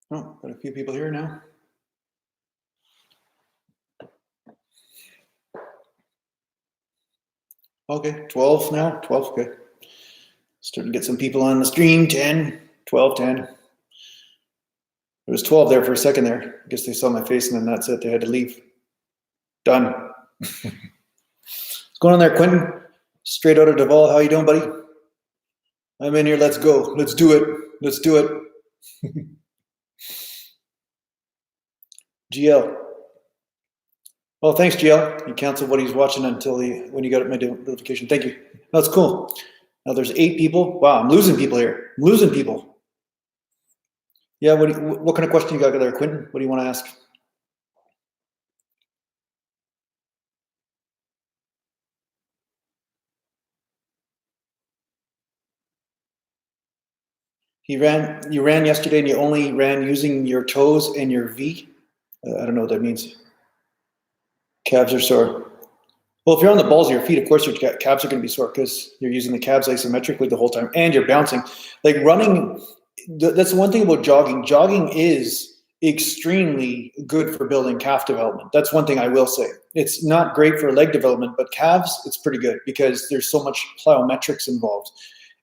Oh, got a few people here now. Okay, 12 now, 12, okay. Starting to get some people on the stream, 10, 12, 10. There was 12 there for a second there. I guess they saw my face and then that's it, they had to leave. Done. What's going on there, Quentin? Straight out of Duval, how you doing, buddy? I'm in here, let's go, let's do it, let's do it. GL. Oh, thanks, GL. You canceled what he's watching until when you got my notification. Thank you. That's cool. Now there's 8 people. Wow, I'm losing people here. I'm losing people. Yeah, what kind of question you got there, Quentin? What do you want to ask? You ran yesterday and you only ran using your toes and your V? I don't know what that means. Calves are sore. Well, if you're on the balls of your feet, of course your calves are going to be sore because you're using the calves isometrically the whole time and you're bouncing. Like running, that's the one thing about jogging. Jogging is extremely good for building calf development. That's one thing I will say. It's not great for leg development, but calves, it's pretty good because there's so much plyometrics involved.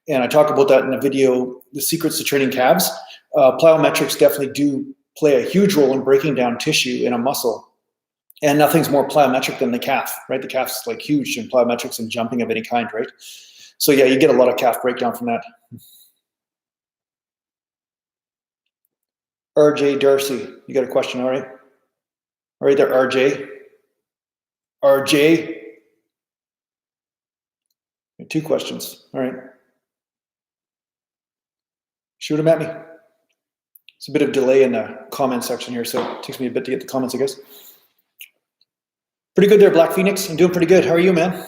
And I talk about that in the video, The Secrets to Training Calves. Plyometrics definitely do play a huge role in breaking down tissue in a muscle. And nothing's more plyometric than the calf, right? The calf's like huge in plyometrics and jumping of any kind, right? So yeah, you get a lot of calf breakdown from that. RJ Darcy, you got a question, all right? All right there, RJ. RJ. 2 questions, all right. Shoot them at me. It's a bit of delay in the comment section here, so it takes me a bit to get the comments, I guess. Pretty good there, Black Phoenix. I'm doing pretty good. How are you, man?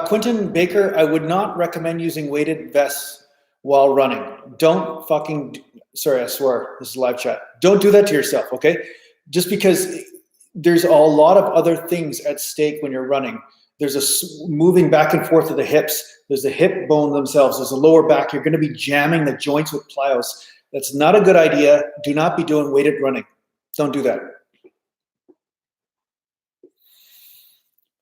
Quentin Baker, I would not recommend using weighted vests while running. Don't fucking, sorry, I swear, this is live chat. Don't do that to yourself, okay? Just because there's a lot of other things at stake when you're running. There's a moving back and forth of the hips. There's the hip bone themselves. There's the lower back. You're going to be jamming the joints with plyos. That's not a good idea. Do not be doing weighted running. Don't do that.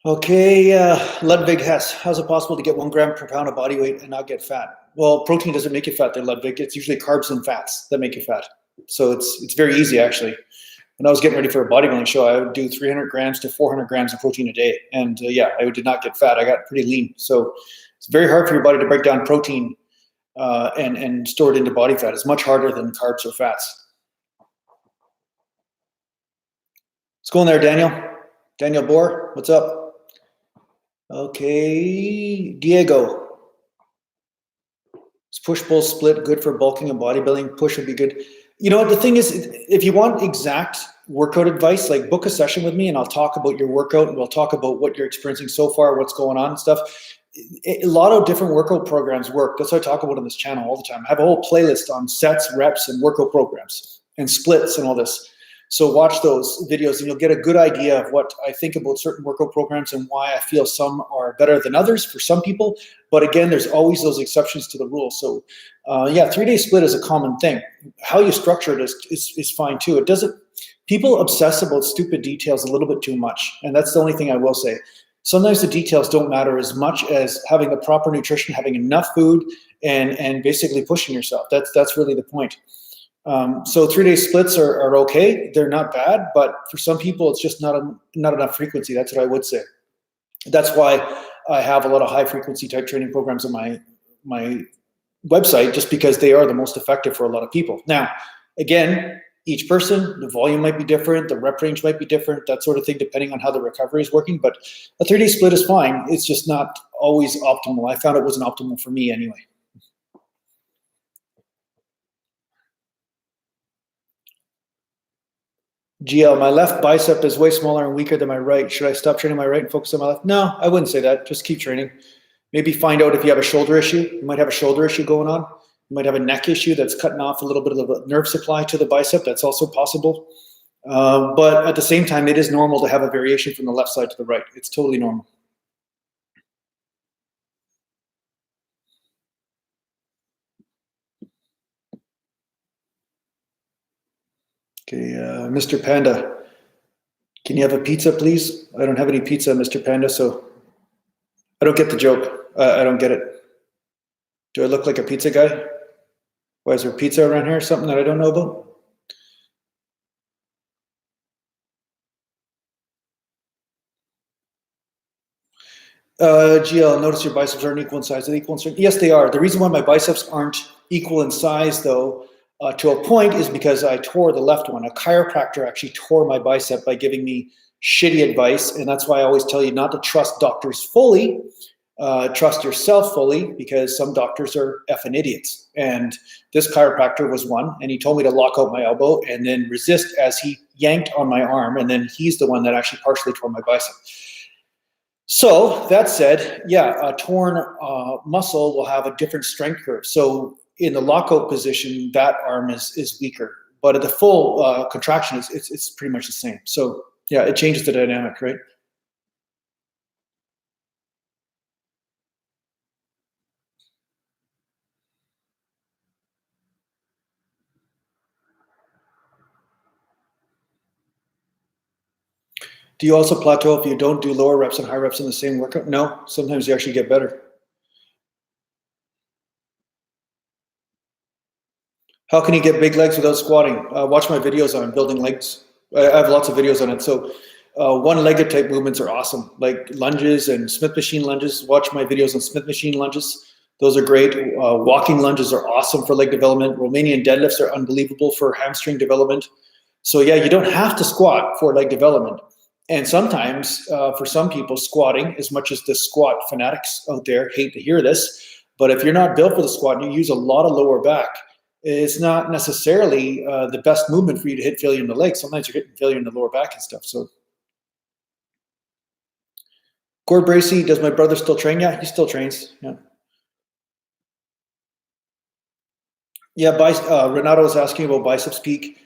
Okay, Ludwig Hess, how's it possible to get 1 gram per pound of body weight and not get fat? Well, protein doesn't make you fat there, Ludwig. It's usually carbs and fats that make you fat. So it's very easy, actually. When I was getting ready for a bodybuilding show, I would do 300 grams to 400 grams of protein a day. And yeah, I did not get fat. I got pretty lean. So it's very hard for your body to break down protein and store it into body fat. It's much harder than carbs or fats. What's going there, Daniel? Daniel Bohr, what's up? Okay, Diego. Is push-pull split good for bulking and bodybuilding? Push would be good. You know what, the thing is, if you want exact workout advice, like book a session with me and I'll talk about your workout and we'll talk about what you're experiencing so far, what's going on and stuff. A lot of different workout programs work. That's what I talk about on this channel all the time. I have a whole playlist on sets, reps, and workout programs and splits and all this. So watch those videos and you'll get a good idea of what I think about certain workout programs and why I feel some are better than others for some people. But again, there's always those exceptions to the rule. So yeah, 3-day split is a common thing. How you structure it is fine too. It doesn't, people obsess about stupid details a little bit too much. And that's the only thing I will say. Sometimes the details don't matter as much as having the proper nutrition, having enough food, and basically pushing yourself. That's really the point. So 3-day splits are okay. They're not bad, but for some people, it's just not enough frequency. That's what I would say. That's why I have a lot of high frequency type training programs on my website, just because they are the most effective for a lot of people. Now, again, each person, the volume might be different, the rep range might be different, that sort of thing, depending on how the recovery is working. But a 3-day split is fine. It's just not always optimal. I found it wasn't optimal for me anyway. GL, my left bicep is way smaller and weaker than my right. Should I stop training my right and focus on my left? No, I wouldn't say that. Just keep training. Maybe find out if you have a shoulder issue. You might have a shoulder issue going on. You might have a neck issue that's cutting off a little bit of the nerve supply to the bicep. That's also possible. But at the same time, it is normal to have a variation from the left side to the right. It's totally normal. Okay, Mr. Panda, can you have a pizza, please? I don't have any pizza, Mr. Panda, so I don't get the joke. I don't get it. Do I look like a pizza guy? Why is there pizza around here? Something that I don't know about? GL, notice your biceps aren't equal in size. Are they equal in strength? Yes, they are. The reason why my biceps aren't equal in size, though, to a point, is because I tore the left one. A chiropractor actually tore my bicep by giving me shitty advice, and that's why I always tell you not to trust doctors fully. Trust yourself fully, because some doctors are effing idiots. And this chiropractor was one, and he told me to lock out my elbow and then resist as he yanked on my arm, and then he's the one that actually partially tore my bicep. So that said, yeah, a torn muscle will have a different strength curve. So in the lockout position, that arm is weaker, but at the full contraction, it's pretty much the same. So yeah, it changes the dynamic, right? Do you also plateau if you don't do lower reps and high reps in the same workout? No, sometimes you actually get better. How can you get big legs without squatting? Watch my videos on building legs. I have lots of videos on it. So one-legged type movements are awesome, like lunges and Smith machine lunges. Watch my videos on Smith machine lunges. Those are great. Walking lunges are awesome for leg development. Romanian deadlifts are unbelievable for hamstring development. So yeah, you don't have to squat for leg development. And sometimes for some people, squatting, as much as the squat fanatics out there hate to hear this, but if you're not built for the squat and you use a lot of lower back, it's not necessarily the best movement for you to hit failure in the legs. Sometimes you're hitting failure in the lower back and stuff. So Gord Bracey, does my brother still train? Yeah, he still trains. Yeah. Yeah, Renato was asking about biceps peak.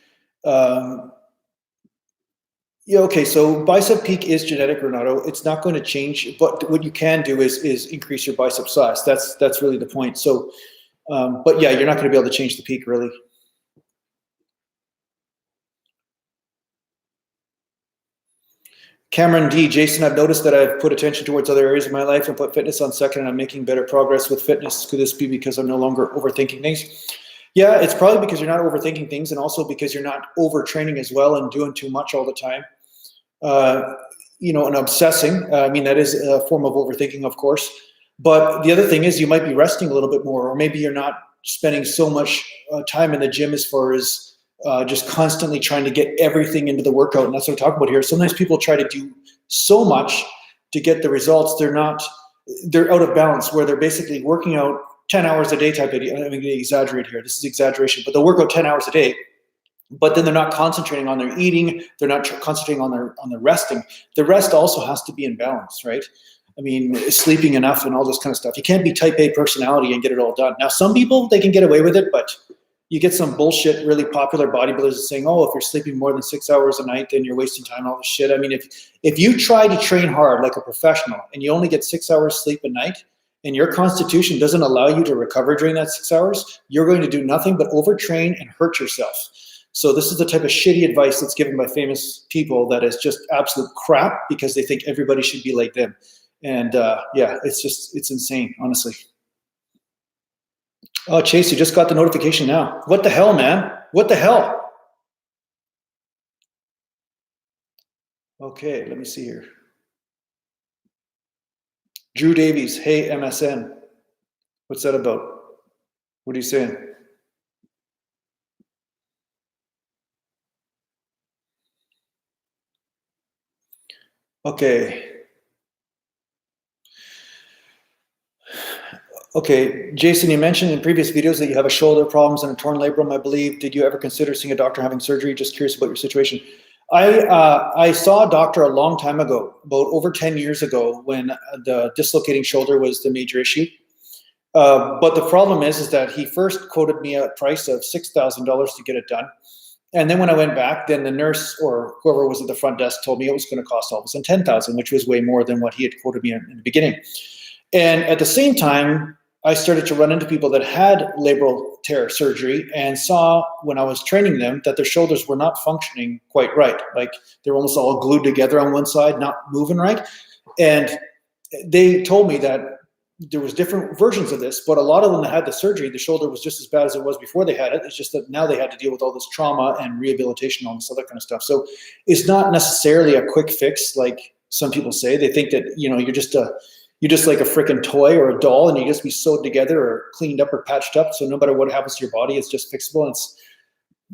Yeah, okay, so bicep peak is genetic, Renato. It's not going to change, but what you can do is increase your bicep size. That's really the point. So, but yeah, you're not going to be able to change the peak, really. Cameron D, Jason, I've noticed that I've put attention towards other areas of my life and put fitness on second, and I'm making better progress with fitness. Could this be because I'm no longer overthinking things? Yeah, it's probably because you're not overthinking things, and also because you're not overtraining as well and doing too much all the time. And obsessing. I mean, that is a form of overthinking, of course. But the other thing is you might be resting a little bit more, or maybe you're not spending so much time in the gym as far as just constantly trying to get everything into the workout. And that's what I talk about here. Sometimes people try to do so much to get the results. They're out of balance, where they're basically working out 10 hours a day type of, I'm going to exaggerate here. This is exaggeration, but they'll work out 10 hours a day. But then they're not concentrating on their eating. They're not concentrating on their resting. The rest also has to be in balance, right? I mean, sleeping enough and all this kind of stuff. You can't be type A personality and get it all done. Now, some people, they can get away with it, but you get some bullshit, really popular bodybuilders saying, oh, if you're sleeping more than 6 hours a night, then you're wasting time, all this shit. I mean, if you try to train hard like a professional and you only get 6 hours sleep a night and your constitution doesn't allow you to recover during that 6 hours, you're going to do nothing but overtrain and hurt yourself. So this is the type of shitty advice that's given by famous people that is just absolute crap because they think everybody should be like them. And yeah, it's insane, honestly. Oh, Chase, you just got the notification now. What the hell, man? What the hell? Okay, let me see here. Drew Davies, hey, MSN. What's that about? What are you saying? Okay. Okay, Jason, you mentioned in previous videos that you have a shoulder problems and a torn labrum, I believe. Did you ever consider seeing a doctor having surgery? Just curious about your situation. I saw a doctor a long time ago, about over 10 years ago, when the dislocating shoulder was the major issue. But the problem is that he first quoted me a price of $6,000 to get it done. And then when I went back, then the nurse or whoever was at the front desk told me it was going to cost all of a sudden $10,000, which was way more than what he had quoted me in the beginning. And at the same time, I started to run into people that had labral tear surgery and saw when I was training them that their shoulders were not functioning quite right. Like they were almost all glued together on one side, not moving right. And they told me that there was different versions of this, but a lot of them that had the surgery, the shoulder was just as bad as it was before they had it. It's just that now they had to deal with all this trauma and rehabilitation, all this other kind of stuff. So it's not necessarily a quick fix like some people say. They think that, you know, you're just like a freaking toy or a doll and you just be sewed together or cleaned up or patched up. So no matter what happens to your body, it's just fixable. And it's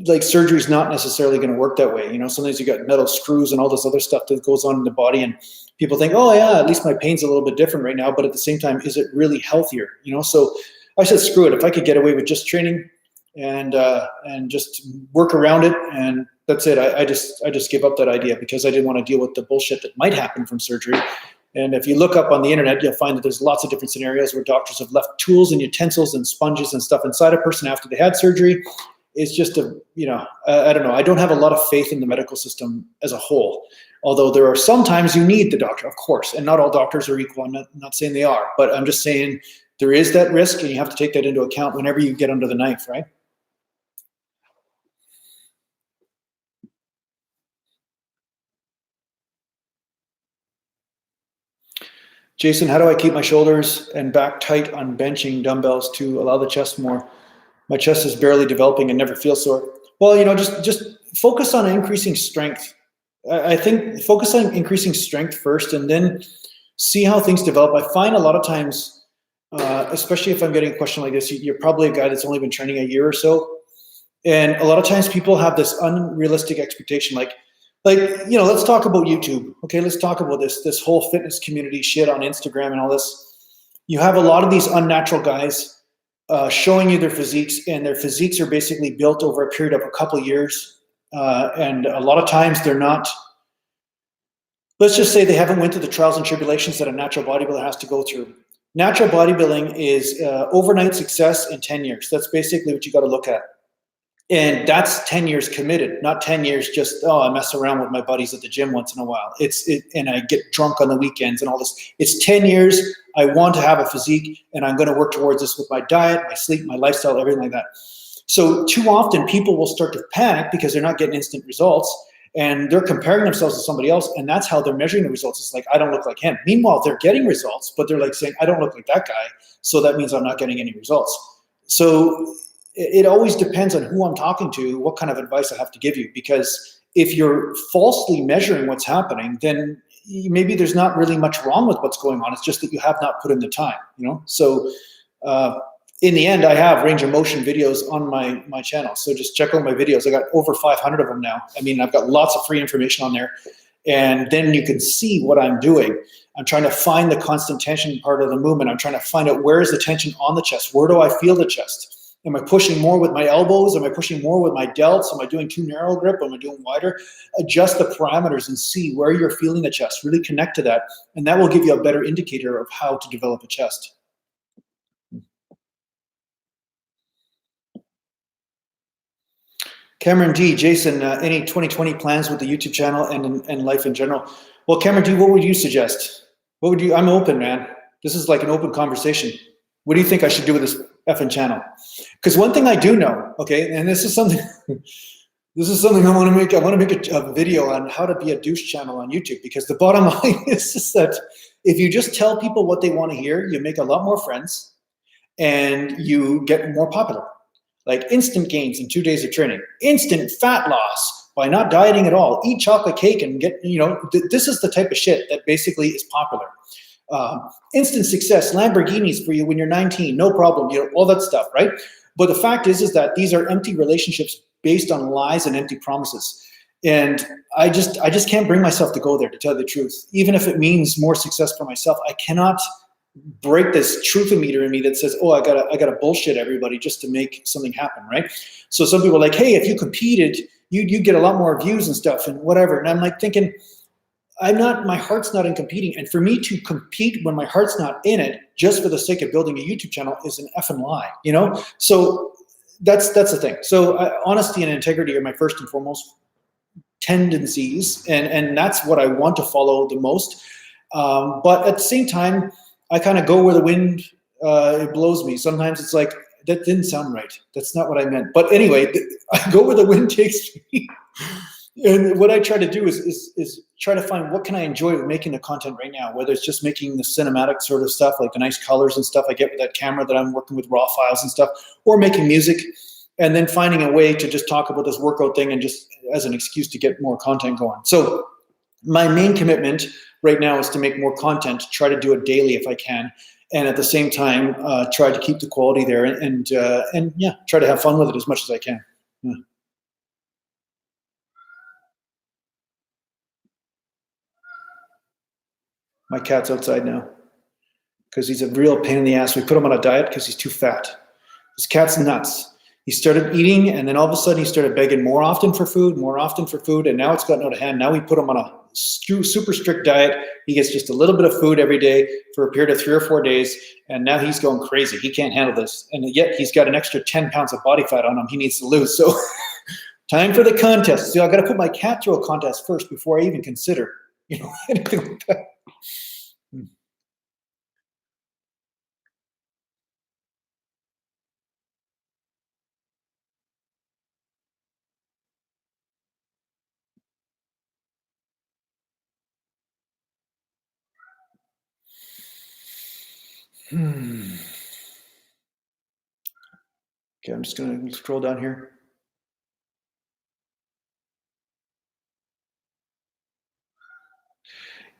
like surgery is not necessarily going to work that way. You know, sometimes you got metal screws and all this other stuff that goes on in the body, and people think, oh yeah, at least my pain's a little bit different right now. But at the same time, is it really healthier? You know, so I said, screw it. If I could get away with just training and just work around it, and that's it. I just gave up that idea because I didn't want to deal with the bullshit that might happen from surgery. And if you look up on the internet, you'll find that there's lots of different scenarios where doctors have left tools and utensils and sponges and stuff inside a person after they had surgery. It's just I don't know. I don't have a lot of faith in the medical system as a whole. Although there are sometimes you need the doctor, of course, and not all doctors are equal. I'm not saying they are, but I'm just saying there is that risk, and you have to take that into account whenever you get under the knife, right? Jason, how do I keep my shoulders and back tight on benching dumbbells to allow the chest more? My chest is barely developing and never feels sore. Well, you know, just focus on increasing strength. I think focus on increasing strength first and then see how things develop. I find a lot of times, especially if I'm getting a question like this, you're probably a guy that's only been training a year or so. And a lot of times people have this unrealistic expectation, like, you know, let's talk about YouTube. Okay, let's talk about this whole fitness community shit on Instagram and all this. You have a lot of these unnatural guys showing you their physiques, and their physiques are basically built over a period of a couple of years. And a lot of times they're not, let's just say they haven't went through the trials and tribulations that a natural bodybuilder has to go through. Natural bodybuilding is overnight success in 10 years. That's basically what you got to look at. And that's 10 years committed, not 10 years just, oh, I mess around with my buddies at the gym once in a while. And I get drunk on the weekends and all this. It's 10 years. I want to have a physique, and I'm going to work towards this with my diet, my sleep, my lifestyle, everything like that. So too often people will start to panic because they're not getting instant results, and they're comparing themselves to somebody else, and that's how they're measuring the results. It's like, I don't look like him. Meanwhile, they're getting results, but they're like saying, I don't look like that guy, so that means I'm not getting any results. So it always depends on who I'm talking to, what kind of advice I have to give you, because if you're falsely measuring what's happening, then maybe there's not really much wrong with what's going on. It's just that you have not put in the time, you know? So in the end, I have range of motion videos on my channel. So just check out my videos. I got over 500 of them now. I mean, I've got lots of free information on there. And then you can see what I'm doing. I'm trying to find the constant tension part of the movement. I'm trying to find out where is the tension on the chest? Where do I feel the chest? Am I pushing more with my elbows? Am I pushing more with my delts? Am I doing too narrow grip? Am I doing wider? Adjust the parameters and see where you're feeling the chest. Really connect to that. And that will give you a better indicator of how to develop a chest. Cameron D, Jason, any 2020 plans with the YouTube channel and life in general? Well, Cameron D, what would you suggest? What would you, I'm open, man. This is like an open conversation. What do you think I should do with this effing channel? Because one thing I do know, okay, and this is something I want to make. I want to make a video on how to be a douche channel on YouTube, because the bottom line is just that if you just tell people what they want to hear, you make a lot more friends and you get more popular. Like instant gains in 2 days of training, instant fat loss by not dieting at all, eat chocolate cake and get, you know, this is the type of shit that basically is popular. Instant success, Lamborghinis for you when you're 19, no problem, you know, all that stuff, right? But the fact is that these are empty relationships based on lies and empty promises. And I just can't bring myself to go there, to tell you the truth. Even if it means more success for myself, I cannot break this truth-o-meter in me that says, oh, I gotta bullshit everybody just to make something happen, right? So some people are like, hey, if you competed, you'd get a lot more views and stuff and whatever. And I'm like thinking, my heart's not in competing. And for me to compete when my heart's not in it, just for the sake of building a YouTube channel, is an effing lie, you know? So that's the thing. So honesty and integrity are my first and foremost tendencies. And that's what I want to follow the most. But at the same time, I kind of go where the wind it blows me. Sometimes it's like, that didn't sound right. That's not what I meant. But anyway, I go where the wind takes me. And what I try to do is try to find what can I enjoy with making the content right now, whether it's just making the cinematic sort of stuff, like the nice colors and stuff I get with that camera that I'm working with, raw files and stuff, or making music, and then finding a way to just talk about this workout thing and just as an excuse to get more content going. So my main commitment right now is to make more content, try to do it daily if I can, and at the same time try to keep the quality there and yeah, try to have fun with it as much as I can. Yeah. My cat's outside now because he's a real pain in the ass. We put him on a diet because he's too fat. This cat's nuts. He started eating, and then all of a sudden he started begging more often for food, and now it's gotten out of hand. Now we put him on a super strict diet. He gets just a little bit of food every day for a period of 3 or 4 days, and now he's going crazy. He can't handle this, and yet he's got an extra 10 pounds of body fat on him he needs to lose. So time for the contest. So I got to put my cat through a contest first before I even consider, anything like that. Okay, I'm just going to scroll down here.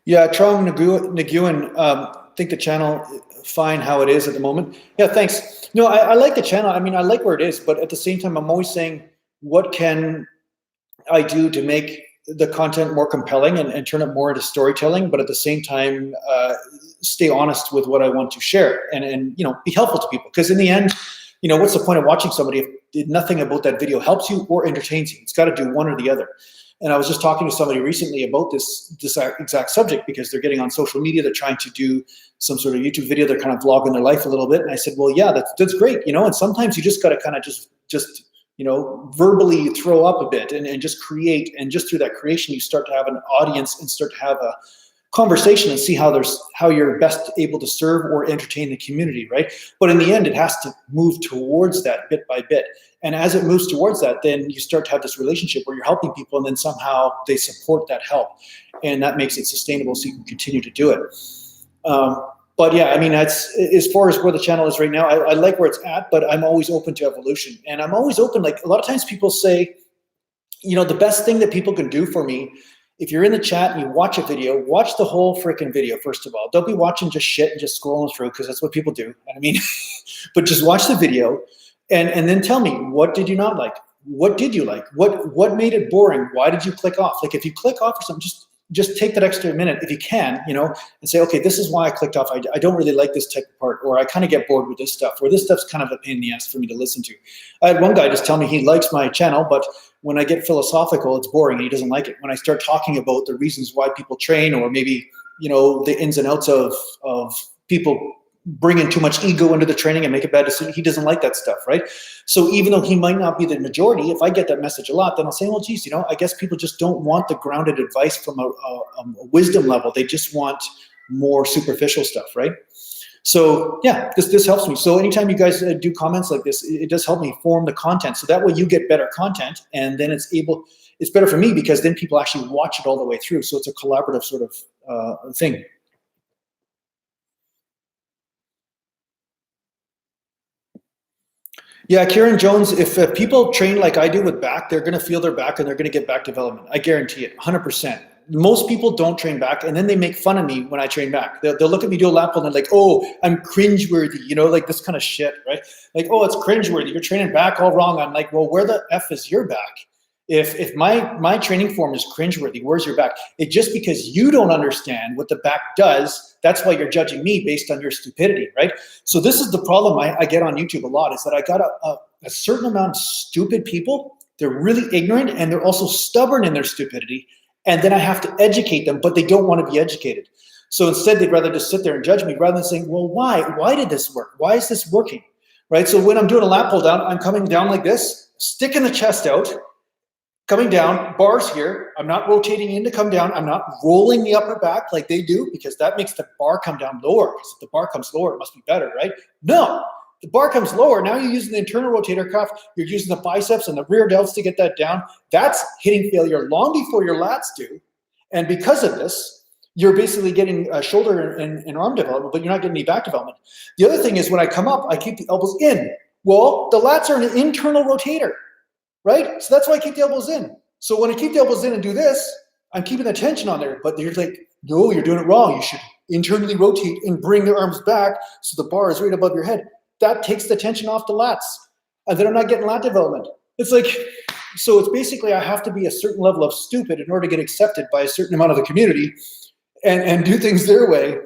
Yeah, Trong Nguyen, think the channel fine how it is at the moment. Yeah, thanks. No, I like the channel. I mean, I like where it is, but at the same time, I'm always saying, what can I do to make the content more compelling and turn it more into storytelling, but at the same time, stay honest with what I want to share and be helpful to people. Because in the end, what's the point of watching somebody if nothing about that video helps you or entertains you? It's got to do one or the other. And I was just talking to somebody recently about this exact subject because they're getting on social media. They're trying to do some sort of YouTube video. They're kind of vlogging their life a little bit. And I said, well, yeah, that's great. And sometimes you just got to kind of just verbally throw up a bit and just create. And just through that creation, you start to have an audience and start to have a conversation and see how you're best able to serve or entertain the community, right? But in the end, it has to move towards that bit by bit. And as it moves towards that, then you start to have this relationship where you're helping people and then somehow they support that help. And that makes it sustainable so you can continue to do it. But yeah, I mean, that's as far as where the channel is right now, I like where it's at, but I'm always open to evolution. And I'm always open, like a lot of times people say, the best thing that people can do for me, if you're in the chat and you watch a video, watch the whole freaking video, first of all. Don't be watching just shit and just scrolling through because that's what people do. I mean, but just watch the video and then tell me, what did you not like? What did you like? What made it boring? Why did you click off? Like if you click off or something, just take that extra minute if you can, and say, okay, this is why I clicked off. I don't really like this type of part, or I kind of get bored with this stuff, or this stuff's kind of a pain in the ass for me to listen to. I had one guy just tell me he likes my channel, but when I get philosophical, it's boring and he doesn't like it. When I start talking about the reasons why people train, or maybe, the ins and outs of people bringing too much ego into the training and make a bad decision, he doesn't like that stuff, right? So even though he might not be the majority, if I get that message a lot, then I'll say, well, geez, I guess people just don't want the grounded advice from a wisdom level. They just want more superficial stuff, right? So yeah, this helps me. So anytime you guys do comments like this, it does help me form the content. So that way you get better content, and then it's better for me because then people actually watch it all the way through. So it's a collaborative sort of thing. Yeah, Kieran Jones, if people train like I do with back, they're going to feel their back and they're going to get back development. I guarantee it, 100%. Most people don't train back, and then they make fun of me when I train back. They'll look at me do a lat pull and they're like, oh, I'm cringeworthy, like this kind of shit, right? Like, oh, it's cringeworthy. You're training back all wrong. I'm like, well, where the F is your back? If my training form is cringeworthy, where's your back? It's just because you don't understand what the back does. That's why you're judging me based on your stupidity, right? So this is the problem I get on YouTube a lot, is that I got a certain amount of stupid people. They're really ignorant and they're also stubborn in their stupidity. And then I have to educate them, but they don't want to be educated. So instead, they'd rather just sit there and judge me rather than saying, well, why? Why did this work? Why is this working, right? So when I'm doing a lat pull down, I'm coming down like this, sticking the chest out, coming down, bars here. I'm not rotating in to come down. I'm not rolling the upper back like they do, because that makes the bar come down lower. Because if the bar comes lower, it must be better, right? No, the bar comes lower. Now you're using the internal rotator cuff. You're using the biceps and the rear delts to get that down. That's hitting failure long before your lats do. And because of this, you're basically getting shoulder and arm development, but you're not getting any back development. The other thing is when I come up, I keep the elbows in. Well, the lats are an internal rotator, right? So that's why I keep the elbows in. So when I keep the elbows in and do this, I'm keeping the tension on there. But you're like, no, you're doing it wrong. You should internally rotate and bring the arms back so the bar is right above your head. That takes the tension off the lats. And then I'm not getting lat development. It's like, so it's basically I have to be a certain level of stupid in order to get accepted by a certain amount of the community and do things their way.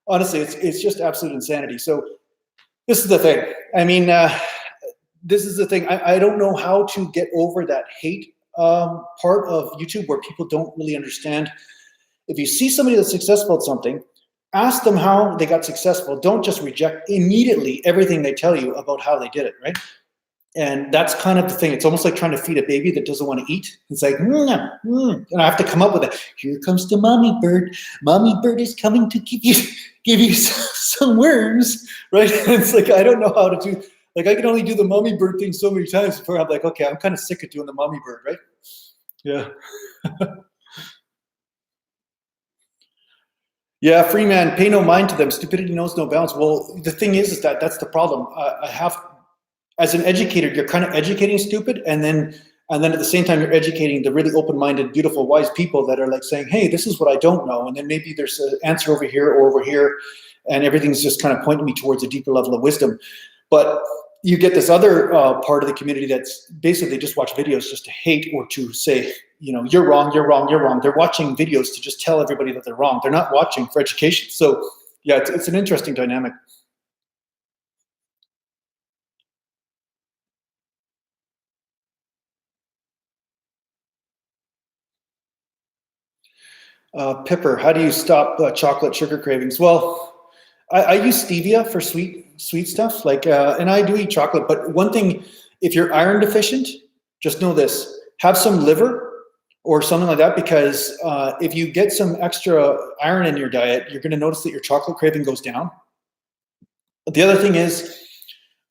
Honestly, it's just absolute insanity. So this is the thing. I mean, this is the thing. I don't know how to get over that hate part of YouTube where people don't really understand. If you see somebody that's successful at something, ask them how they got successful. Don't just reject immediately everything they tell you about how they did it, right? And that's kind of the thing. It's almost like trying to feed a baby that doesn't want to eat. It's like, and I have to come up with it. Here comes the mommy bird. Mommy bird is coming to give you some worms, right? And it's like, I don't know how to do, like I can only do the mommy bird thing so many times before I'm like, okay, I'm kind of sick of doing the mommy bird, right? Yeah. Yeah, free man, pay no mind to them. Stupidity knows no bounds. Well, the thing is that that's the problem. I have, as an educator, you're kind of educating stupid, and then at the same time, you're educating the really open-minded, beautiful, wise people that are like saying, hey, this is what I don't know. And then maybe there's an answer over here or over here, and everything's just kind of pointing me towards a deeper level of wisdom. But you get this other part of the community that's basically just watch videos just to hate or to say, you know, you're wrong, you're wrong, you're wrong. They're watching videos to just tell everybody that they're wrong. They're not watching for education. So yeah, it's an interesting dynamic. Pipper, how do you stop chocolate sugar cravings? Well, I use stevia for sweet stuff, like, and I do eat chocolate. But one thing, if you're iron deficient, just know this: have some liver or something like that, because if you get some extra iron in your diet, you're going to notice that your chocolate craving goes down. The other thing is,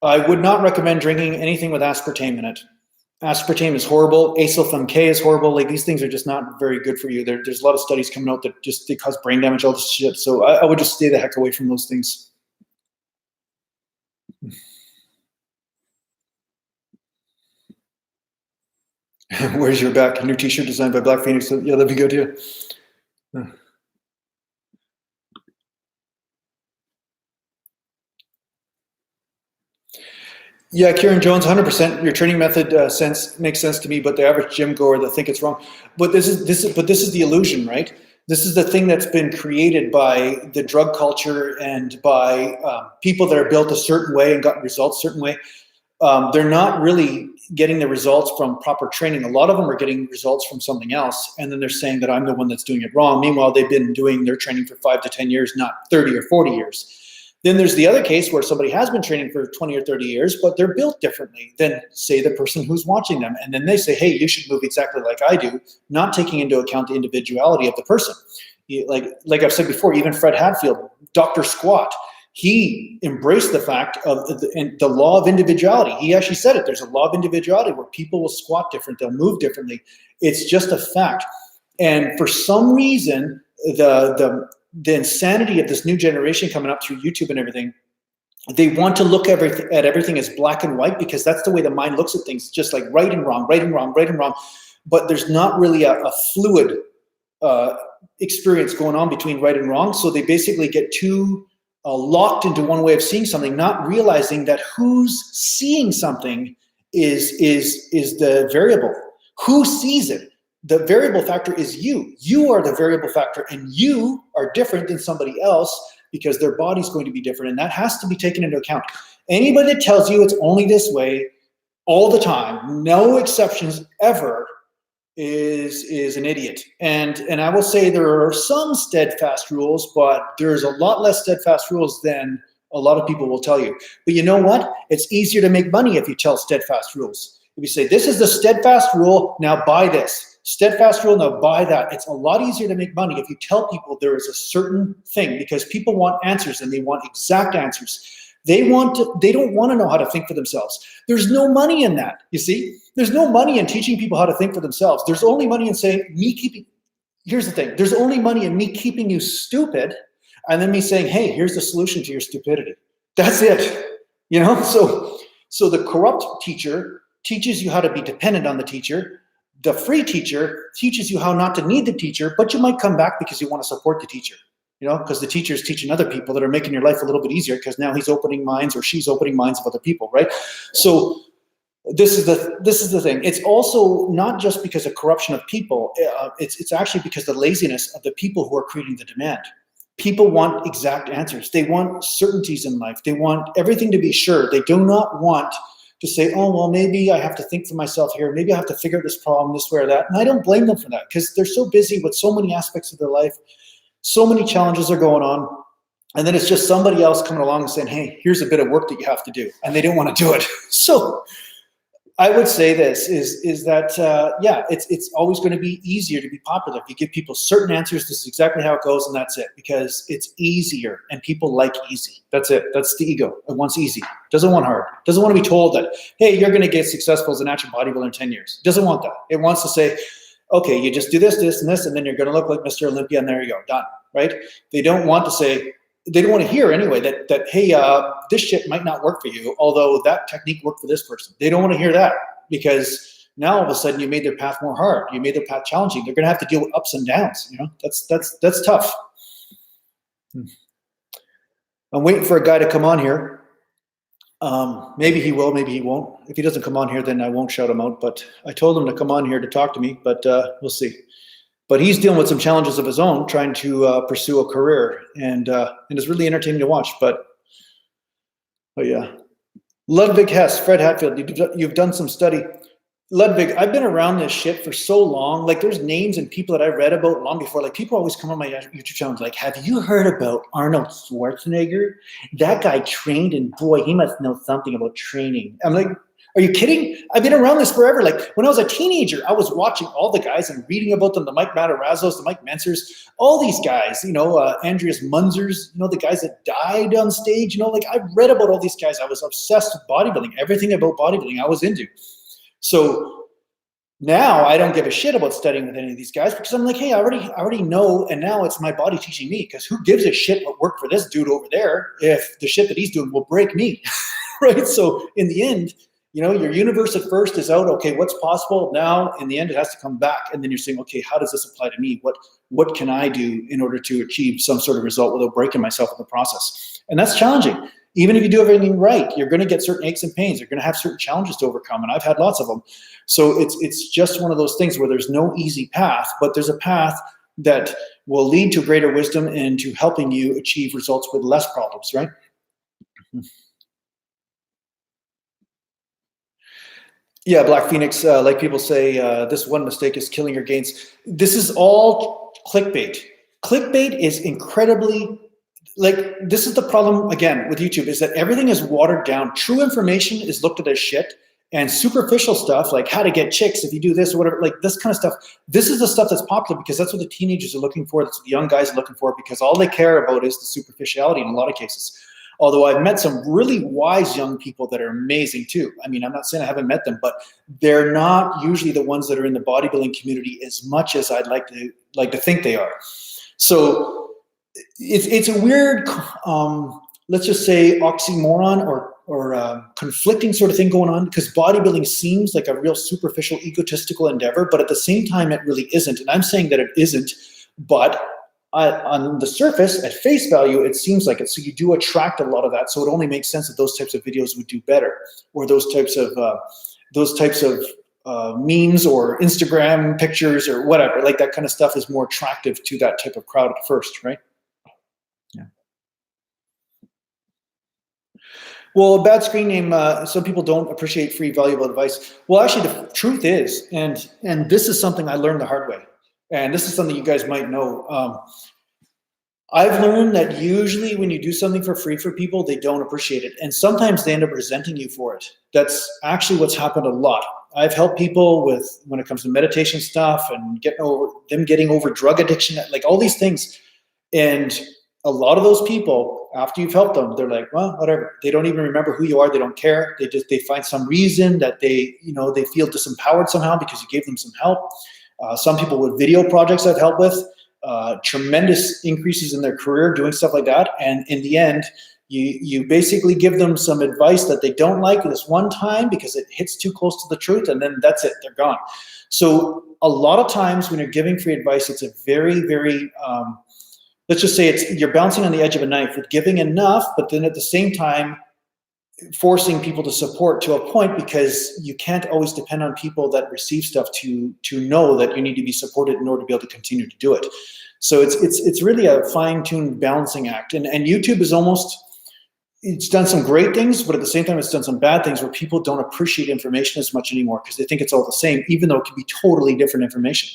I would not recommend drinking anything with aspartame in it. Aspartame is horrible. Acesulfame K is horrible. Like, these things are just not very good for you. There's a lot of studies coming out that just they cause brain damage, all this shit. So I would just stay the heck away from those things. Where's your back? A new t-shirt designed by Black Phoenix. Yeah, that'd be good, yeah. Yeah, Kieran Jones, 100%. Your training method makes sense to me, but the average gym goer, they think it's wrong. But this is the illusion, right? This is the thing that's been created by the drug culture and by people that are built a certain way and got results a certain way. They're not really getting the results from proper training. A lot of them are getting results from something else, and then they're saying that I'm the one that's doing it wrong. Meanwhile, they've been doing their training for 5 to 10 years, not 30 or 40 years. Then there's the other case where somebody has been training for 20 or 30 years, but they're built differently than, say, the person who's watching them. And then they say, hey, you should move exactly like I do, not taking into account the individuality of the person. Like I've said before, even Fred Hadfield, Dr. Squat, he embraced the fact of the law of individuality. He actually said it. There's a law of individuality where people will squat different. They'll move differently. It's just a fact. And for some reason, the insanity of this new generation coming up through YouTube and everything, they want to look at everything as black and white because that's the way the mind looks at things, just like right and wrong, right and wrong, right and wrong. But there's not really a fluid experience going on between right and wrong. So they basically get too locked into one way of seeing something, not realizing that who's seeing something is the variable. Who sees it? The variable factor is you. You are the variable factor, and you are different than somebody else because their body's going to be different, and that has to be taken into account. Anybody that tells you it's only this way all the time, no exceptions ever, is an idiot. And I will say there are some steadfast rules, but there's a lot less steadfast rules than a lot of people will tell you. But you know what? It's easier to make money if you tell steadfast rules. If you say, this is the steadfast rule, now buy this. Steadfast rule, now buy that. It's a lot easier to make money if you tell people there is a certain thing, because people want answers and they want exact answers. They don't want to know how to think for themselves. There's no money in that, you see? There's no money in teaching people how to think for themselves. There's only money in saying, here's the thing, there's only money in me keeping you stupid and then me saying, hey, here's the solution to your stupidity. That's it, you know? So the corrupt teacher teaches you how to be dependent on the teacher. The free teacher teaches you how not to need the teacher, but you might come back because you want to support the teacher, you know, because the teacher is teaching other people that are making your life a little bit easier because now he's opening minds or she's opening minds of other people, right? So this is the thing. It's also not just because of corruption of people. It's actually because of the laziness of the people who are creating the demand. People want exact answers. They want certainties in life. They want everything to be sure. They do not want to say, oh, well, maybe I have to think for myself here. Maybe I have to figure out this problem this way or that. And I don't blame them for that because they're so busy with so many aspects of their life. So many challenges are going on. And then it's just somebody else coming along and saying, hey, here's a bit of work that you have to do. And they don't want to do it. So I would say this is that, yeah, it's always going to be easier to be popular. If you give people certain answers, this is exactly how it goes, and that's it. Because it's easier, and people like easy. That's it. That's the ego. It wants easy. Doesn't want hard. Doesn't want to be told that, hey, you're going to get successful as a natural bodybuilder in 10 years. Doesn't want that. It wants to say, okay, you just do this, this, and this, and then you're going to look like Mr. Olympia, and there you go, done, right? They don't want to say, they don't want to hear anyway that hey, this shit might not work for you, although that technique worked for this person. They don't want to hear that because now all of a sudden you made their path more hard. You made their path challenging. They're going to have to deal with ups and downs. You know, that's tough. I'm waiting for a guy to come on here. Maybe he will, maybe he won't. If he doesn't come on here, then I won't shout him out. But I told him to come on here to talk to me, but we'll see. But he's dealing with some challenges of his own, trying to pursue a career, and it's really entertaining to watch. But yeah, Ludwig Hess, Fred Hatfield, you've done some study. Ludwig, I've been around this shit for so long. Like, there's names and people that I read about long before. Like, people always come on my YouTube channel like, have you heard about Arnold Schwarzenegger? That guy trained, and boy, he must know something about training. I'm like, are you kidding? I've been around this forever. Like, when I was a teenager, I was watching all the guys and reading about them, the Mike Matarazzos, the Mike Mensers, all these guys, you know, Andreas Munzers, you know, the guys that died on stage, you know, like, I read about all these guys. I was obsessed with bodybuilding. Everything about bodybuilding I was into. So now I don't give a shit about studying with any of these guys because I'm like, hey, I already know, and now it's my body teaching me, because who gives a shit what worked for this dude over there if the shit that he's doing will break me, right? So in the end, you know, your universe at first is out, okay, what's possible? Now, in the end, it has to come back, and then you're saying, okay, how does this apply to me? What can I do in order to achieve some sort of result without breaking myself in the process? And that's challenging. Even if you do everything right, you're going to get certain aches and pains. You're going to have certain challenges to overcome, and I've had lots of them. So it's just one of those things where there's no easy path, but there's a path that will lead to greater wisdom and to helping you achieve results with less problems, right? Yeah, Black Phoenix, like people say, this one mistake is killing your gains. This is all clickbait. Clickbait is incredibly, like, this is the problem, again, with YouTube, is that everything is watered down. True information is looked at as shit, and superficial stuff, like how to get chicks if you do this or whatever, like this kind of stuff, this is the stuff that's popular because that's what the teenagers are looking for, that's what the young guys are looking for, because all they care about is the superficiality in a lot of cases. Although I've met some really wise young people that are amazing too. I mean, I'm not saying I haven't met them, but they're not usually the ones that are in the bodybuilding community as much as I'd like to think they are. So it's a weird, let's just say, oxymoron or conflicting sort of thing going on, because bodybuilding seems like a real superficial, egotistical endeavor, but at the same time, it really isn't. And I'm saying that it isn't, but on the surface, at face value, it seems like it. So you do attract a lot of that. So it only makes sense that those types of videos would do better, or those types of memes or Instagram pictures or whatever. Like that kind of stuff is more attractive to that type of crowd at first, right? Yeah. Well, a bad screen name. Some people don't appreciate free, valuable advice. Well, actually, the truth is, and this is something I learned the hard way. And this is something you guys might know. I've learned that usually when you do something for free for people, they don't appreciate it. And sometimes they end up resenting you for it. That's actually what's happened a lot. I've helped people with when it comes to meditation stuff and getting over drug addiction, like all these things. And a lot of those people, after you've helped them, they're like, well, whatever. They don't even remember who you are. They don't care. They find some reason that they feel disempowered somehow because you gave them some help. Some people with video projects I've helped with, tremendous increases in their career doing stuff like that. And in the end, you basically give them some advice that they don't like this one time because it hits too close to the truth, and then that's it, they're gone. So a lot of times when you're giving free advice, it's a very, very, let's just say you're bouncing on the edge of a knife with giving enough, but then at the same time, forcing people to support to a point, because you can't always depend on people that receive stuff to know that you need to be supported in order to be able to continue to do it. So it's really a fine-tuned balancing act. And YouTube is it's done some great things, but at the same time, it's done some bad things where people don't appreciate information as much anymore because they think it's all the same, even though it can be totally different information.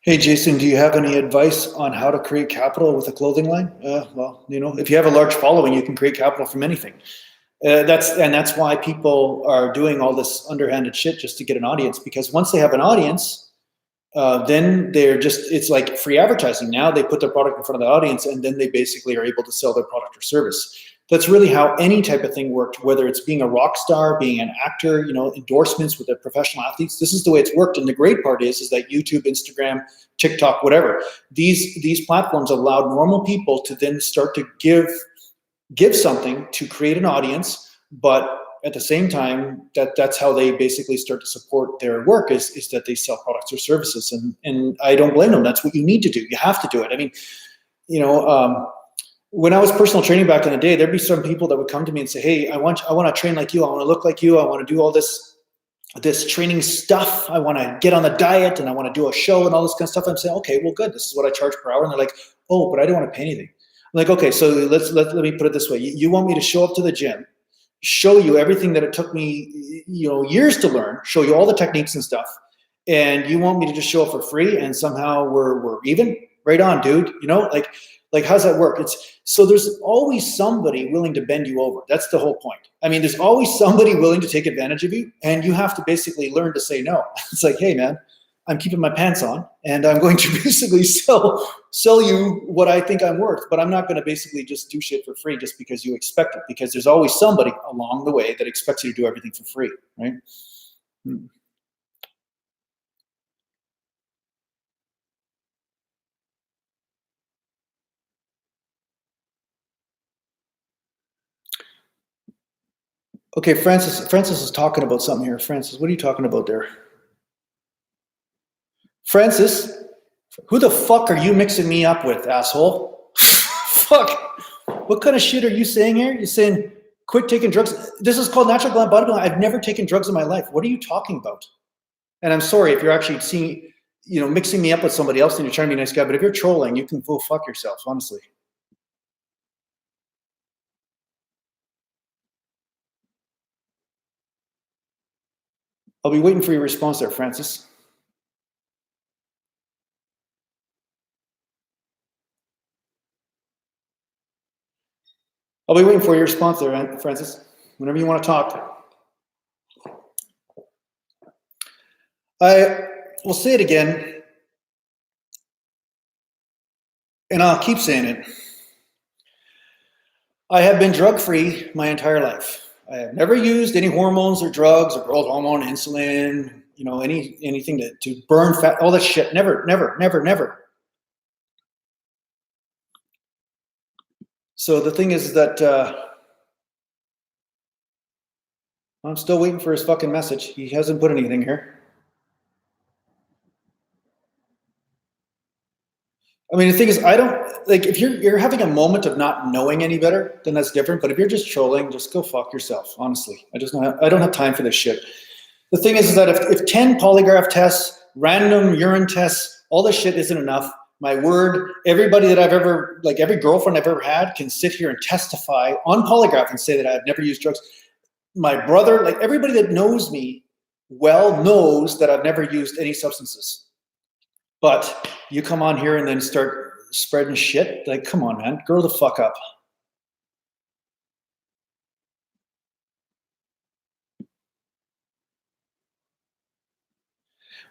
Hey, Jason, do you have any advice on how to create capital with a clothing line? Well, if you have a large following, you can create capital from anything. That's why people are doing all this underhanded shit just to get an audience, because once they have an audience, then it's like free advertising. Now they put their product in front of the audience, and then they basically are able to sell their product or service. That's really how any type of thing worked, whether it's being a rock star, being an actor, endorsements with the professional athletes. This is the way it's worked. And the great part is that YouTube, Instagram, TikTok, whatever, these platforms allowed normal people to then start to give something to create an audience, but at the same time, that's how they basically start to support their work is that they sell products or services. And I don't blame them. That's what you need to do. You have to do it. I mean, when I was personal training back in the day, there'd be some people that would come to me and say, hey, I want to train like you. I want to look like you. I want to do all this training stuff. I want to get on the diet and I want to do a show and all this kind of stuff. I'm saying, okay, well, good. This is what I charge per hour. And they're like, oh, but I don't want to pay anything. I'm like, okay, so let me put it this way. You want me to show up to the gym, show you everything that it took me, years to learn, show you all the techniques and stuff. And you want me to just show up for free and somehow we're even? Right on, dude. Like how's that work? So there's always somebody willing to bend you over. That's the whole point. I mean, there's always somebody willing to take advantage of you, and you have to basically learn to say no. It's like, hey man, I'm keeping my pants on and I'm going to basically sell you what I think I'm worth, but I'm not going to basically just do shit for free just because you expect it, because there's always somebody along the way that expects you to do everything for free, right? Okay, Francis is talking about something here. Francis, what are you talking about there? Francis, who the fuck are you mixing me up with, asshole? Fuck. What kind of shit are you saying here? You're saying quit taking drugs. This is called natural Gallant Bodybuilding. I've never taken drugs in my life. What are you talking about? And I'm sorry if you're actually seeing, mixing me up with somebody else and you're trying to be a nice guy, but if you're trolling, you can go fuck yourself, honestly. I'll be waiting for your response there, Francis. I'll be waiting for your response there, Francis, whenever you want to talk. I will say it again, and I'll keep saying it. I have been drug-free my entire life. I have never used any hormones or drugs or growth hormone, insulin, anything to burn fat, all that shit. Never, never, never, never. So the thing is that I'm still waiting for his fucking message. He hasn't put anything here. I mean, the thing is, I don't, like, if you're having a moment of not knowing any better, then that's different. But if you're just trolling, just go fuck yourself, honestly. I don't have time for this shit. The thing is that if 10 polygraph tests, random urine tests, all this shit isn't enough, my word, everybody that I've ever, like every girlfriend I've ever had can sit here and testify on polygraph and say that I've never used drugs. My brother, like everybody that knows me well knows that I've never used any substances. But you come on here and then start spreading shit, like, come on, man, grow the fuck up.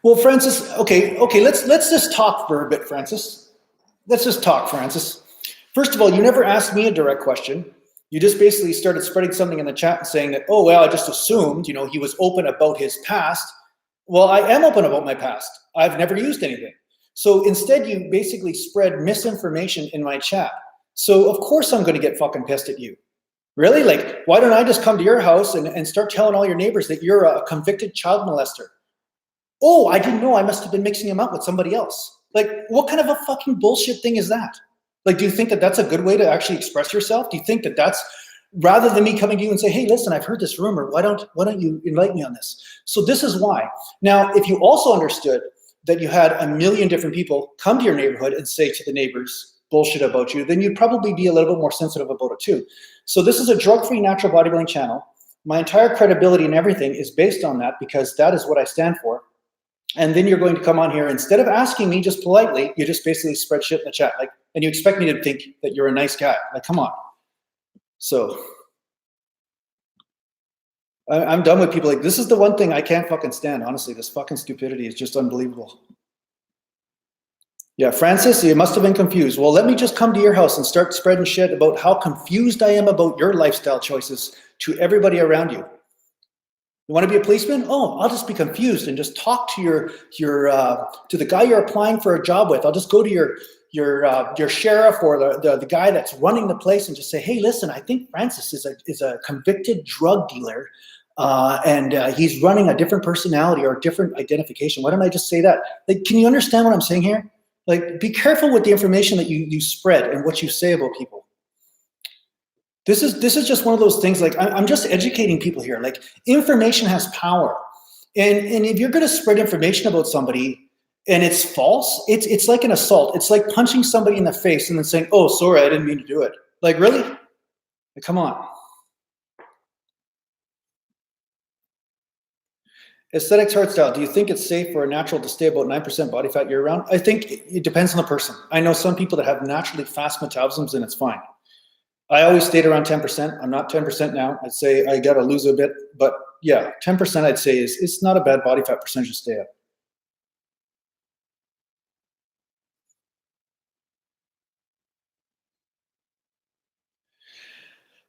Well, Francis, okay, let's just talk for a bit, Francis. Let's just talk, Francis. First of all, you never asked me a direct question. You just basically started spreading something in the chat and saying that, oh, well, I just assumed, you know, he was open about his past. Well, I am open about my past. I've never used anything. So instead, you basically spread misinformation in my chat. So of course I'm going to get fucking pissed at you. Really? Like, why don't I just come to your house and start telling all your neighbors that you're a convicted child molester? Oh, I didn't know. I must have been mixing him up with somebody else. Like, what kind of a fucking bullshit thing is that? Like, do you think that that's a good way to actually express yourself? Do you think that that's, rather than me coming to you and say, hey, listen, I've heard this rumor. Why don't you invite me on this? So this is why. Now, if you also understood that you had a million different people come to your neighborhood and say to the neighbors bullshit about you, then you'd probably be a little bit more sensitive about it too. So this is a drug-free natural bodybuilding channel. My entire credibility and everything is based on that because that is what I stand for. And then you're going to come on here, instead of asking me just politely, you just basically spread shit in the chat. Like, and you expect me to think that you're a nice guy. Like, come on. So I'm done with people. Like, this is the one thing I can't fucking stand. Honestly, this fucking stupidity is just unbelievable. Yeah, Francis, you must have been confused. Well, let me just come to your house and start spreading shit about how confused I am about your lifestyle choices to everybody around you. You want to be a policeman? Oh, I'll just be confused and just talk to to the guy you're applying for a job with. I'll just go to your sheriff or the guy that's running the place and just say, hey, listen, I think Francis is a convicted drug dealer, and he's running a different personality or a different identification. Why don't I just say that? Like, can you understand what I'm saying here? Like, be careful with the information that you spread and what you say about people. This is just one of those things. Like, I'm just educating people here. Like, information has power, and if you're going to spread information about somebody and it's false, it's like an assault. It's like punching somebody in the face and then saying, "Oh, sorry, I didn't mean to do it." Like, really? Like, come on. Aesthetics heart style. Do you think it's safe for a natural to stay about 9% body fat year round? I think it depends on the person. I know some people that have naturally fast metabolisms and it's fine. I always stayed around 10%. I'm not 10% now. I'd say I got to lose a bit, but yeah, 10% I'd say it's not a bad body fat percentage to stay at.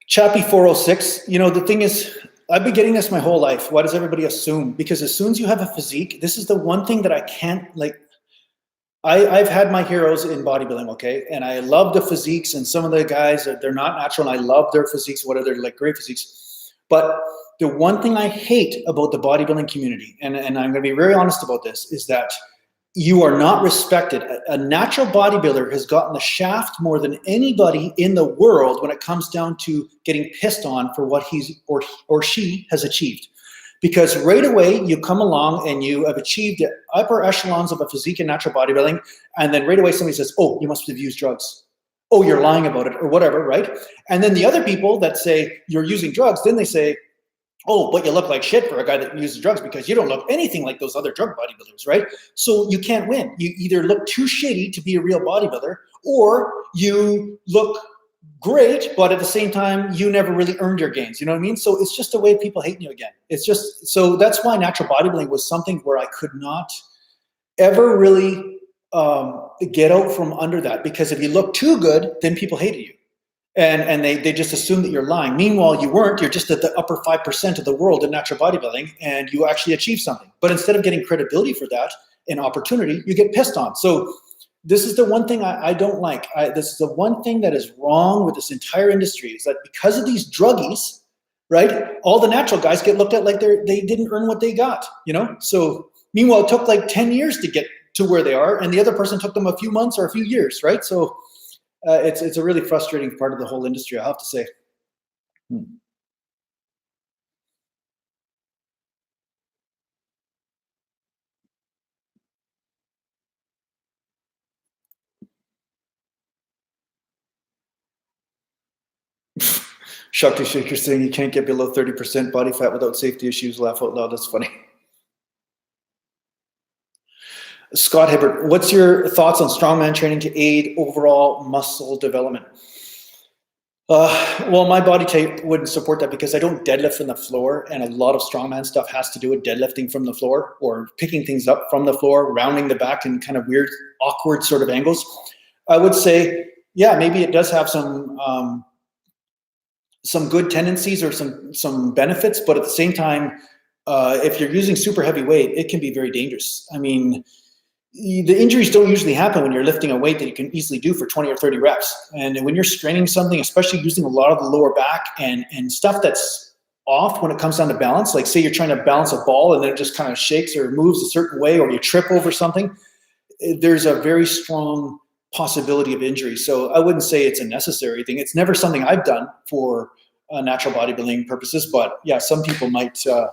Chappie 406, you know, the thing is, I've been getting this my whole life. Why does everybody assume? Because as soon as you have a physique, this is the one thing that I can't, like, I've had my heroes in bodybuilding, okay? And I love the physiques, and some of the guys, they're not natural, and I love their physiques, whatever, they're like great physiques. But the one thing I hate about the bodybuilding community, and I'm gonna be very honest about this, is that you are not respected. A natural bodybuilder has gotten the shaft more than anybody in the world when it comes down to getting pissed on for what he's or she has achieved. Because right away you come along and you have achieved the upper echelons of a physique in natural bodybuilding, and then right away somebody says, oh, you must have used drugs. Oh, you're lying about it, or whatever, right? And then the other people that say you're using drugs, then they say, oh, but you look like shit for a guy that uses drugs because you don't look anything like those other drug bodybuilders, right? So you can't win. You either look too shitty to be a real bodybuilder, or you look great, but at the same time, you never really earned your gains. You know what I mean? So it's just a way of people hating you again. It's just, so that's why natural bodybuilding was something where I could not ever really get out from under that, because if you look too good, then people hated you. And they just assume that you're lying. Meanwhile, you weren't. You're just at the upper 5% of the world in natural bodybuilding, and you actually achieved something. But instead of getting credibility for that and opportunity, you get pissed on. So this is the one thing I don't like. This is the one thing that is wrong with this entire industry, is that because of these druggies, right, all the natural guys get looked at like they didn't earn what they got, you know? So meanwhile, it took like 10 years to get to where they are, and the other person took them a few months or a few years, right? So it's a really frustrating part of the whole industry, I have to say. Shakti Shaker saying you can't get below 30% body fat without safety issues. Laugh out loud. That's funny. Scott Hibbert, what's your thoughts on strongman training to aid overall muscle development? Well, my body type wouldn't support that because I don't deadlift from the floor, and a lot of strongman stuff has to do with deadlifting from the floor or picking things up from the floor, rounding the back in kind of weird, awkward sort of angles. I would say, yeah, maybe it does have some good tendencies or some benefits, but at the same time, if you're using super heavy weight, it can be very dangerous. I mean, the injuries don't usually happen when you're lifting a weight that you can easily do for 20 or 30 reps. And when you're straining something, especially using a lot of the lower back and stuff that's off when it comes down to balance, like say you're trying to balance a ball and then it just kind of shakes or moves a certain way, or you trip over something, there's a very strong possibility of injury. So I wouldn't say it's a necessary thing. It's never something I've done for natural bodybuilding purposes, but yeah, some people might, if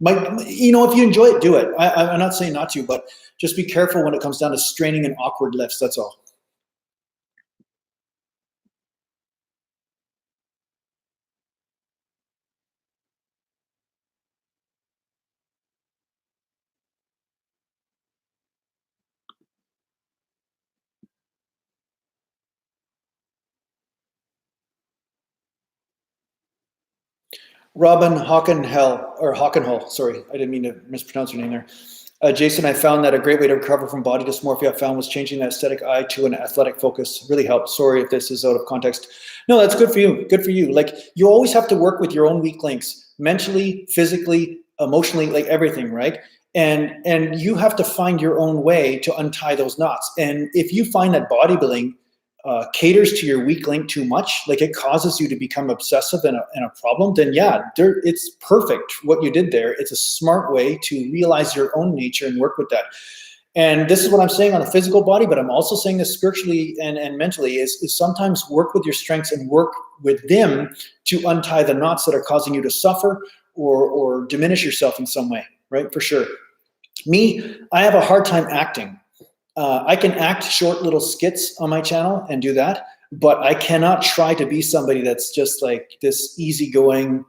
you enjoy it, do it. I'm not saying not to, but just be careful when it comes down to straining and awkward lifts. That's all. Robin Hockenhull, sorry, I didn't mean to mispronounce your name there. Jason, I found that a great way to recover from body dysmorphia I found was changing the aesthetic eye to an athletic focus. Really helped. Sorry if this is out of context. No, that's good for you. Good for you. Like, you always have to work with your own weak links, mentally, physically, emotionally, like everything, right? And you have to find your own way to untie those knots. And if you find that bodybuilding caters to your weak link too much, like it causes you to become obsessive and a problem, then yeah, it's perfect what you did there. It's a smart way to realize your own nature and work with that. And this is what I'm saying on the physical body, but I'm also saying this spiritually and mentally is sometimes work with your strengths and work with them to untie the knots that are causing you to suffer or diminish yourself in some way, right? For sure. Me, I have a hard time acting. I can act short little skits on my channel and do that, but I cannot try to be somebody that's just like this easygoing,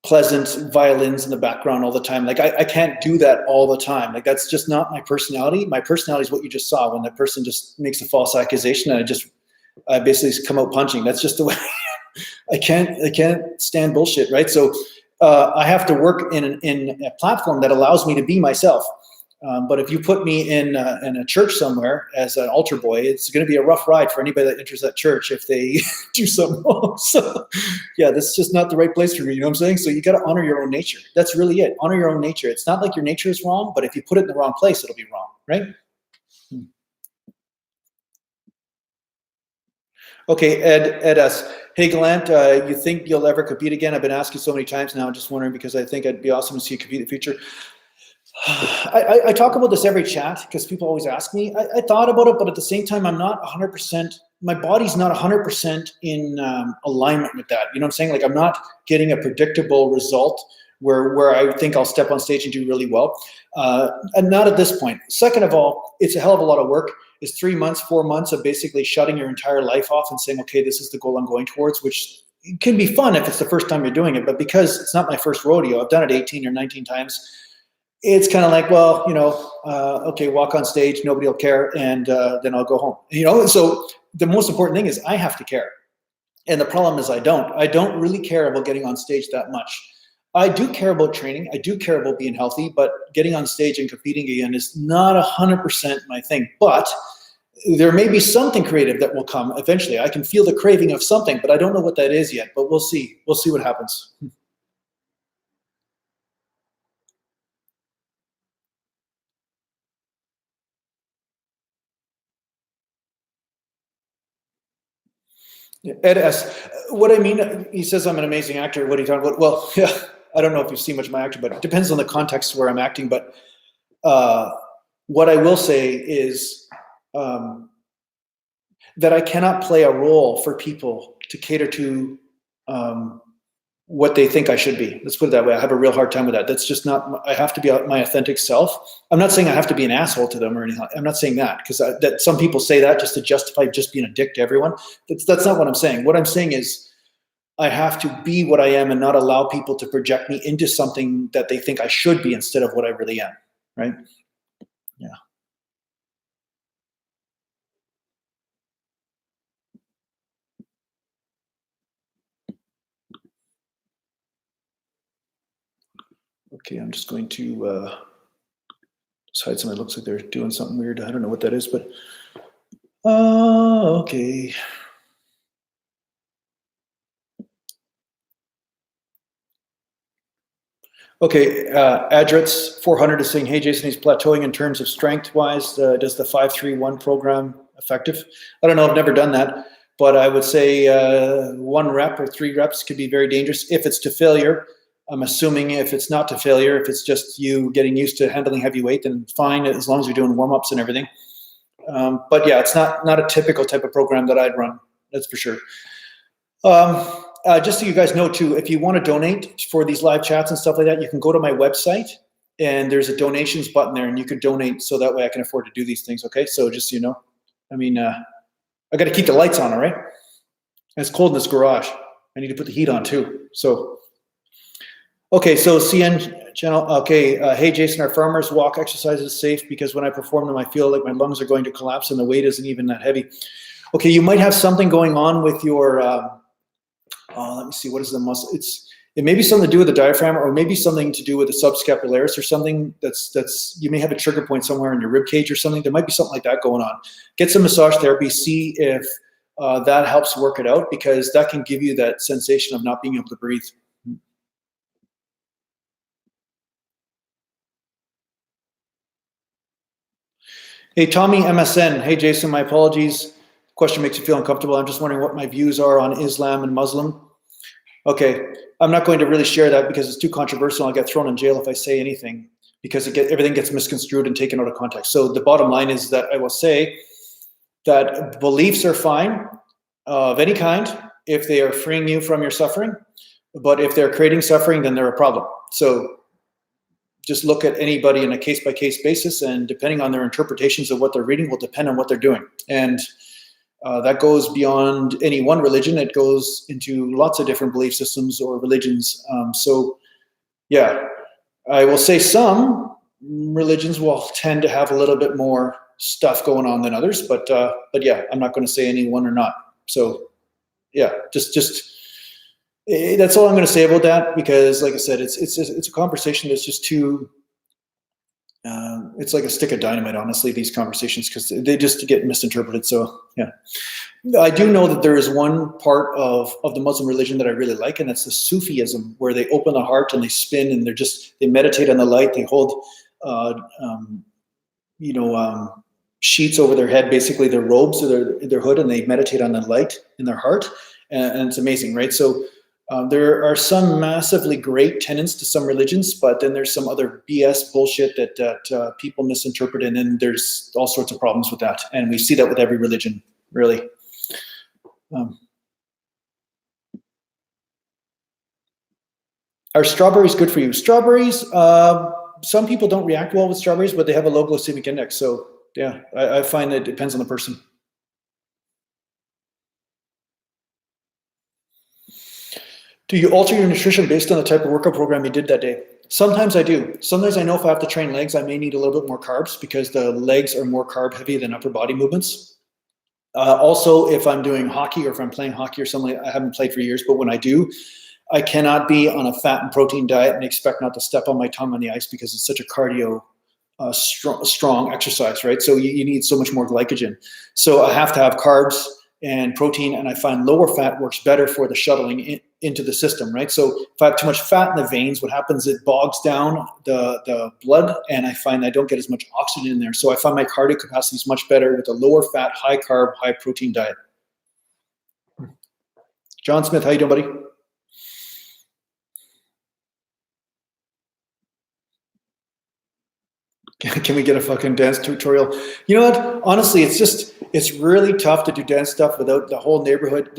pleasant violins in the background all the time. Like I can't do that all the time. Like that's just not my personality. My personality is what you just saw when that person just makes a false accusation and I basically come out punching. That's just the way I can't stand bullshit, right? So I have to work in a platform that allows me to be myself. But if you put me in a church somewhere as an altar boy, it's going to be a rough ride for anybody that enters that church if they do something wrong. So yeah, this is just not the right place for me. You know what I'm saying? So you got to honor your own nature. That's really it. Honor your own nature. It's not like your nature is wrong, but if you put it in the wrong place, it'll be wrong, right? Okay, Ed S. Hey, Gallant, you think you'll ever compete again? I've been asking so many times now. I'm just wondering because I think it'd be awesome to see you compete in the future. I talk about this every chat because people always ask me. I thought about it, but at the same time, I'm not 100%. My body's not 100% in alignment with that. You know what I'm saying? Like I'm not getting a predictable result where I think I'll step on stage and do really well. And not at this point. Second of all, it's a hell of a lot of work. It's 3 months, 4 months of basically shutting your entire life off and saying, okay, this is the goal I'm going towards, which can be fun if it's the first time you're doing it. But because it's not my first rodeo, I've done it 18 or 19 times. It's kind of like, well, okay, walk on stage, nobody will care, and then I'll go home. So the most important thing is I have to care. And the problem is I don't really care about getting on stage that much. I do care about training. I do care about being healthy, but getting on stage and competing again is not 100% my thing. But there may be something creative that will come eventually. I can feel the craving of something, but I don't know what that is yet, but we'll see. We'll see what happens. Ed S. What I mean, he says I'm an amazing actor. What are you talking about? Well, yeah, I don't know if you've seen much of my acting, but it depends on the context where I'm acting. But what I will say is that I cannot play a role for people to cater to what they think I should be. Let's put it that way. I have a real hard time with that. That's just not, I have to be my authentic self. I'm not saying I have to be an asshole to them or anything. I'm not saying that because that some people say that just to justify just being a dick to everyone. That's not what I'm saying. What I'm saying is I have to be what I am and not allow people to project me into something that they think I should be instead of what I really am, right? Yeah. Okay, I'm just going to just hide somebody. It looks like they're doing something weird. I don't know what that is, but okay. Okay, Adrets 400 is saying, hey, Jason, he's plateauing in terms of strength-wise. Does the 5-3-1 program effective? I don't know. I've never done that. But I would say 1 rep or 3 reps could be very dangerous if it's to failure. I'm assuming if it's not to failure, if it's just you getting used to handling heavy weight, then fine, as long as you're doing warm-ups and everything. But yeah, it's not a typical type of program that I'd run. That's for sure. Just so you guys know too, if you want to donate for these live chats and stuff like that, you can go to my website and there's a donations button there and you could donate so that way I can afford to do these things. Okay. So just so you know, I mean, I got to keep the lights on, all right? And it's cold in this garage. I need to put the heat on too. So, okay. So CN channel. Okay. Hey, Jason, our farmers walk exercise is safe because when I perform them, I feel like my lungs are going to collapse and the weight isn't even that heavy. Okay. You might have something going on with your, let me see, what is the muscle? It may be something to do with the diaphragm or maybe something to do with the subscapularis or something that's you may have a trigger point somewhere in your rib cage or something. There might be something like that going on. Get some massage therapy, see if that helps work it out, because that can give you that sensation of not being able to breathe. Hey, Tommy MSN. Hey, Jason, my apologies. Question makes you feel uncomfortable. I'm just wondering what my views are on Islam and Muslim. Okay, I'm not going to really share that because it's too controversial. I'll get thrown in jail if I say anything because everything gets misconstrued and taken out of context. So the bottom line is that I will say that beliefs are fine of any kind if they are freeing you from your suffering, but if they're creating suffering, then they're a problem. So just look at anybody in a case-by-case basis, and depending on their interpretations of what they're reading will depend on what they're doing. And that goes beyond any one religion. It goes into lots of different belief systems or religions. So yeah, I will say some religions will tend to have a little bit more stuff going on than others, but yeah, I'm not going to say any one or not. So yeah, just that's all I'm going to say about that, because like I said, it's a conversation that's just too, it's like a stick of dynamite, honestly, these conversations, because they just get misinterpreted. So yeah, I do know that there is one part of the Muslim religion that I really like, and that's the Sufism, where they open the heart and they spin and they meditate on the light. They hold, sheets over their head, basically their robes or their hood, and they meditate on the light in their heart. And it's amazing, right? So there are some massively great tenets to some religions, but then there's some other BS bullshit that people misinterpret, and then there's all sorts of problems with that. And we see that with every religion, really. Are strawberries good for you? Strawberries, some people don't react well with strawberries, but they have a low glycemic index. So yeah, I find that it depends on the person. Do you alter your nutrition based on the type of workout program you did that day? Sometimes I do. Sometimes I know if I have to train legs, I may need a little bit more carbs because the legs are more carb heavy than upper body movements. Also, if I'm doing hockey or if I'm playing hockey or something, I haven't played for years, but when I do, I cannot be on a fat and protein diet and expect not to step on my tongue on the ice because it's such a cardio strong exercise, right? So you need so much more glycogen. So I have to have carbs and protein, and I find lower fat works better for the shuttling into the system, right? So if I have too much fat in the veins, what happens, it bogs down the blood, and I find I don't get as much oxygen in there. So I find my cardio capacity is much better with a lower fat, high carb, high protein diet. John Smith, how you doing, buddy? Can we get a fucking dance tutorial? You know what? Honestly, it's really tough to do dance stuff without the whole neighborhood.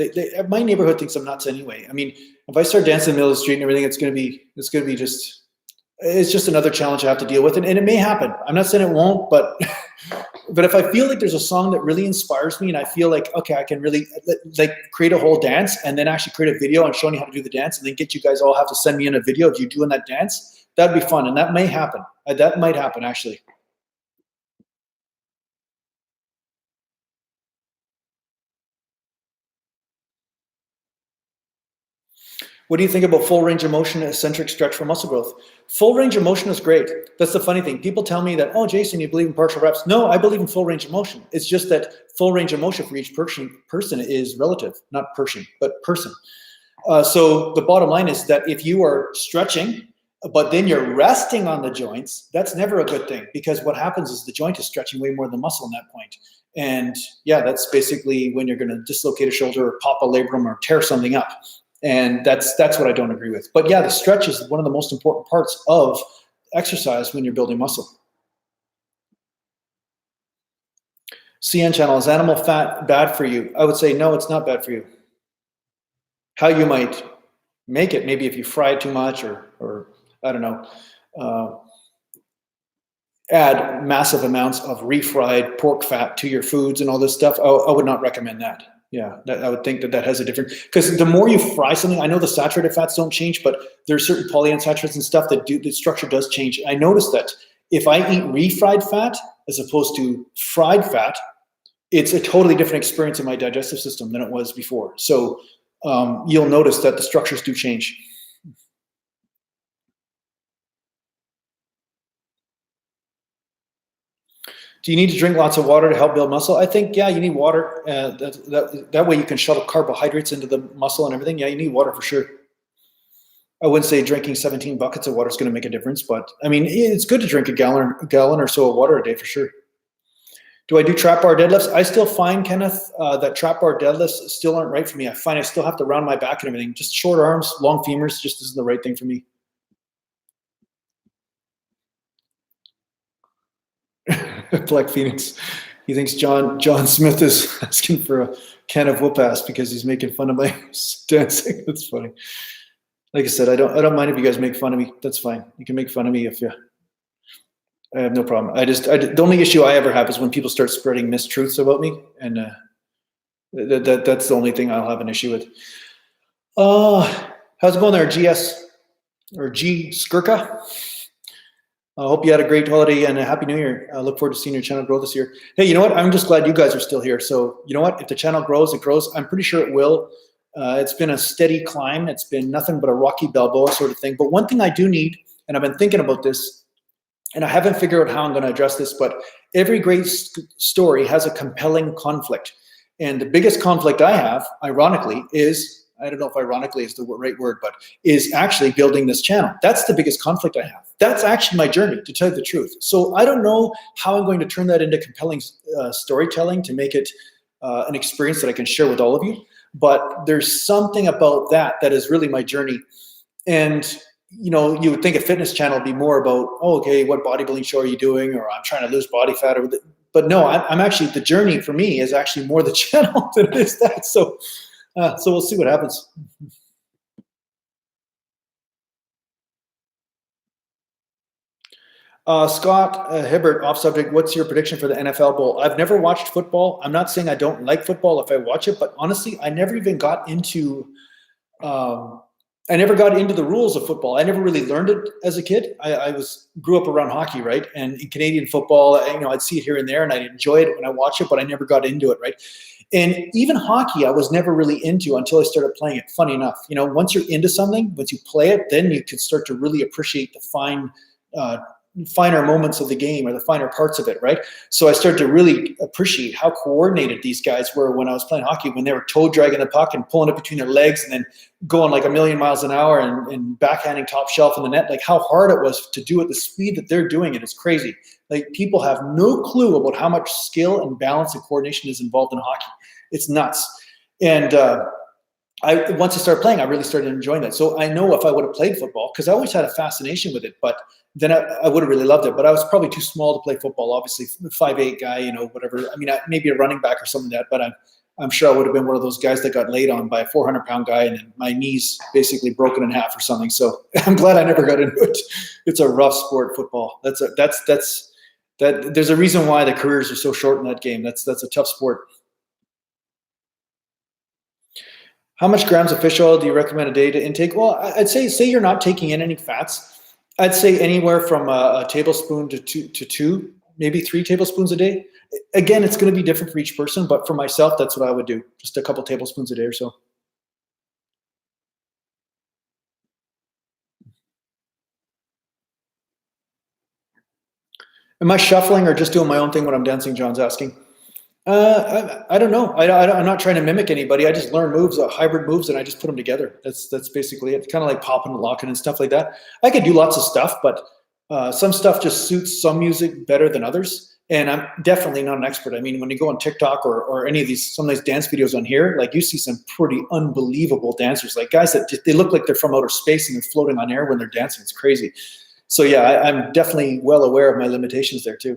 My neighborhood thinks I'm nuts anyway. I mean, if I start dancing in the middle of the street and everything, it's just another challenge I have to deal with. And it may happen. I'm not saying it won't, but But if I feel like there's a song that really inspires me and I feel like, okay, I can really like create a whole dance and then actually create a video and showing you how to do the dance and then get you guys all have to send me in a video of you doing that dance, that'd be fun. And that may happen. That might happen actually. What do you think about full range of motion, eccentric stretch for muscle growth? Full range of motion is great. That's the funny thing. People tell me that, oh, Jason, you believe in partial reps. No, I believe in full range of motion. It's just that full range of motion for each person is relative, not person, but person. So the bottom line is that if you are stretching, but then you're resting on the joints, that's never a good thing because what happens is the joint is stretching way more than the muscle in that point. And yeah, that's basically when you're going to dislocate a shoulder or pop a labrum or tear something up. And that's what I don't agree with. But yeah, the stretch is one of the most important parts of exercise when you're building muscle. CN channel, is animal fat bad for you? I would say no, it's not bad for you. How you might make it, maybe if you fry it too much or I don't know, add massive amounts of refried pork fat to your foods and all this stuff, I would not recommend that. Yeah, I would think that has a different, because the more you fry something, I know the saturated fats don't change, but there's certain polyunsaturates and stuff that the structure does change. I noticed that if I eat refried fat as opposed to fried fat, it's a totally different experience in my digestive system than it was before. So you'll notice that the structures do change. Do you need to drink lots of water to help build muscle? I think, yeah, you need water. That way you can shuttle carbohydrates into the muscle and everything. Yeah, you need water for sure. I wouldn't say drinking 17 buckets of water is going to make a difference, but I mean, it's good to drink a gallon or so of water a day for sure. Do I do trap bar deadlifts? I still find, Kenneth, that trap bar deadlifts still aren't right for me. I find I still have to round my back and everything. Just short arms, long femurs just isn't the right thing for me. Black Phoenix. He thinks John Smith is asking for a can of whoop ass because he's making fun of my dancing. That's funny. Like I said, I don't mind if you guys make fun of me. That's fine. You can make fun of me if you. I have no problem. The only issue I ever have is when people start spreading mistruths about me, and that's the only thing I'll have an issue with. How's it going there, GS or G Skirka? I hope you had a great holiday and a happy new year. I look forward to seeing your channel grow this year. Hey, you know what? I'm just glad you guys are still here. So you know what? If the channel grows, it grows. I'm pretty sure it will. It's been a steady climb. It's been nothing but a Rocky Balboa sort of thing. But one thing I do need, and I've been thinking about this, and I haven't figured out how I'm going to address this, but every great story has a compelling conflict. And the biggest conflict I have, ironically, is, I don't know if ironically is the right word, but is actually building this channel. That's the biggest conflict I have. That's actually my journey, to tell you the truth. So I don't know how I'm going to turn that into compelling storytelling to make it an experience that I can share with all of you. But there's something about that is really my journey. And you know, you would think a fitness channel would be more about, oh, okay, what bodybuilding show are you doing? Or I'm trying to lose body fat. But no, I'm actually, the journey for me is actually more the channel than it is that. So we'll see what happens. Scott Hibbert, off subject, what's your prediction for the NFL Bowl? I've never watched football. I'm not saying I don't like football if I watch it, but honestly, I never even got into the rules of football. I never really learned it as a kid. I grew up around hockey, right? And in Canadian football, I'd see it here and there, and I'd enjoy it when I watch it, but I never got into it, right? And even hockey, I was never really into until I started playing it. Funny enough, once you're into something, once you play it, then you can start to really appreciate the finer moments of the game or the finer parts of it, right? So I started to really appreciate how coordinated these guys were when I was playing hockey, when they were toe dragging the puck and pulling it between their legs and then going like a million miles an hour and backhanding top shelf in the net. Like how hard it was to do at the speed that they're doing it is crazy. Like people have no clue about how much skill and balance and coordination is involved in hockey. It's nuts. And once I started playing, I really started enjoying that. So I know if I would have played football, because I always had a fascination with it, but then I would have really loved it. But I was probably too small to play football, obviously, 5'8" guy, whatever. I mean, maybe a running back or something like that, but I'm sure I would have been one of those guys that got laid on by a 400-pound guy and then my knees basically broken in half or something. So I'm glad I never got into it. It's a rough sport, football. That's that there's a reason why the careers are so short in that game. That's a tough sport. How much grams of fish oil do you recommend a day to intake? Well, I'd say you're not taking in any fats. I'd say anywhere from a tablespoon to two, maybe 3 tablespoons a day. Again, it's going to be different for each person, but for myself, that's what I would do. Just a couple tablespoons a day or so. Am I shuffling or just doing my own thing when I'm dancing? John's asking. I don't know. I'm not trying to mimic anybody. I just learn moves, hybrid moves, and I just put them together. That's basically it. Kind of like popping and locking and stuff like that. I could do lots of stuff, but some stuff just suits some music better than others. And I'm definitely not an expert. I mean, when you go on TikTok or any of some of these dance videos on here, like you see some pretty unbelievable dancers, like guys that they look like they're from outer space and they're floating on air when they're dancing. It's crazy. So yeah, I'm definitely well aware of my limitations there too.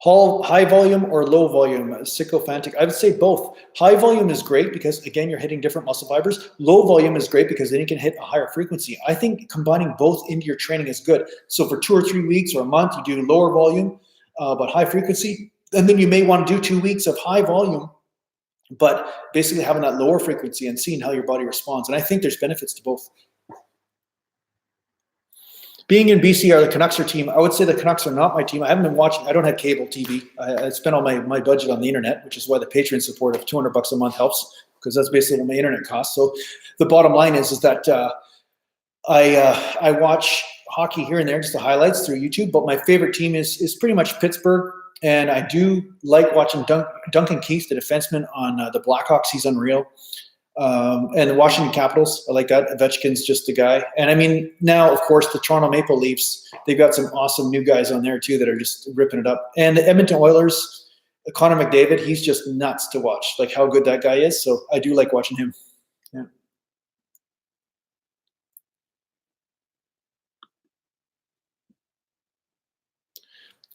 High volume or low volume, sycophantic? I would say both. High volume is great because, again, you're hitting different muscle fibers. Low volume is great because then you can hit a higher frequency. I think combining both into your training is good. So for 2 or 3 weeks or a month, you do lower volume, but high frequency. And then you may want to do 2 weeks of high volume, but basically having that lower frequency and seeing how your body responds. And I think there's benefits to both. Being in BC, are the Canucks your team? I would say the Canucks are not my team. I haven't been watching. I don't have cable TV. I spend all my budget on the internet, which is why the Patreon support of $200 a month helps, because that's basically what my internet costs. So the bottom line is that I watch hockey here and there, just the highlights through YouTube. But my favorite team is pretty much Pittsburgh, and I do like watching Duncan Keith, the defenseman on the Blackhawks. He's unreal. And the Washington Capitals, I like that. Ovechkin's just the guy. And I mean, now, of course, the Toronto Maple Leafs, they've got some awesome new guys on there too that are just ripping it up. And the Edmonton Oilers, Connor McDavid, he's just nuts to watch, like how good that guy is. So I do like watching him. Yeah.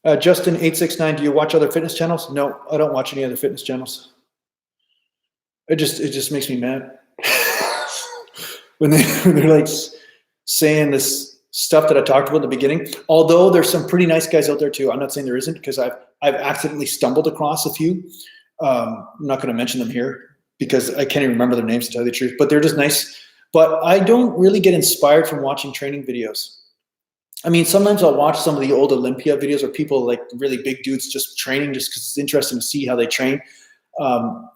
Justin869, do you watch other fitness channels? No, I don't watch any other fitness channels. It just makes me mad when they're like saying this stuff that I talked about in the beginning. Although there's some pretty nice guys out there too. I'm not saying there isn't, because I've accidentally stumbled across a few. I'm not going to mention them here because I can't even remember their names, to tell you the truth. But they're just nice. But I don't really get inspired from watching training videos. I mean, sometimes I'll watch some of the old Olympia videos or people like really big dudes just training, just because it's interesting to see how they train.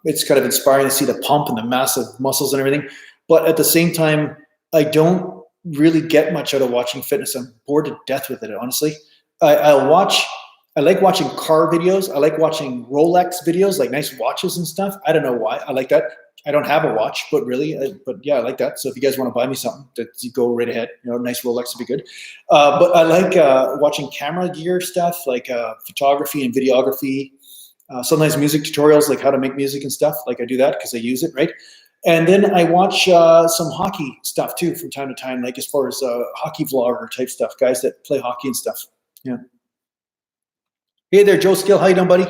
It's kind of inspiring to see the pump and the massive muscles and everything. But at the same time, I don't really get much out of watching fitness. I'm bored to death with it, honestly. I like watching car videos. I like watching Rolex videos, like nice watches and stuff. I don't know why. I like that. I don't have a watch, but yeah, I like that. So if you guys want to buy me something, you go right ahead. You know, nice Rolex would be good. But I like watching camera gear stuff, like photography and videography. Sometimes music tutorials, like how to make music and stuff. Like I do that because I use it, right? And then I watch some hockey stuff too from time to time, like as far as hockey vlogger type stuff, guys that play hockey and stuff. Yeah. Hey there, Joe Skill. How you doing, buddy?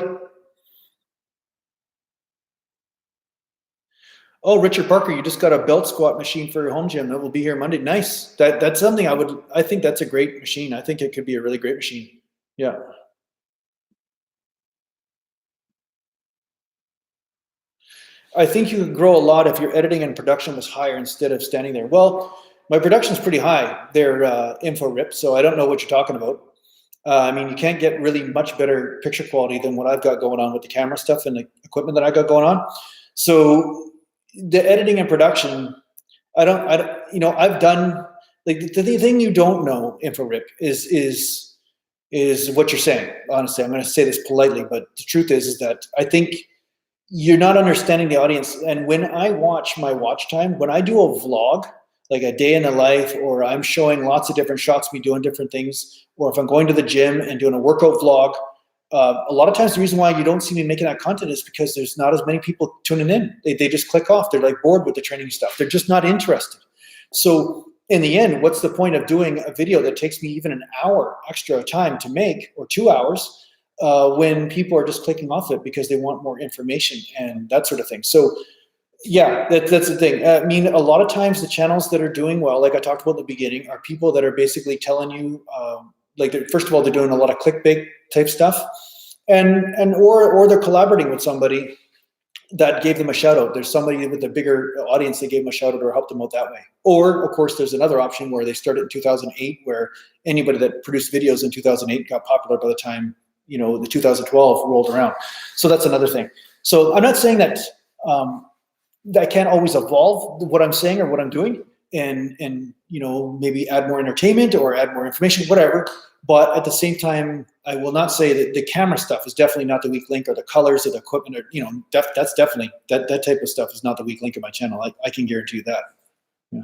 Oh, Richard Parker, you just got a belt squat machine for your home gym that will be here Monday. Nice. That's something I think that's a great machine. I think it could be a really great machine. Yeah. I think you could grow a lot if your editing and production was higher instead of standing there. Well, my production's pretty high. They're info ripped, so I don't know what you're talking about. I mean, you can't get really much better picture quality than what I've got going on with the camera stuff and the equipment that I got going on. So the editing and production, I don't, I've done, like the thing you don't know, info rip, is what you're saying. Honestly, I'm going to say this politely, but the truth is that I think you're not understanding the audience. And when I watch my watch time, when I do a vlog, like a day in the life, or I'm showing lots of different shots of me doing different things, or if I'm going to the gym and doing a workout vlog, a lot of times the reason why you don't see me making that content is because there's not as many people tuning in. They just click off. They're like bored with the training stuff. They're just not interested. So in the end, what's the point of doing a video that takes me even an hour extra time to make, or 2 hours, when people are just clicking off it because they want more information and that sort of thing? So yeah, that's the thing. I mean, a lot of times the channels that are doing well, like I talked about in the beginning, are people that are basically telling you like first of all, they're doing a lot of clickbait type stuff, or they're collaborating with somebody that gave them a shout out. There's somebody with a bigger audience that gave them a shout out or helped them out that way. Or of course, there's another option where they started in 2008, where anybody that produced videos in 2008 got popular by the time, you know, the 2012 rolled around. So that's another thing. So I'm not saying that I can't always evolve what I'm saying or what I'm doing, and you know, maybe add more entertainment or add more information, whatever. But at the same time, I will not say that the camera stuff is definitely not the weak link, or the colors of the equipment, or, you know, that's definitely, that type of stuff is not the weak link in my channel. I can guarantee you that. Yeah.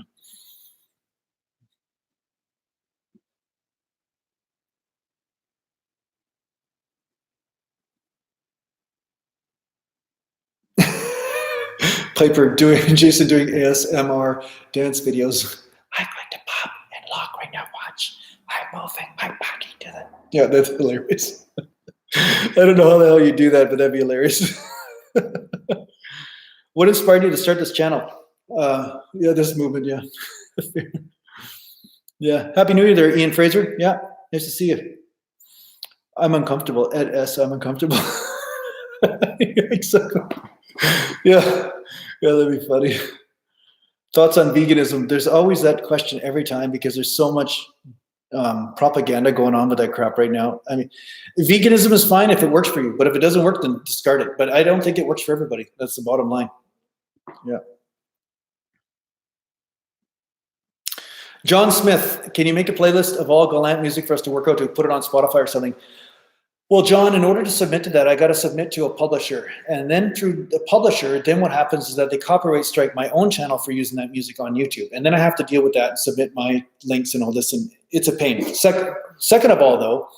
Piper Jason doing ASMR dance videos. I'm going to pop and lock right now. Watch. I'm moving my body to the. Yeah, that's hilarious. I don't know how the hell you do that, but that'd be hilarious. What inspired you to start this channel? Yeah, this movement, yeah. Yeah. Happy New Year there, Ian Fraser. Yeah, nice to see you. I'm uncomfortable. Ed S, I'm uncomfortable. Exactly. Yeah. Yeah, that'd be funny. Thoughts on veganism? There's always that question every time, because there's so much propaganda going on with that crap right now. I mean, veganism is fine if it works for you, but if it doesn't work, then discard it. But I don't think it works for everybody. That's the bottom line. Yeah. John Smith, can you make a playlist of all Gallant music for us to work out to put it on Spotify or something? Well, John, in order to submit to that, I got to submit to a publisher. And then through the publisher, then what happens is that they copyright strike my own channel for using that music on YouTube. And then I have to deal with that and submit my links and all this. And it's a pain. Second of all, though,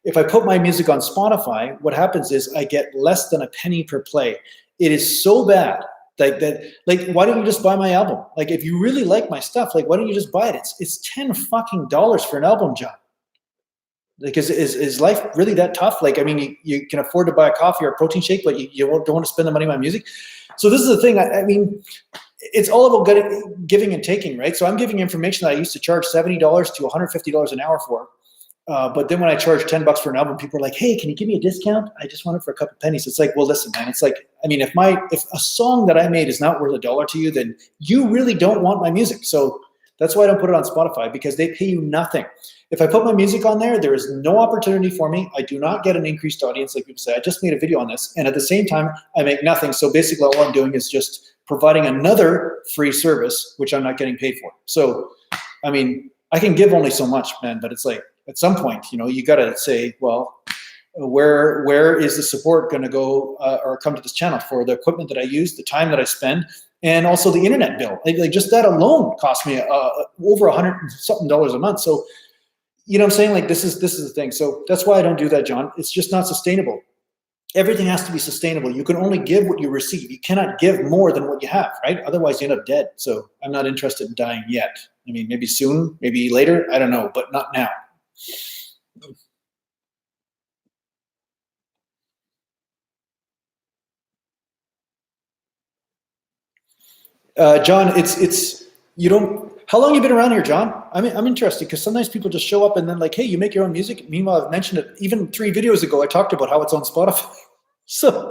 if I put my music on Spotify, what happens is I get less than a penny per play. It is so bad. Like, why don't you just buy my album? Like, if you really like my stuff, like, why don't you just buy it? It's $10 fucking for an album, John. Like, is life really that tough? Like, I mean, you can afford to buy a coffee or a protein shake, but you don't want to spend the money on my music. So this is the thing. I mean, it's all about giving and taking, right? So I'm giving information that I used to charge $70 to $150 an hour for. But then when I charge $10 for an album, people are like, hey, can you give me a discount? I just want it for a couple pennies. It's like, well, listen, man, it's like, I mean, if a song that I made is not worth $1 to you, then you really don't want my music. So that's why I don't put it on Spotify, because they pay you nothing. If I put my music on there, there is no opportunity for me. I do not get an increased audience. Like people say, I just made a video on this. And at the same time, I make nothing. So basically all I'm doing is just providing another free service, which I'm not getting paid for. So, I mean, I can give only so much, man, but it's like, at some point, you know, you got to say, well, where is the support going to go or come to this channel for the equipment that I use, the time that I spend, and also the internet bill? Like just that alone cost me over $100 something a month. So, you know what I'm saying? Like this is the thing. So that's why I don't do that, John. It's just not sustainable. Everything has to be sustainable. You can only give what you receive. You cannot give more than what you have, right? Otherwise you end up dead. So I'm not interested in dying yet. I mean, maybe soon, maybe later, I don't know, but not now. John, it's you don't. How long have you been around here, John? I'm interested, because sometimes people just show up and then like, hey, you make your own music. Meanwhile, I've mentioned it even 3 videos ago. I talked about how it's on Spotify. So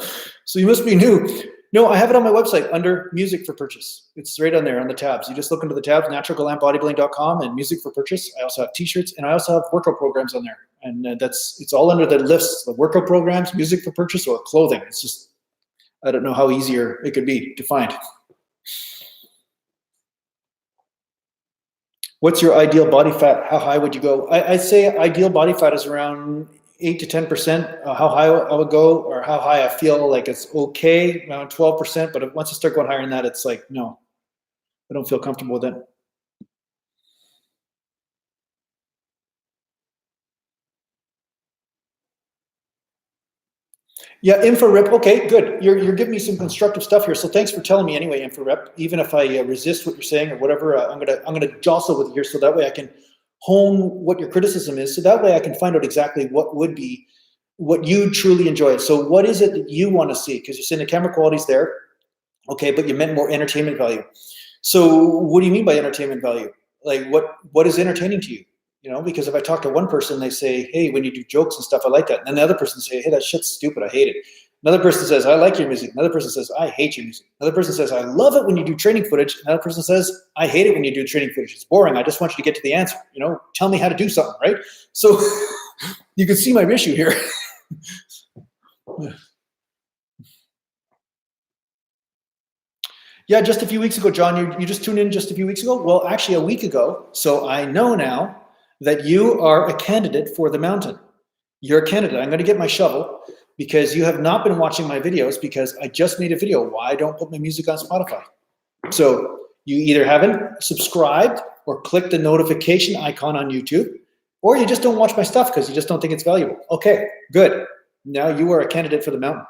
you must be new. No, I have it on my website under music for purchase. It's right on there on the tabs. You just look into the tabs, naturalgallantbodybuilding.com, and music for purchase. I also have t-shirts, and I also have workout programs on there. And it's all under the lists, the workout programs, music for purchase, or clothing. It's just, I don't know how easier it could be to find. What's your ideal body fat? How high would you go? I'd say ideal body fat is around 8 to 10%. How high I would go, or how high I feel like it's okay, around 12%. But once I start going higher than that, it's like, no, I don't feel comfortable with that. Yeah, InfoRip. Okay, good. You're giving me some constructive stuff here. So thanks for telling me anyway, InfoRip. Even if I resist what you're saying or whatever, I'm gonna jostle with you here, so that way I can hone what your criticism is. So that way I can find out exactly what would be what you truly enjoy. So what is it that you want to see? Because you're saying the camera quality's there, okay, but you meant more entertainment value. So what do you mean by entertainment value? Like what is entertaining to you? You know, because if I talk to one person, they say, hey, when you do jokes and stuff, I like that. And then the other person say, hey, that shit's stupid, I hate it. Another person says, I like your music. Another person says, I hate your music. Another person says, I love it when you do training footage. Another person says, I hate it when you do training footage. It's boring. I just want you to get to the answer. You know, tell me how to do something, right? So you can see my issue here. Yeah, just a few weeks ago, John, you just tuned in just a few weeks ago? Well, actually a week ago. So I know now that you are a candidate for the mountain. You're a candidate. I'm going to get my shovel because you have not been watching my videos because I just made a video why I don't put my music on Spotify. So you either haven't subscribed or clicked the notification icon on YouTube, or you just don't watch my stuff because you just don't think it's valuable. Okay, good. Now you are a candidate for the mountain.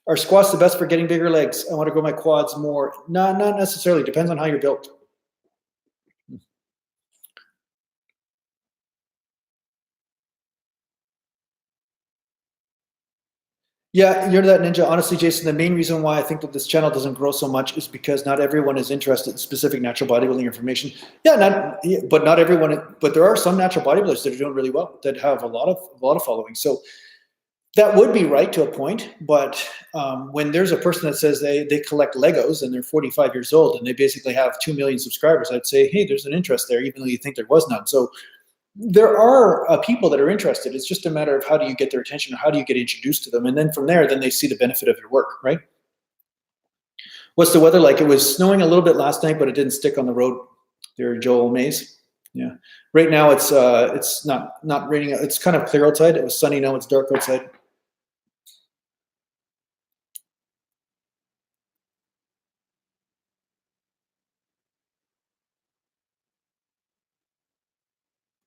Are squats the best for getting bigger legs? I want to grow my quads more. No, not necessarily. Depends on how you're built. Yeah, you're that ninja. Honestly, Jason, the main reason why I think that this channel doesn't grow so much is because not everyone is interested in specific natural bodybuilding information. Yeah, but not everyone. But there are some natural bodybuilders that are doing really well, that have a lot of following. So that would be right to a point, but when there's a person that says they collect Legos and they're 45 years old and they basically have 2 million subscribers, I'd say, hey, there's an interest there, even though you think there was none. So there are people that are interested. It's just a matter of how do you get their attention, or how do you get introduced to them, and then from there, then they see the benefit of your work, right? What's the weather like? It was snowing a little bit last night, but it didn't stick on the road. There, Joel Mays. Yeah. Right now it's not raining. It's kind of clear outside. It was sunny. Now it's dark outside.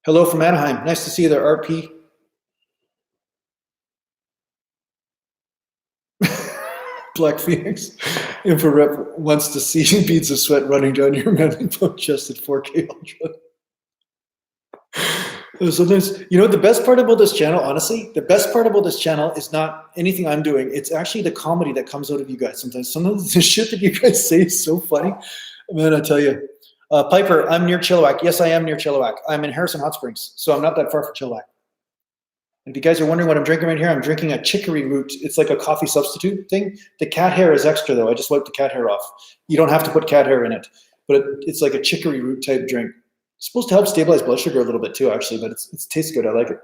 Hello from Anaheim. Nice to see you there, RP. Black Phoenix. Infrared wants to see beads of sweat running down your manly bone-chested 4K Ultra. Sometimes, you know, the best part about this channel, honestly, the best part about this channel is not anything I'm doing. It's actually the comedy that comes out of you guys. Sometimes the shit that you guys say is so funny. Man, I tell you. Piper, I'm near Chilliwack. Yes, I am near Chilliwack. I'm in Harrison Hot Springs, so I'm not that far from Chilliwack. And if you guys are wondering what I'm drinking right here, I'm drinking a chicory root. It's like a coffee substitute thing. The cat hair is extra, though. I just wiped the cat hair off. You don't have to put cat hair in it, but it's like a chicory root type drink. It's supposed to help stabilize blood sugar a little bit too, actually, but it tastes good. I like it.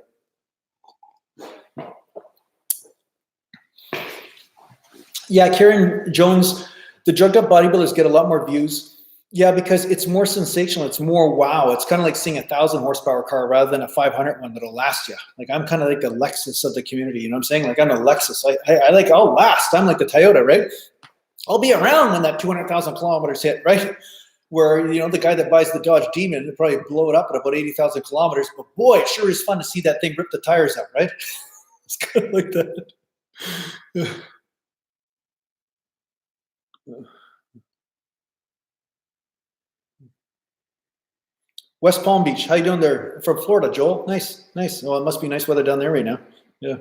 Yeah, Karen Jones, the drugged up bodybuilders get a lot more views. Yeah, because it's more sensational. It's more wow. It's kind of like seeing 1,000 horsepower car rather than a 500 one that'll last you. Like I'm kind of like the Lexus of the community. You know what I'm saying? Like I'm a Lexus. I'll last. I'm like the Toyota, right? I'll be around when that 200,000 kilometers hit, right? Where, you know, the guy that buys the Dodge Demon will probably blow it up at about 80,000 kilometers. But boy, it sure is fun to see that thing rip the tires out, right? It's kind of like that. West Palm Beach, how you doing there? From Florida, Joel. Nice, nice. Well, it must be nice weather down there right now. Yeah.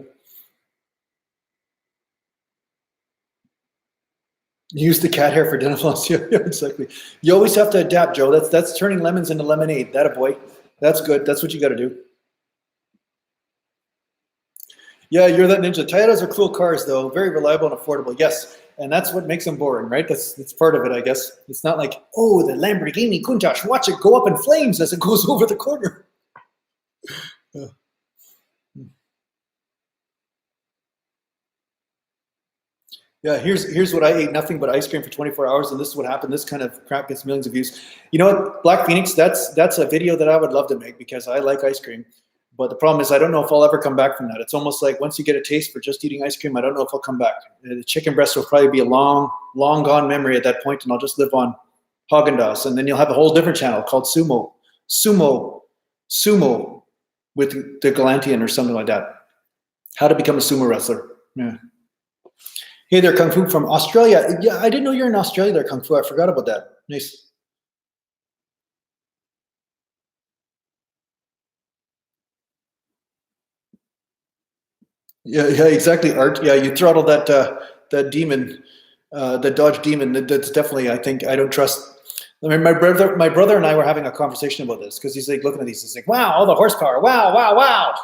Use the cat hair for dental floss. Yeah, exactly. You always have to adapt, Joe. That's turning lemons into lemonade. That a boy. That's good. That's what you got to do. Yeah, you're that ninja. Toyotas are cool cars, though. Very reliable and affordable. Yes, and that's what makes them boring, right? That's part of it, I guess. It's not like, oh, the Lamborghini Countach, watch it go up in flames as it goes over the corner. Yeah, here's what I ate, nothing but ice cream for 24 hours, and this is what happened. This kind of crap gets millions of views. You know what, Black Phoenix, that's a video that I would love to make because I like ice cream. But the problem is I don't know if I'll ever come back from that. It's almost like once you get a taste for just eating ice cream, I don't know if I'll come back. The chicken breast will probably be a long, long gone memory at that point, and I'll just live on Haagen-Dazs. And then you'll have a whole different channel called Sumo with the Gallantian or something like that. How to become a sumo wrestler. Yeah. Hey there, Kung Fu from Australia. Yeah, I didn't know you're in Australia there, Kung Fu. I forgot about that. Nice. Yeah, exactly, Art. Yeah, you throttled that demon, the Dodge Demon. That's definitely, I think, I don't trust I mean, my brother and I were having a conversation about this because he's like looking at these. He's like, wow, all the horsepower. Wow, wow, wow.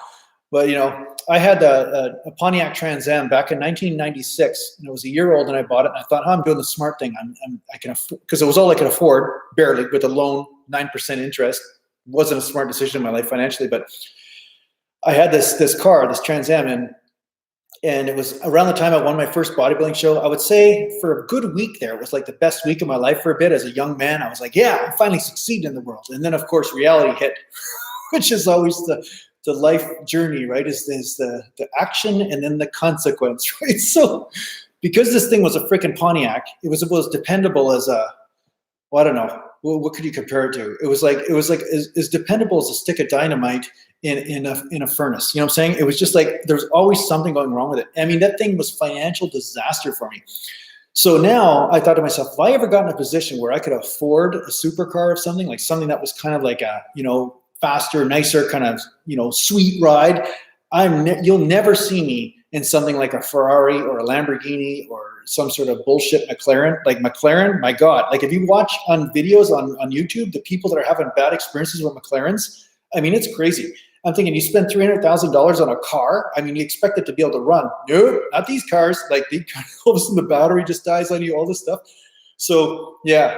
But, you know, I had a Pontiac Trans Am back in 1996, and it was a year old, and I bought it, and I thought, oh, I'm doing the smart thing. I can afford, because it was all I could afford, barely, with a loan, 9% interest. It wasn't a smart decision in my life financially, but I had this car, this Trans Am, and it was around the time I won my first bodybuilding show. I would say for a good week there, it was like the best week of my life for a bit. As a young man, I was like, yeah, I finally succeeded in the world. And then, of course, reality hit, which is always the life journey, right? Is the action and then the consequence, right? So because this thing was a freaking Pontiac, it was dependable as a, well, I don't know, what could you compare it to? It was like as dependable as a stick of dynamite in a furnace. You know what I'm saying? It was just like there was always something going wrong with it. I mean, that thing was financial disaster for me. So now I thought to myself, if I ever got in a position where I could afford a supercar of something, like something that was kind of like a, you know, faster, nicer kind of, you know, sweet ride, you'll never see me in something like a Ferrari or a Lamborghini or some sort of bullshit McLaren. Like McLaren, my God, like if you watch on videos on YouTube, the people that are having bad experiences with McLarens, I mean, it's crazy. I'm thinking, you spend $300,000 on a car. I mean, you expect it to be able to run. No, not these cars. Like all of a sudden the battery just dies on you, all this stuff. So yeah,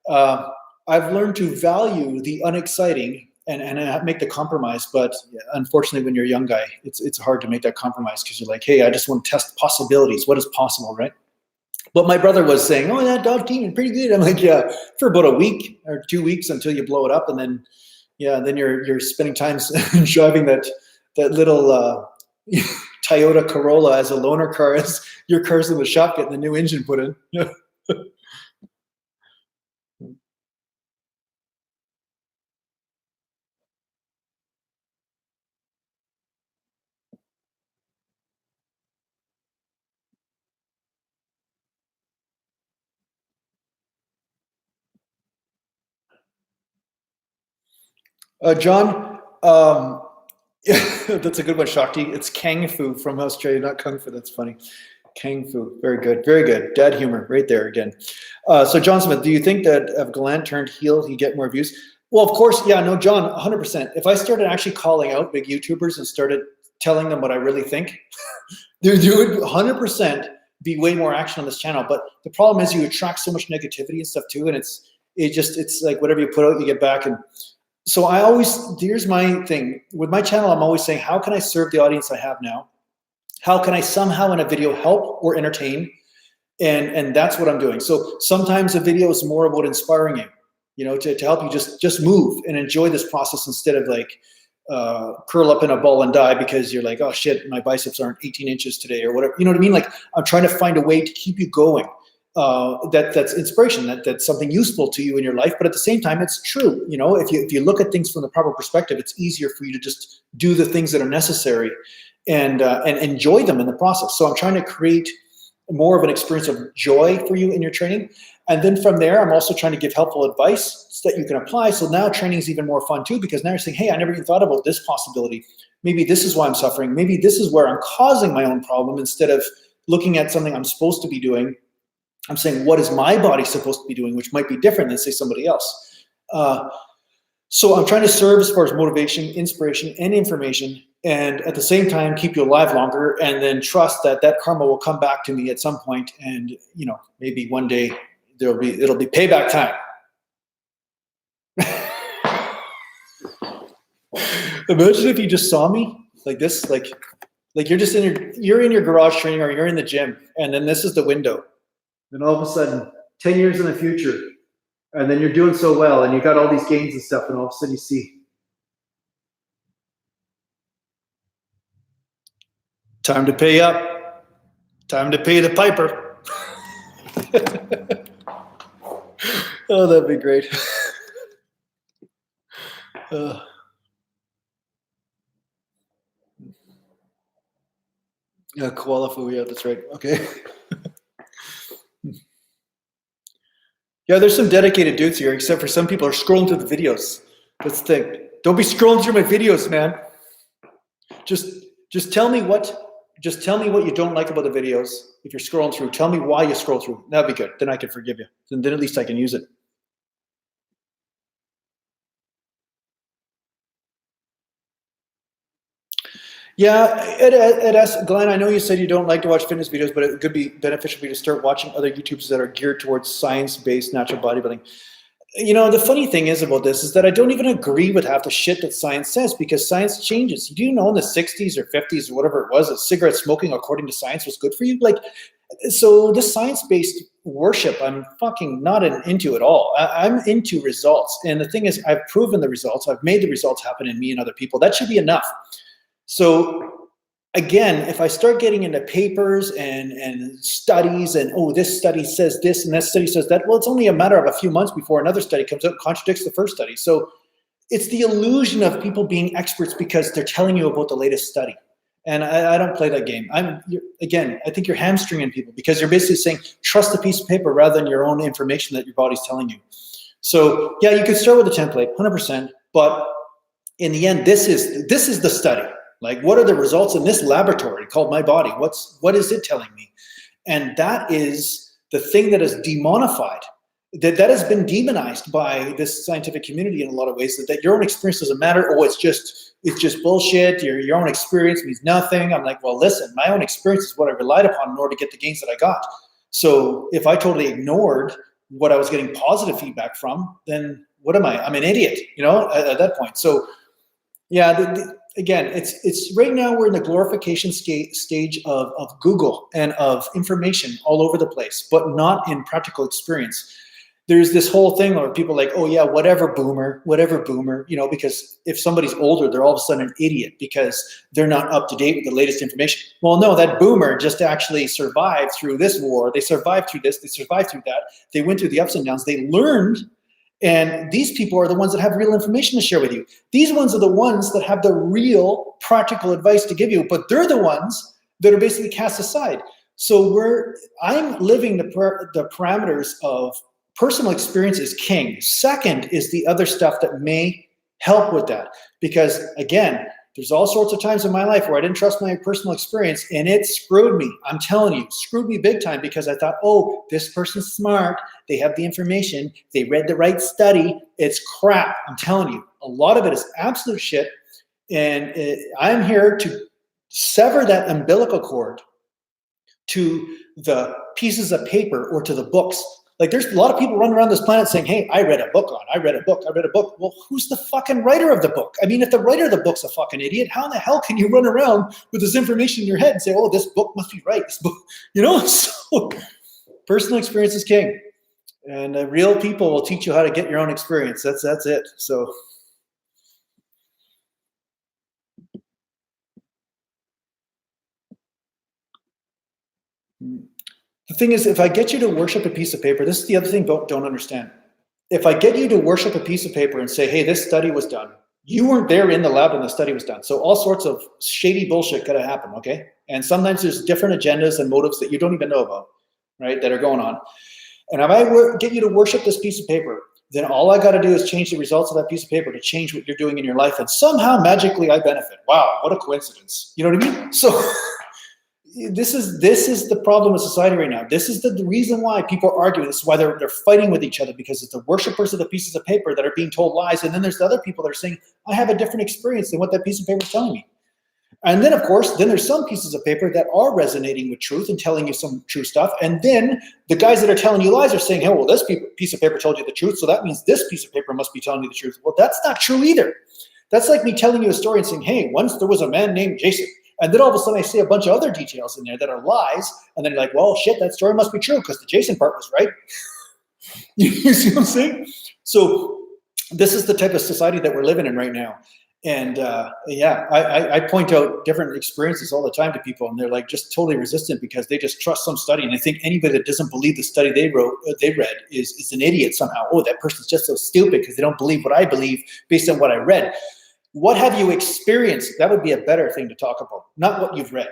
I've learned to value the unexciting and make the compromise. But yeah, unfortunately, when you're a young guy, it's hard to make that compromise because you're like, hey, I just want to test possibilities. What is possible, right? But my brother was saying, oh, that dog team pretty good. I'm like, yeah, for about a week or 2 weeks until you blow it up, and then yeah, then you're spending time driving that little Toyota Corolla as a loaner car as your car's in the shop getting the new engine put in. John, that's a good one, Shakti. It's Kung Fu from Australia, not Kung Fu. That's funny. Kung Fu, very good, very good. Dad humor right there again. So John Smith, do you think that if Gallant turned heel, he'd get more views? Well, of course, yeah, no, John, 100%. If I started actually calling out big YouTubers and started telling them what I really think, there would 100% be way more action on this channel. But the problem is you attract so much negativity and stuff too, and it's like whatever you put out, you get back. And so here's my thing. With my channel, I'm always saying, how can I serve the audience I have now? How can I somehow in a video help or entertain? And that's what I'm doing. So sometimes a video is more about inspiring you, you know, to help you just move and enjoy this process instead of like curl up in a ball and die because you're like, oh shit, my biceps aren't 18 inches today or whatever. You know what I mean? Like I'm trying to find a way to keep you going. That's inspiration, that's something useful to you in your life, but at the same time, it's true. You know, if you look at things from the proper perspective, it's easier for you to just do the things that are necessary and enjoy them in the process. So I'm trying to create more of an experience of joy for you in your training. And then from there, I'm also trying to give helpful advice so that you can apply. So now training is even more fun too, because now you're saying, hey, I never even thought about this possibility. Maybe this is why I'm suffering. Maybe this is where I'm causing my own problem. Instead of looking at something I'm supposed to be doing, I'm saying, what is my body supposed to be doing, which might be different than, say, somebody else. So I'm trying to serve as far as motivation, inspiration, and information, and at the same time, keep you alive longer, and then trust that that karma will come back to me at some point, and you know, maybe one day it'll be payback time. Imagine if you just saw me like this, like you're just you're in your garage training, or you're in the gym, and then this is the window. And all of a sudden, 10 years in the future, and then you're doing so well, and you got all these gains and stuff, and all of a sudden you see, time to pay up, time to pay the piper. Oh, that'd be great. Yeah, koala food, yeah, that's right. Okay. Yeah, there's some dedicated dudes here, except for some people are scrolling through the videos. That's the thing. Don't be scrolling through my videos, man. Just tell me what you don't like about the videos. If you're scrolling through, tell me why you scroll through. That'd be good. Then I can forgive you. Then at least I can use it. Yeah, Glenn, I know you said you don't like to watch fitness videos, but it could be beneficial for you to start watching other YouTubers that are geared towards science-based natural bodybuilding. The funny thing is about this is that I don't even agree with half the shit that science says, because science changes. Do you know in the 60s or 50s or whatever it was that cigarette smoking, according to science, was good for you? Like, so this science-based worship, I'm fucking not into at all. I'm into results. And the thing is, I've proven the results. I've made the results happen in me and other people. That should be enough. So again, if I start getting into papers and studies and, oh, this study says this and that study says that, well, it's only a matter of a few months before another study comes out and contradicts the first study. So it's the illusion of people being experts because they're telling you about the latest study. And I don't play that game. Again, I think you're hamstringing people because you're basically saying, trust a piece of paper rather than your own information that your body's telling you. So yeah, you could start with a template, 100%, but in the end, this is the study. Like, what are the results in this laboratory called my body? What is it telling me? And that is the thing that is demonified, that has been demonized by this scientific community in a lot of ways, that your own experience doesn't matter. Oh, it's just bullshit. Your own experience means nothing. I'm like, well, listen, my own experience is what I relied upon in order to get the gains that I got. So if I totally ignored what I was getting positive feedback from, then what am I? I'm an idiot, at that point. So yeah, again, it's right now we're in the glorification stage of Google and of information all over the place, but not in practical experience. There's this whole thing where people are like, oh yeah, whatever boomer, because if somebody's older, they're all of a sudden an idiot because they're not up to date with the latest information. Well, no, that boomer just actually survived through this war. They survived through this. They survived through that. They went through the ups and downs. They learned. And these people are the ones that have real information to share with you. These ones are the ones that have the real practical advice to give you, but they're the ones that are basically cast aside. So I'm living the parameters of personal experience is king. Second is the other stuff that may help with that. Because again, there's all sorts of times in my life where I didn't trust my personal experience and it screwed me. I'm telling you, screwed me big time because I thought, oh, this person's smart. They have the information. They read the right study. It's crap. I'm telling you, a lot of it is absolute shit. And I'm here to sever that umbilical cord to the pieces of paper or to the books. Like, there's a lot of people running around this planet saying, hey, I read a book. Well, who's the fucking writer of the book? I mean, if the writer of the book's a fucking idiot, how in the hell can you run around with this information in your head and say, oh, this book must be right? This book, So personal experience is king. And real people will teach you how to get your own experience. That's it. So the thing is, if I get you to worship a piece of paper, this is the other thing don't understand. If I get you to worship a piece of paper and say, hey, this study was done, you weren't there in the lab when the study was done. So all sorts of shady bullshit could have happened, okay? And sometimes there's different agendas and motives that you don't even know about, right, that are going on. And if I get you to worship this piece of paper, then all I got to do is change the results of that piece of paper to change what you're doing in your life. And somehow, magically, I benefit. Wow, what a coincidence. You know what I mean? So this is the problem with society right now. This is the reason why people are arguing. This is why they're fighting with each other, because it's the worshipers of the pieces of paper that are being told lies. And then there's the other people that are saying, I have a different experience than what that piece of paper is telling me. And then, of course, there's some pieces of paper that are resonating with truth and telling you some true stuff. And then the guys that are telling you lies are saying, hey, well, this piece of paper told you the truth, so that means this piece of paper must be telling you the truth. Well, that's not true either. That's like me telling you a story and saying, hey, once there was a man named Jason. And then all of a sudden I say a bunch of other details in there that are lies. And then you're like, well, shit, that story must be true because the Jason part was right. You see what I'm saying? So this is the type of society that we're living in right now. And yeah, I point out different experiences all the time to people, and they're like just totally resistant because they just trust some study. And I think anybody that doesn't believe the study they read is an idiot somehow. Oh, that person's just so stupid because they don't believe what I believe based on what I read. What have you experienced? That would be a better thing to talk about, not what you've read.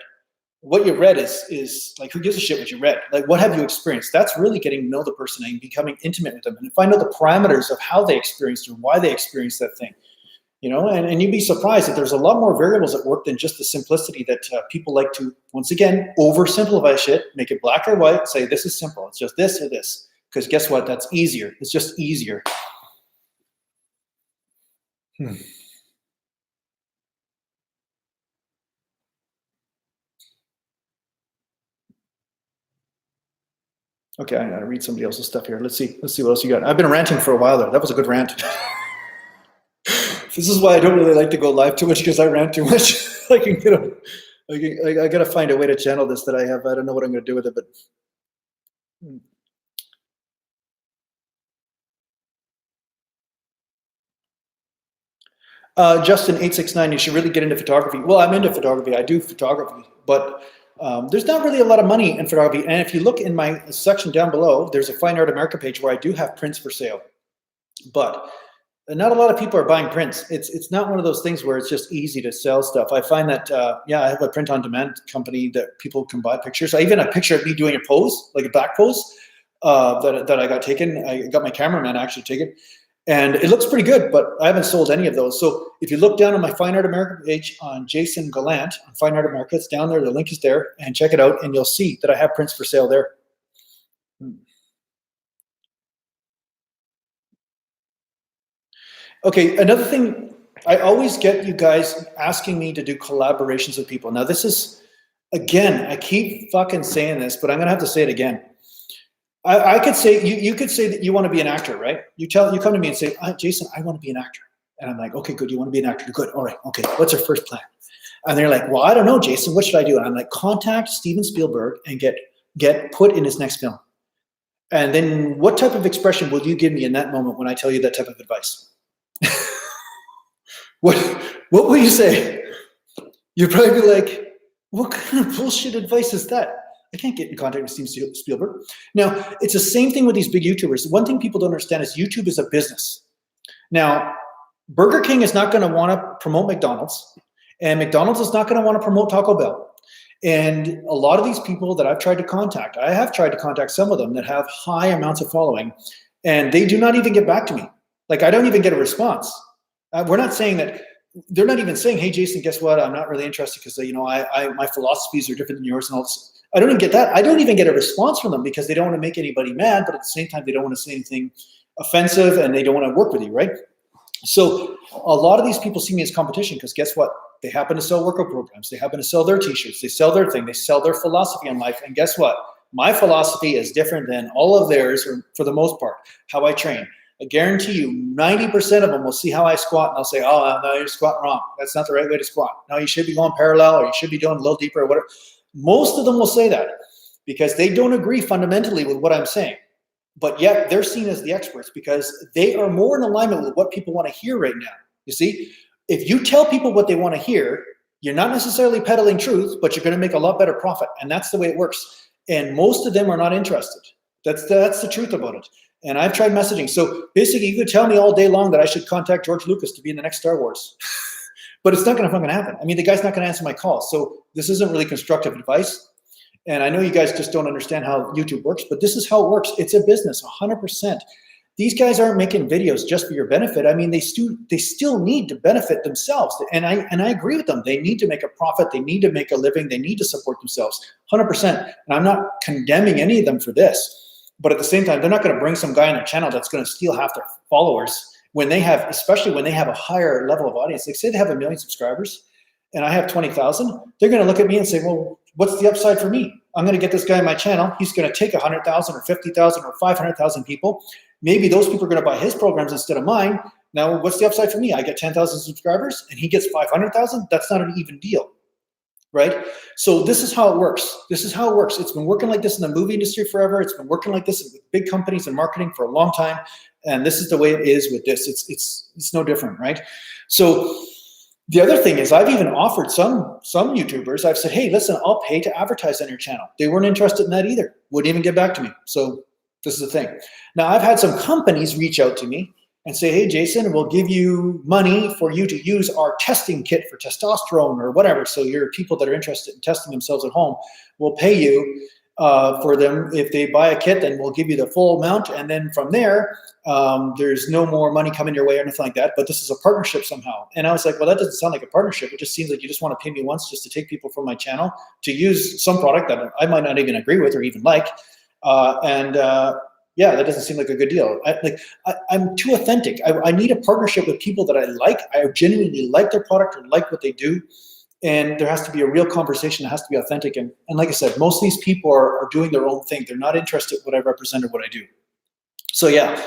What you've read is like, who gives a shit what you read? Like, what have you experienced? That's really getting to know the person and becoming intimate with them. And if I know the parameters of how they experienced or why they experienced that thing, and you'd be surprised that there's a lot more variables at work than just the simplicity that people like to, once again, oversimplify shit, make it black or white, say this is simple. It's just this or this. Because guess what? That's easier. It's just easier. Okay, I gotta read somebody else's stuff here. Let's see what else you got. I've been ranting for a while there. That was a good rant. This is why I don't really like to go live too much, because I rant too much. I gotta find a way to channel this that I have. I don't know what I'm gonna do with it, but. Justin 869, you should really get into photography. Well, I'm into photography. I do photography, but there's not really a lot of money in photography. And if you look in my section down below, there's a Fine Art America page where I do have prints for sale. But not a lot of people are buying prints. It's not one of those things where it's just easy to sell stuff. I find that, yeah, I have a print on demand company that people can buy pictures. I even have a picture of me doing a pose, like a back pose, that I got taken. I got my cameraman actually taken. And it looks pretty good, but I haven't sold any of those. So if you look down on my Fine Art America page on Jason Gallant, on Fine Art America, it's down there. The link is there, and check it out, and you'll see that I have prints for sale there. Okay, another thing, I always get you guys asking me to do collaborations with people. Now this is, again, I keep fucking saying this, but I'm gonna have to say it again. I could say, you could say that you want to be an actor, right? You come to me and say, Jason, I want to be an actor. And I'm like, okay, good. You want to be an actor? Good. All right. Okay. What's our first plan? And they're like, well, I don't know, Jason, what should I do? And I'm like, contact Steven Spielberg and get put in his next film. And then what type of expression will you give me in that moment when I tell you that type of advice? What will you say? You'd probably be like, what kind of bullshit advice is that? I can't get in contact with Steven Spielberg. Now, it's the same thing with these big YouTubers. One thing people don't understand is YouTube is a business. Now, Burger King is not going to want to promote McDonald's, and McDonald's is not going to want to promote Taco Bell. And a lot of these people that I've tried to contact, I have tried to contact some of them that have high amounts of following, and they do not even get back to me. Like, I don't even get a response. We're not saying that. They're not even saying, hey, Jason, guess what? I'm not really interested because, you know, my philosophies are different than yours and all this. I don't even get that. I don't even get a response from them because they don't want to make anybody mad, but at the same time, they don't want to say anything offensive and they don't want to work with you, right? So a lot of these people see me as competition because guess what? They happen to sell workout programs. They happen to sell their t-shirts. They sell their thing. They sell their philosophy on life. And guess what? My philosophy is different than all of theirs, or for the most part, how I train. I guarantee you 90% of them will see how I squat and they'll say, oh, no, you're squatting wrong. That's not the right way to squat. No, you should be going parallel, or you should be doing a little deeper, or whatever. Most of them will say that because they don't agree fundamentally with what I'm saying, but yet they're seen as the experts because they are more in alignment with what people want to hear right now. You see, if you tell people what they want to hear, you're not necessarily peddling truth, but you're going to make a lot better profit. And that's the way it works. And most of them are not interested. That's the truth about it. And I've tried messaging. So basically you could tell me all day long that I should contact George Lucas to be in the next Star Wars. But it's not going to fucking happen. I mean, the guy's not going to answer my call. So this isn't really constructive advice. And I know you guys just don't understand how YouTube works, but this is how it works. It's a business, 100%. These guys aren't making videos just for your benefit. I mean, they still need to benefit themselves. And I agree with them. They need to make a profit. They need to make a living. They need to support themselves, 100%. And I'm not condemning any of them for this. But at the same time, they're not going to bring some guy on their channel that's going to steal half their followers when they have, especially when they have a higher level of audience. Like say they have 1 million subscribers and I have 20,000, they're going to look at me and say, well, what's the upside for me? I'm going to get this guy on my channel. He's going to take 100,000 or 50,000 or 500,000 people. Maybe those people are going to buy his programs instead of mine. Now, what's the upside for me? I get 10,000 subscribers and he gets 500,000. That's not an even deal, right? So this is how it works. This is how it works. It's been working like this in the movie industry forever. It's been working like this with big companies and marketing for a long time. And this is the way it is with this. It's no different, right? So the other thing is I've even offered some YouTubers, I've said, hey, listen, I'll pay to advertise on your channel. They weren't interested in that either. Wouldn't even get back to me. So this is the thing. Now I've had some companies reach out to me and say, hey, Jason, we'll give you money for you to use our testing kit for testosterone or whatever. So your people that are interested in testing themselves at home, will pay you for them. If they buy a kit, then we'll give you the full amount. And then from there, there's no more money coming your way or anything like that. But this is a partnership somehow. And I was like, well, that doesn't sound like a partnership. It just seems like you just want to pay me once just to take people from my channel to use some product that I might not even agree with or even like. Yeah, that doesn't seem like a good deal. I'm too authentic. I need a partnership with people that I like. I genuinely like their product or like what they do. And there has to be a real conversation. It has to be authentic. And like I said, most of these people are doing their own thing. They're not interested in what I represent or what I do. So yeah,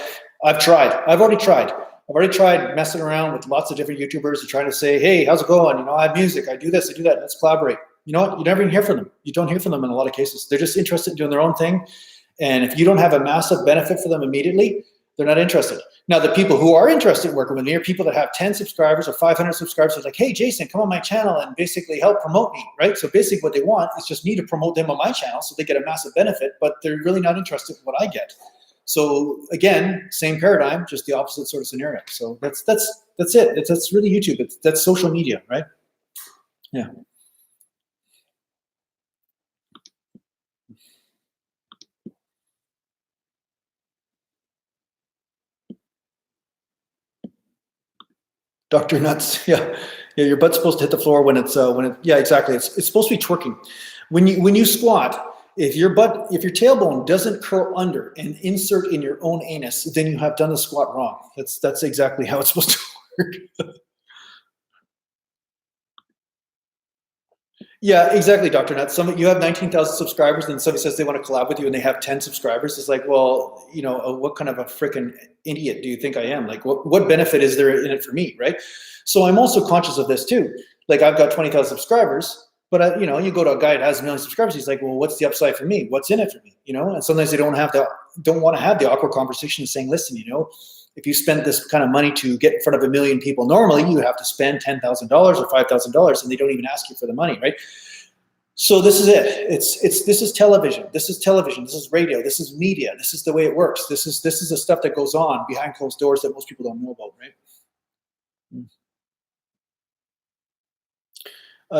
I've already tried messing around with lots of different YouTubers and trying to say, hey, how's it going? I have music, I do this, I do that, let's collaborate. You know what? You never even hear from them. You don't hear from them in a lot of cases. They're just interested in doing their own thing. And if you don't have a massive benefit for them immediately, they're not interested. Now, the people who are interested in working with me are people that have 10 subscribers or 500 subscribers. It's like, hey, Jason, come on my channel and basically help promote me, right? So basically what they want is just me to promote them on my channel so they get a massive benefit, but they're really not interested in what I get. So again, same paradigm, just the opposite sort of scenario. So that's it. That's really YouTube. That's social media, right? Yeah. Dr. Nuts, yeah, your butt's supposed to hit the floor when yeah, exactly. It's supposed to be twerking. When you squat, if your tailbone doesn't curl under and insert in your own anus, then you have done the squat wrong. That's exactly how it's supposed to work. Yeah, exactly, Dr. Nuts. You have 19,000 subscribers, and somebody says they want to collab with you, and they have 10 subscribers. It's like, well, what kind of a freaking idiot do you think I am? Like, what benefit is there in it for me, right? So I'm also conscious of this too. Like, I've got 20,000 subscribers, but you go to a guy that has 1 million subscribers. He's like, well, what's the upside for me? What's in it for me? And sometimes they don't want to have the awkward conversation, saying, listen, if you spent this kind of money to get in front of 1 million people, normally you have to spend $10,000 or $5,000, and they don't even ask you for the money, right? So this is it. This is television. This is television. This is radio. This is media. This is the way it works. This is the stuff that goes on behind closed doors that most people don't know about, right?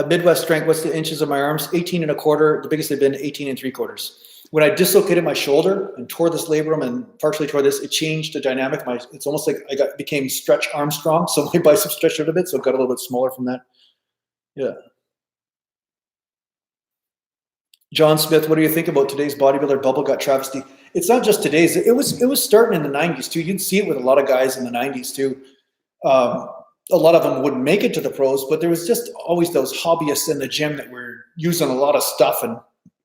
Midwest strength. What's the inches of my arms? 18 1/4. The biggest they've been 18 3/4. When I dislocated my shoulder and tore this labrum and partially tore this, it changed the dynamic. It's almost like became Stretch Armstrong. So my bicep stretched out a bit, so it got a little bit smaller from that. Yeah. John Smith, what do you think about today's bodybuilder bubble gut travesty? It's not just today's. It was starting in the 90s too. You'd see it with a lot of guys in the 90s too. A lot of them wouldn't make it to the pros, but there was just always those hobbyists in the gym that were using a lot of stuff, and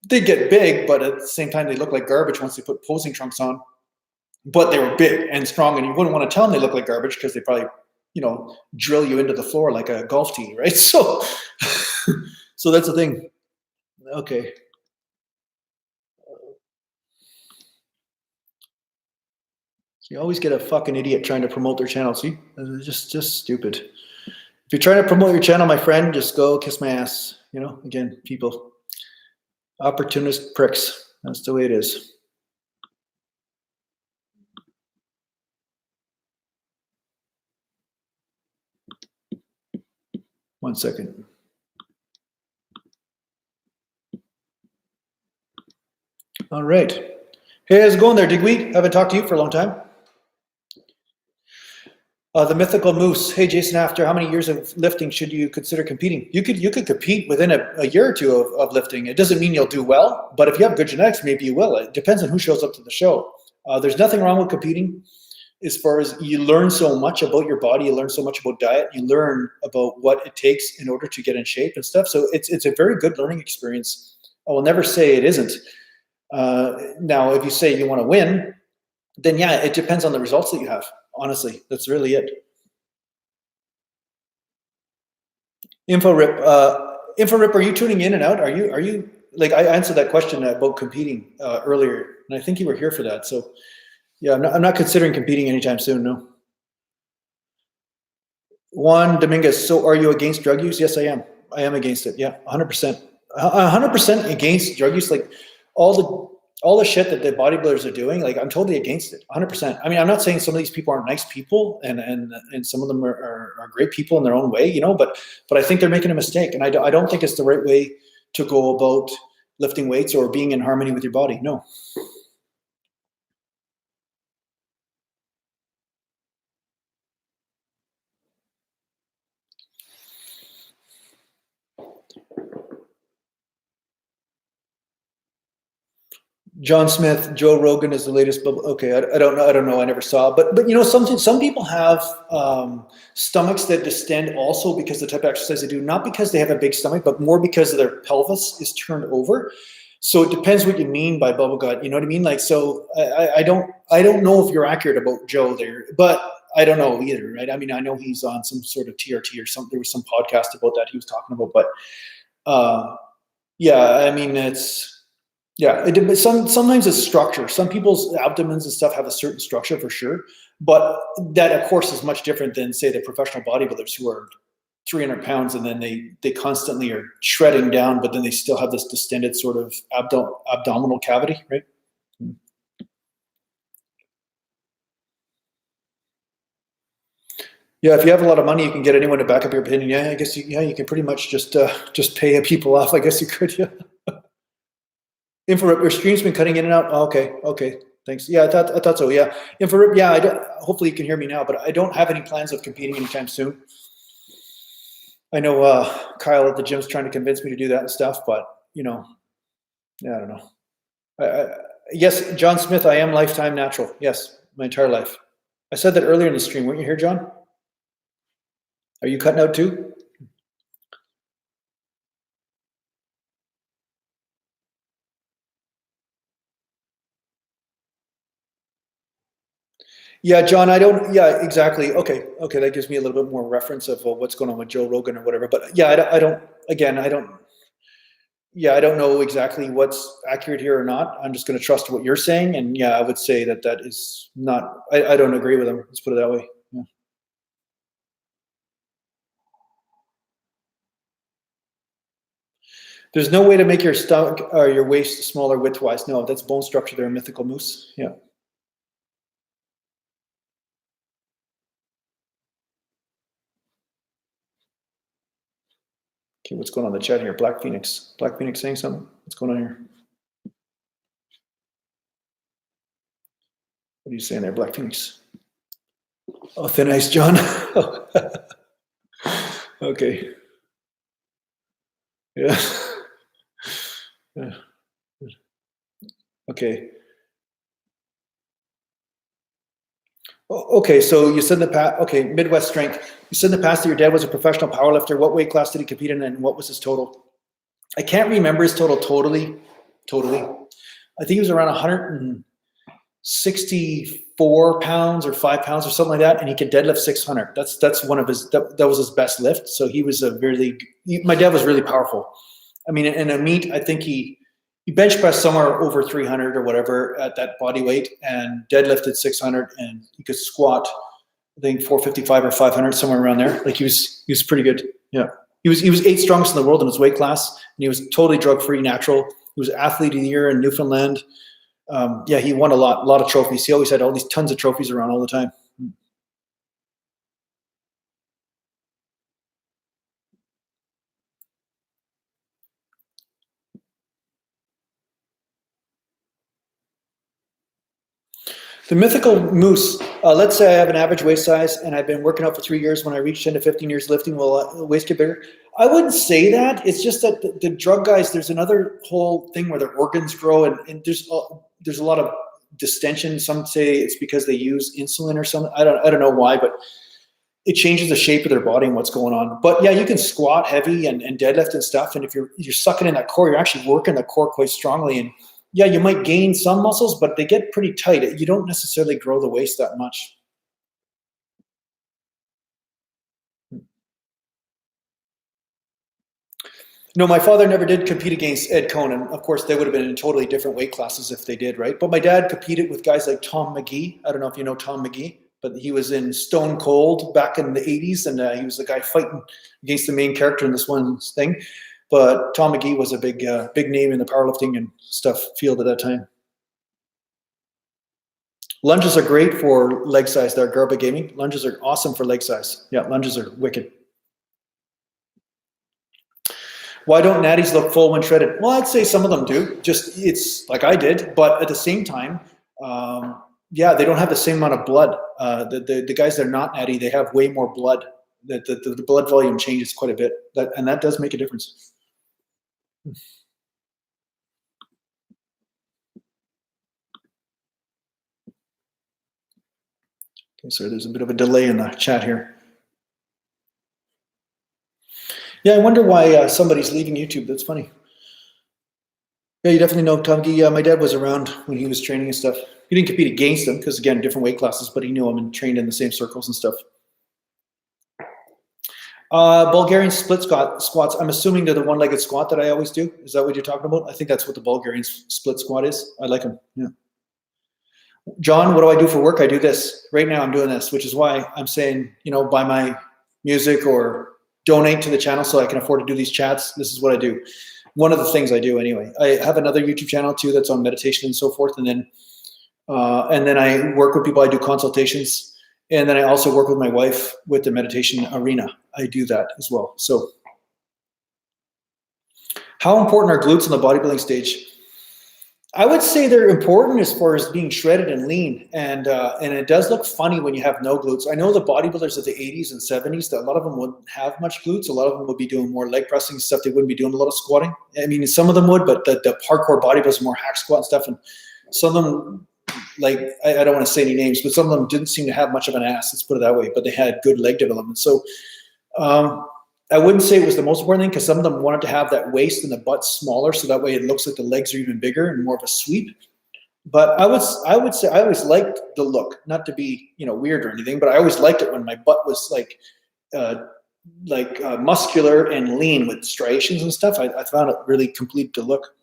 they get big, but at the same time they look like garbage once they put posing trunks on. But they were big and strong, and you wouldn't want to tell them they look like garbage because they probably, drill you into the floor like a golf tee, right? So, so that's the thing. Okay. You always get a fucking idiot trying to promote their channel. See, just stupid. If you're trying to promote your channel, my friend, just go kiss my ass. Again, people, opportunist pricks. That's the way it is. One second. All right. Hey, how's it going there, Digweed? Haven't talked to you for a long time. The mythical moose. Hey, Jason, after how many years of lifting should you consider competing? You could compete within a year or two of lifting. It doesn't mean you'll do well, but if you have good genetics, maybe you will. It depends on who shows up to the show. There's nothing wrong with competing as far as you learn so much about your body. You learn so much about diet. You learn about what it takes in order to get in shape and stuff. So it's a very good learning experience. I will never say it isn't. Now, if you say you want to win, then yeah, it depends on the results that you have. Honestly, that's really it. InfoRip, are you tuning in and out? Are you like, I answered that question about competing earlier, and I think you were here for that. So yeah, I'm not considering competing anytime soon. No. Juan Dominguez. So are you against drug use? Yes, I am. I am against it. Yeah, 100%. 100% against drug use. Like all the shit that the bodybuilders are doing, like I'm totally against it, 100%. I mean, I'm not saying some of these people aren't nice people, and some of them are great people in their own way, but I think they're making a mistake, and I don't think it's the right way to go about lifting weights or being in harmony with your body. No. John Smith, Joe Rogan is the latest. Okay, I don't know. I don't know. I never saw. But you know, some people have stomachs that distend also because of the type of exercise they do, not because they have a big stomach, but more because of their pelvis is turned over. So it depends what you mean by bubble gut. You know what I mean? Like, so I don't know if you're accurate about Joe there, but I don't know either, right? I mean, I know he's on some sort of TRT or something. There was some podcast about that he was talking about, but yeah, I mean, yeah, sometimes it's structure. Some people's abdomens and stuff have a certain structure for sure, but that of course is much different than say the professional bodybuilders who are 300 pounds and then they constantly are shredding down, but then they still have this distended sort of abdominal cavity, right? Yeah, if you have a lot of money, you can get anyone to back up your opinion. Yeah, I guess you can pretty much just pay people off. I guess you could. Yeah. Infrared, your stream's been cutting in and out. Oh, okay, thanks. Yeah, I thought so. Yeah, infrared. Yeah, I don't. Hopefully, you can hear me now. But I don't have any plans of competing anytime soon. I know Kyle at the gym's trying to convince me to do that and stuff, but you know, yeah, I don't know. Yes, John Smith, I am lifetime natural. Yes, my entire life. I said that earlier in the stream. Weren't you here, John? Are you cutting out too? Yeah, John, I don't. Yeah, exactly. Okay, that gives me a little bit more reference of what's going on with Joe Rogan or whatever. But yeah, I don't. Again, I don't. Yeah, I don't know exactly what's accurate here or not. I'm just going to trust what you're saying, and yeah, I would say that is not. I don't agree with him. Let's put it that way. Yeah. There's no way to make your stomach or your waist smaller widthwise. No, that's bone structure. They're a mythical moose. Yeah. Okay, what's going on in the chat here? Black Phoenix. Black Phoenix saying something? What's going on here? What are you saying there, Black Phoenix? Oh, thin ice, John. Okay. Yeah. Yeah. Okay. Okay, so you said in the past, okay, Midwest Strength. You said in the past that your dad was a professional powerlifter. What weight class did he compete in, and what was his total? I can't remember his total totally. I think he was around 164 pounds or 5 pounds or something like that, and he could deadlift 600. That's one of his. That was his best lift. So he was a really. My dad was really powerful. I mean, in a meet, I think he bench pressed somewhere over 300 or whatever at that body weight, and deadlifted 600, and he could squat, I think 455 or 500, somewhere around there. Like he was pretty good. Yeah, he was 8th strongest in the world in his weight class, and he was totally drug free, natural. He was athlete of the year in Newfoundland. Yeah, he won a lot of trophies. He always had all these tons of trophies around all the time. The mythical moose, let's say I have an average waist size and I've been working out for 3 years. When I reach 10 to 15 years lifting, will the waist get bigger? I wouldn't say that. It's just that the drug guys, there's another whole thing where their organs grow, and there's a lot of distension. Some say it's because they use insulin or something. I don't know why, but it changes the shape of their body and what's going on. But yeah, you can squat heavy and deadlift and stuff. And if you're sucking in that core, you're actually working the core quite strongly. And yeah, you might gain some muscles, but they get pretty tight. You don't necessarily grow the waist that much. No, my father never did compete against Ed Conan. Of course, they would have been in totally different weight classes if they did, right? But my dad competed with guys like Tom McGee. I don't know if you know Tom McGee, but he was in Stone Cold back in the 80s, and he was the guy fighting against the main character in this one thing. But Tom McGee was a big name in the powerlifting and stuff field at that time. Lunges are great for leg size. They're Garba Gaming. Lunges are awesome for leg size. Yeah, lunges are wicked. Why don't natties look full when shredded? Well, I'd say some of them do. Just it's like I did, but at the same time, yeah, they don't have the same amount of blood. The guys that are not natty, they have way more blood. The blood volume changes quite a bit, and that does make a difference. Okay, sorry, there's a bit of a delay in the chat here. Yeah, I wonder why somebody's leaving YouTube. That's funny. Yeah, you definitely know Tumgi. My dad was around when he was training and stuff. He didn't compete against him because, again, different weight classes, but he knew him and trained in the same circles and stuff. Bulgarian split squats. I'm assuming they're the one-legged squat that I always do. Is that what you're talking about? I think that's what the Bulgarian split squat is. I like them. Yeah. John, what do I do for work? I do this. Right now I'm doing this, which is why I'm saying, you know, buy my music or donate to the channel so I can afford to do these chats. This is what I do. One of the things I do anyway. I have another YouTube channel too that's on meditation and so forth. And then I work with people. I do consultations. And then I also work with my wife with the meditation arena. I do that as well. So how important are glutes on the bodybuilding stage? I would say they're important as far as being shredded and lean. And it does look funny when you have no glutes. I know the bodybuilders of the 80s and 70s, that a lot of them wouldn't have much glutes. A lot of them would be doing more leg pressing and stuff. They wouldn't be doing a lot of squatting. I mean, some of them would, but the hardcore bodybuilders more hack squat and stuff. And some of them, like, I don't want to say any names, but some of them didn't seem to have much of an ass, let's put it that way, but they had good leg development. So I wouldn't say it was the most important thing because some of them wanted to have that waist and the butt smaller so that way it looks like the legs are even bigger and more of a sweep. But I would say I always liked the look, not to be, you know, weird or anything, but I always liked it when my butt was like muscular and lean with striations and stuff. I found it really complete the look.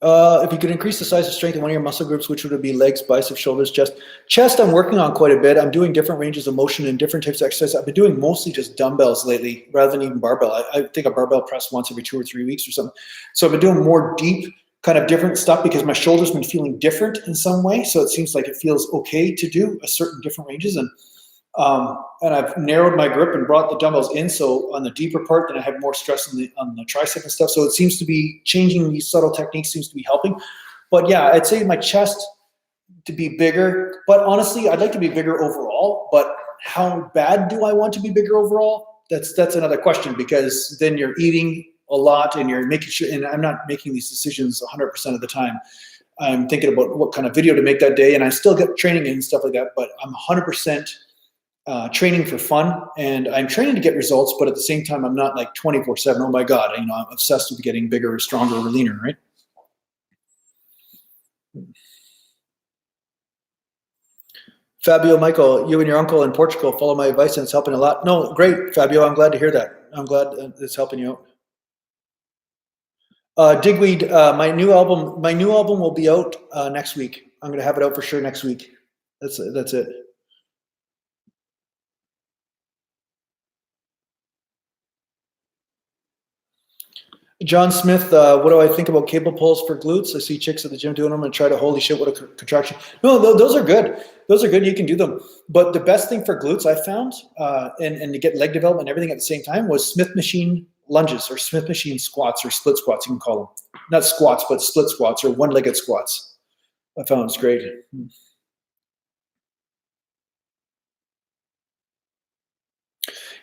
If you could increase the size of strength in one of your muscle groups, which would it be? Legs, biceps, shoulders, chest? Chest, I'm working on quite a bit. I'm doing different ranges of motion and different types of exercise. I've been doing mostly just dumbbells lately rather than even barbell. I think a barbell press once every 2 or 3 weeks or something. So I've been doing more deep, kind of different stuff because my shoulder's been feeling different in some way. So it seems like it feels okay to do a certain different ranges. And I've narrowed my grip and brought the dumbbells in. So on the deeper part, then I have more stress on the tricep and stuff. So it seems to be changing these subtle techniques seems to be helping. But yeah, I'd say my chest to be bigger. But honestly, I'd like to be bigger overall. But how bad do I want to be bigger overall? That's another question because then you're eating a lot and you're making sure. And I'm not making these decisions 100% of the time. I'm thinking about what kind of video to make that day, and I still get training and stuff like that. But I'm 100%. Training for fun, and I'm training to get results, but at the same time, I'm not like 24/7. Oh my God, you know, I'm obsessed with getting bigger or stronger or leaner, right? Fabio, Michael, you and your uncle in Portugal follow my advice and it's helping a lot. No, great, Fabio. I'm glad to hear that. I'm glad it's helping you out. Digweed, my new album will be out next week. I'm going to have it out for sure next week. That's it. John Smith, what do I think about cable pulls for glutes? I see chicks at the gym doing them and try to, holy shit, what a contraction. No, those are good. Those are good. You can do them. But the best thing for glutes I found, and to get leg development and everything at the same time, was Smith machine lunges or Smith machine squats or split squats, you can call them. Not squats, but split squats or one-legged squats. I found it's great.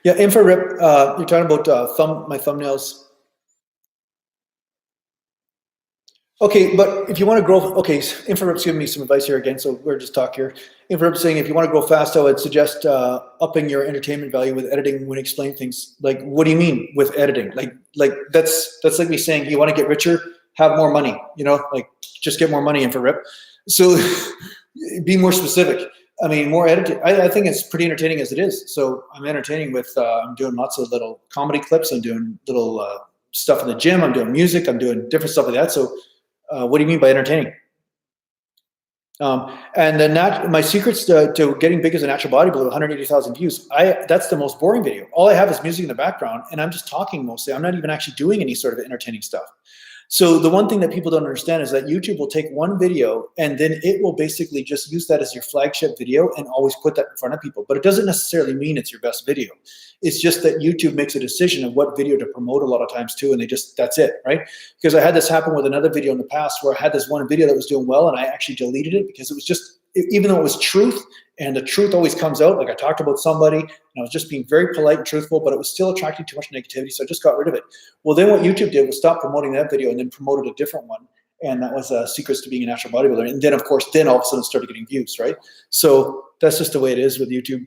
Yeah, infrared, you're talking about my thumbnails. Okay, but if you want to grow, okay, InfraRip's giving me some advice here again, so we're just talking here. InfraRip's saying if you want to grow fast, I would suggest upping your entertainment value with editing when explaining things. Like, what do you mean with editing? Like that's like me saying you want to get richer, have more money. You know, like just get more money, InfraRip. So be more specific. I mean, more editing. I think it's pretty entertaining as it is. So I'm entertaining with. I'm doing lots of little comedy clips. I'm doing little stuff in the gym. I'm doing music. I'm doing different stuff like that. So. What do you mean by entertaining? And then my secrets to getting big as a natural bodybuilder, 180,000 views. That's the most boring video. All I have is music in the background, and I'm just talking mostly. I'm not even actually doing any sort of entertaining stuff. So the one thing that people don't understand is that YouTube will take one video and then it will basically just use that as your flagship video and always put that in front of people. But it doesn't necessarily mean it's your best video. It's just that YouTube makes a decision of what video to promote a lot of times too, and that's it, right? Because I had this happen with another video in the past where I had this one video that was doing well and I actually deleted it because it was just, even though it was truth, and the truth always comes out, like I talked about somebody and I was just being very polite and truthful, but it was still attracting too much negativity, so I just got rid of it. Well, then what YouTube did was stop promoting that video and then promoted a different one. And that was secrets to being a natural bodybuilder. And then, of course, then all of a sudden started getting views, right? So that's just the way it is with YouTube.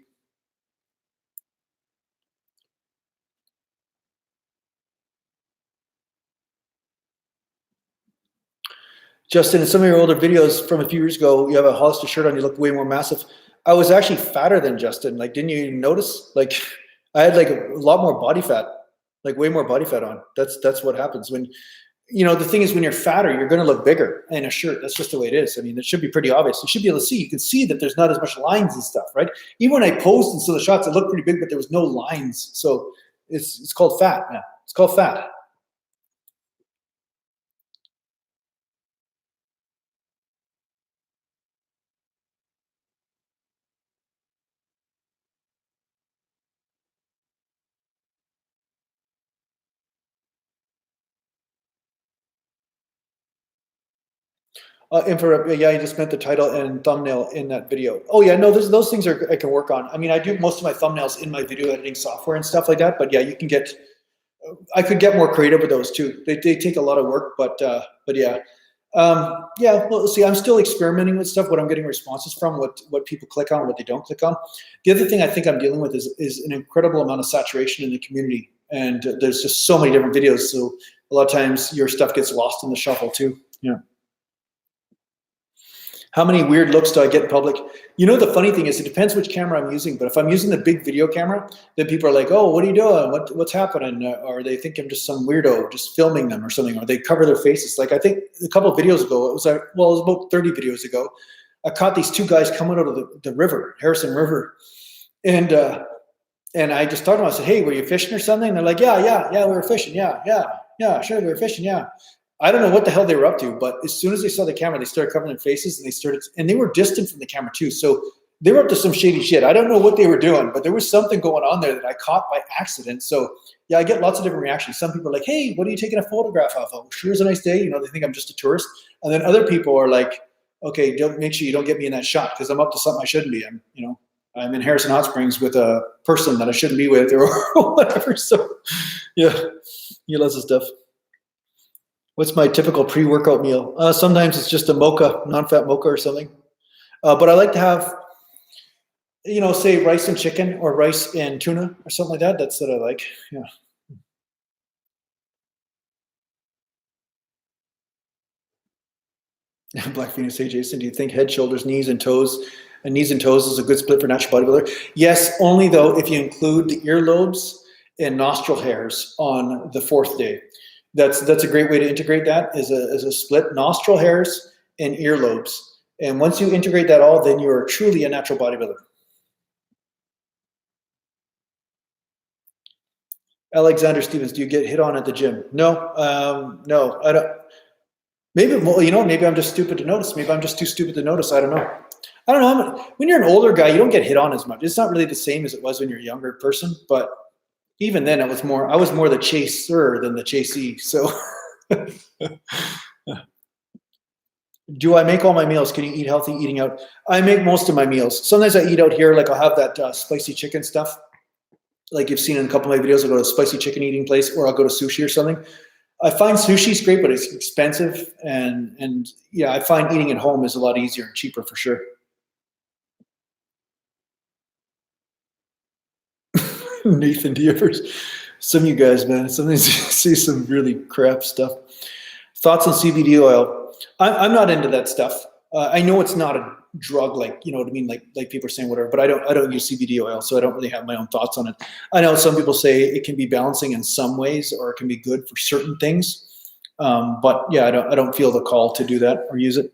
Justin, in some of your older videos from a few years ago, you have a Hollister shirt on, you look way more massive. I was actually fatter than Justin. Like, didn't you even notice? Like, I had like a lot more body fat, like way more body fat on. That's what happens when, you know, the thing is when you're fatter, you're going to look bigger in a shirt. That's just the way it is. I mean, it should be pretty obvious. You should be able to see. You can see that there's not as much lines and stuff, right? Even when I posed in some of the shots, it looked pretty big, but there was no lines. So it's called fat now. It's called fat. Infrared, yeah, you just meant the title and thumbnail in that video. Oh yeah, no, those things are I can work on. I mean, I do most of my thumbnails in my video editing software and stuff like that. But yeah, you can get. I could get more creative with those too. They take a lot of work, but yeah, yeah. Well, see, I'm still experimenting with stuff. What I'm getting responses from, what people click on, what they don't click on. The other thing I think I'm dealing with is an incredible amount of saturation in the community, and there's just so many different videos. So a lot of times your stuff gets lost in the shuffle too. Yeah. How many weird looks do I get in public? You know, the funny thing is it depends which camera I'm using, but if I'm using the big video camera, then people are like, oh, what are you doing? What's happening? Or they think I'm just some weirdo just filming them or something, or they cover their faces. Like I think a couple of videos ago, it was about 30 videos ago, I caught these two guys coming out of the river, Harrison River. And I just talked to them, I said, hey, were you fishing or something? And they're like, yeah, we were fishing. Yeah, sure, we were fishing, yeah. I don't know what the hell they were up to, but as soon as they saw the camera, they started covering their faces and they were distant from the camera too. So they were up to some shady shit. I don't know what they were doing, but there was something going on there that I caught by accident. So yeah, I get lots of different reactions. Some people are like, hey, what are you taking a photograph of? Oh, sure is a nice day. You know, they think I'm just a tourist. And then other people are like, okay, don't make sure you don't get me in that shot because I'm up to something I shouldn't be. I'm in Harrison Hot Springs with a person that I shouldn't be with or whatever. So yeah, lots of stuff. What's my typical pre-workout meal? Sometimes it's just a mocha, non-fat mocha or something. But I like to have, say rice and chicken or rice and tuna or something like that. That's what I like. Yeah. Black Phoenix, hey Jason, do you think head, shoulders, knees and toes is a good split for natural bodybuilder? Yes, only though if you include the earlobes and nostril hairs on the fourth day. That's a great way to integrate that as a split, nostril hairs and earlobes. And once you integrate that all, then you are truly a natural bodybuilder. Alexander Stevens, do you get hit on at the gym? No, no, I don't. Maybe, maybe I'm just stupid to notice. Maybe I'm just too stupid to notice. I don't know. When you're an older guy, you don't get hit on as much. It's not really the same as it was when you're a younger person, but even then I was more the chaser than the chasee. So do I make all my meals? Can you eat healthy eating out? I make most of my meals. Sometimes I eat out here. Like I'll have that spicy chicken stuff. Like you've seen in a couple of my videos, I'll go to a spicy chicken eating place or I'll go to sushi or something. I find sushi's great, but it's expensive. And yeah, I find eating at home is a lot easier and cheaper for sure. Nathan, do you ever, some of you guys, man, sometimes see some really crap stuff. Thoughts on CBD oil? I'm not into that stuff. I know it's not a drug, like, you know what I mean? Like people are saying whatever, but I don't use CBD oil, so I don't really have my own thoughts on it. I know some people say it can be balancing in some ways, or it can be good for certain things. But yeah, I don't feel the call to do that or use it.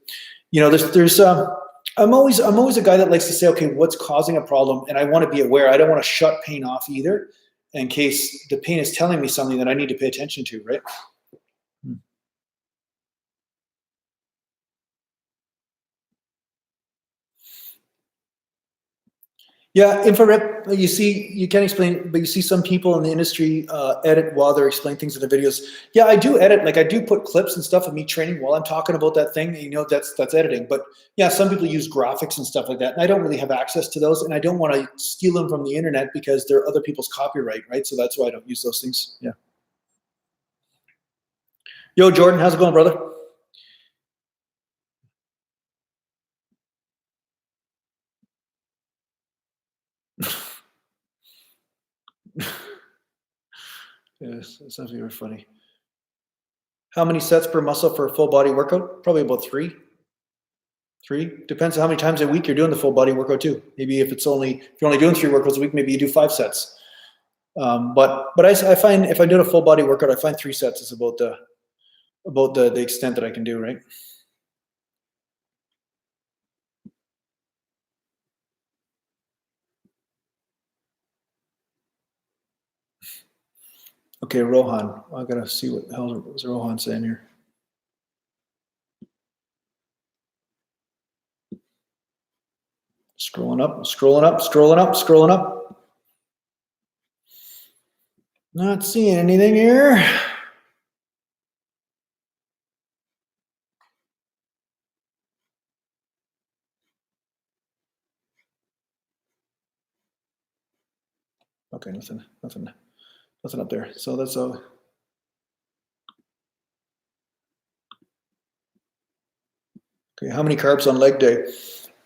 I'm always a guy that likes to say, okay, what's causing a problem? And I want to be aware. I don't want to shut pain off either in case the pain is telling me something that I need to pay attention to, right? Yeah, infrared, you can't explain, but you see some people in the industry edit while they're explaining things in the videos. Yeah, I do edit. Like I do put clips and stuff of me training while I'm talking about that thing. That's editing. But yeah, some people use graphics and stuff like that. And I don't really have access to those. And I don't want to steal them from the internet because they're other people's copyright, right? So that's why I don't use those things. Yeah. Yo, Jordan, how's it going, brother? Yes, it's actually very funny. How many sets per muscle for a full body workout? Probably about 3. 3. Depends on how many times a week you're doing the full body workout too. Maybe if you're only doing 3 workouts a week, maybe you do 5 sets. But I find if I'm doing a full body workout, I find 3 sets is about the extent that I can do, right? Okay, Rohan. I gotta see what the hell was Rohan saying here. Scrolling up, scrolling up, scrolling up, scrolling up. Not seeing anything here. Okay, nothing up there. So that's all. Okay, how many carbs on leg day?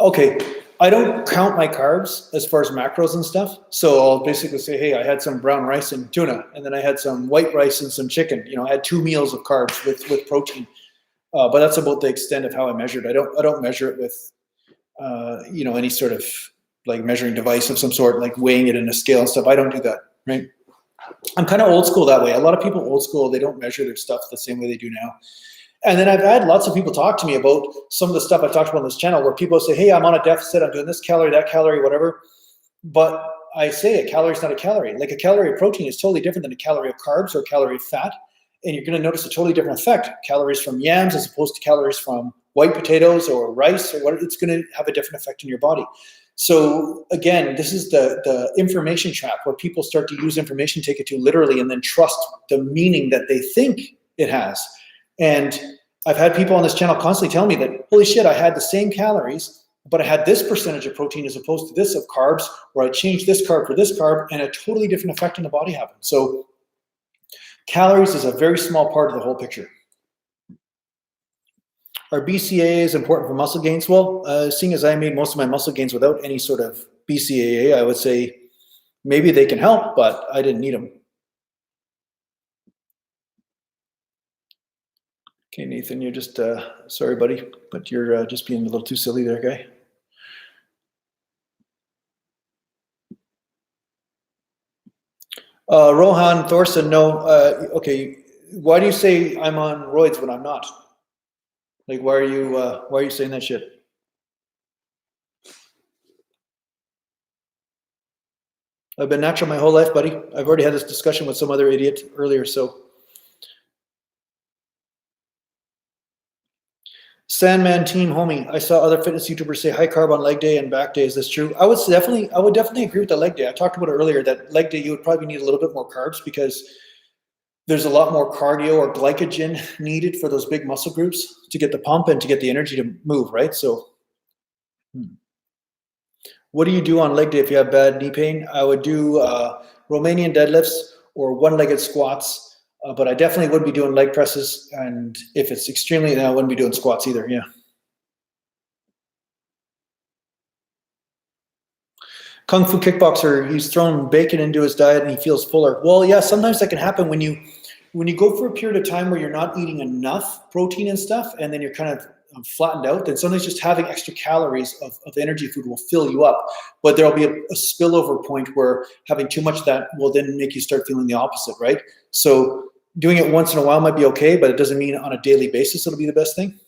Okay, I don't count my carbs as far as macros and stuff. So I'll basically say, hey, I had some brown rice and tuna, and then I had some white rice and some chicken. I had 2 meals of carbs with protein. But that's about the extent of how I measured. I don't measure it with any sort of like measuring device of some sort, like weighing it in a scale and stuff. I don't do that, right? I'm kind of old school that way. A lot of people old school, they don't measure their stuff the same way they do now. And then I've had lots of people talk to me about some of the stuff I talked about on this channel where people say, hey, I'm on a deficit, I'm doing this calorie, that calorie, whatever. But I say a calorie is not a calorie. Like a calorie of protein is totally different than a calorie of carbs or a calorie of fat. And you're going to notice a totally different effect. Calories from yams as opposed to calories from white potatoes or rice or what, it's going to have a different effect in your body. So again, this is the information trap where people start to use information, take it too literally, and then trust the meaning that they think it has. And I've had people on this channel constantly tell me that, holy shit, I had the same calories, but I had this percentage of protein as opposed to this of carbs, or I changed this carb for this carb, and a totally different effect in the body happened. So calories is a very small part of the whole picture. Are BCAAs important for muscle gains? Well, seeing as I made most of my muscle gains without any sort of BCAA, I would say maybe they can help, but I didn't need them. Okay, Nathan, you're just, sorry, buddy, but you're just being a little too silly there, guy. Rohan Thorson, no. Okay, why do you say I'm on roids when I'm not? Like, why are you saying that shit? I've been natural my whole life, buddy. I've already had this discussion with some other idiot earlier, so. Sandman Team Homie, I saw other fitness YouTubers say high carb on leg day and back day. Is this true? I would definitely agree with the leg day. I talked about it earlier that leg day you would probably need a little bit more carbs because there's a lot more cardio or glycogen needed for those big muscle groups to get the pump and to get the energy to move, right? So what do you do on leg day if you have bad knee pain? I would do Romanian deadlifts or one-legged squats. But I definitely wouldn't be doing leg presses, and if it's extremely, I wouldn't be doing squats either. Yeah. Kung Fu Kickboxer, he's thrown bacon into his diet and he feels fuller. Well, yeah, sometimes that can happen when you go for a period of time where you're not eating enough protein and stuff, and then you're kind of flattened out, then sometimes just having extra calories of energy food will fill you up. But there'll be a spillover point where having too much of that will then make you start feeling the opposite, right? So doing it once in a while might be okay, but it doesn't mean on a daily basis it'll be the best thing.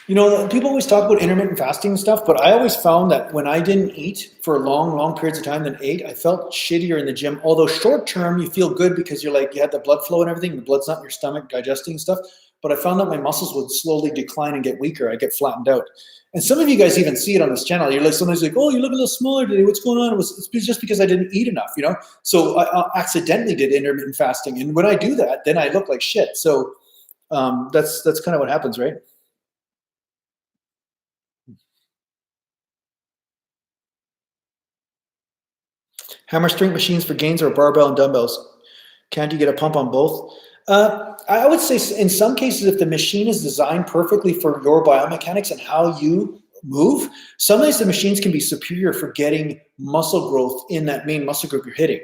People always talk about intermittent fasting and stuff, but I always found that when I didn't eat for long periods of time than ate, I felt shittier in the gym. Although short term, you feel good because you had the blood flow and everything. The blood's not in your stomach digesting stuff. But I found that my muscles would slowly decline and get weaker. I get flattened out. And some of you guys even see it on this channel. You're like, somebody's like, oh, you look a little smaller today. What's going on? It's just because I didn't eat enough, So I accidentally did intermittent fasting. And when I do that, then I look like shit. So that's kind of what happens, right? Hammer strength machines for gains or barbell and dumbbells? Can't you get a pump on both? I would say in some cases, if the machine is designed perfectly for your biomechanics and how you move, sometimes the machines can be superior for getting muscle growth in that main muscle group you're hitting.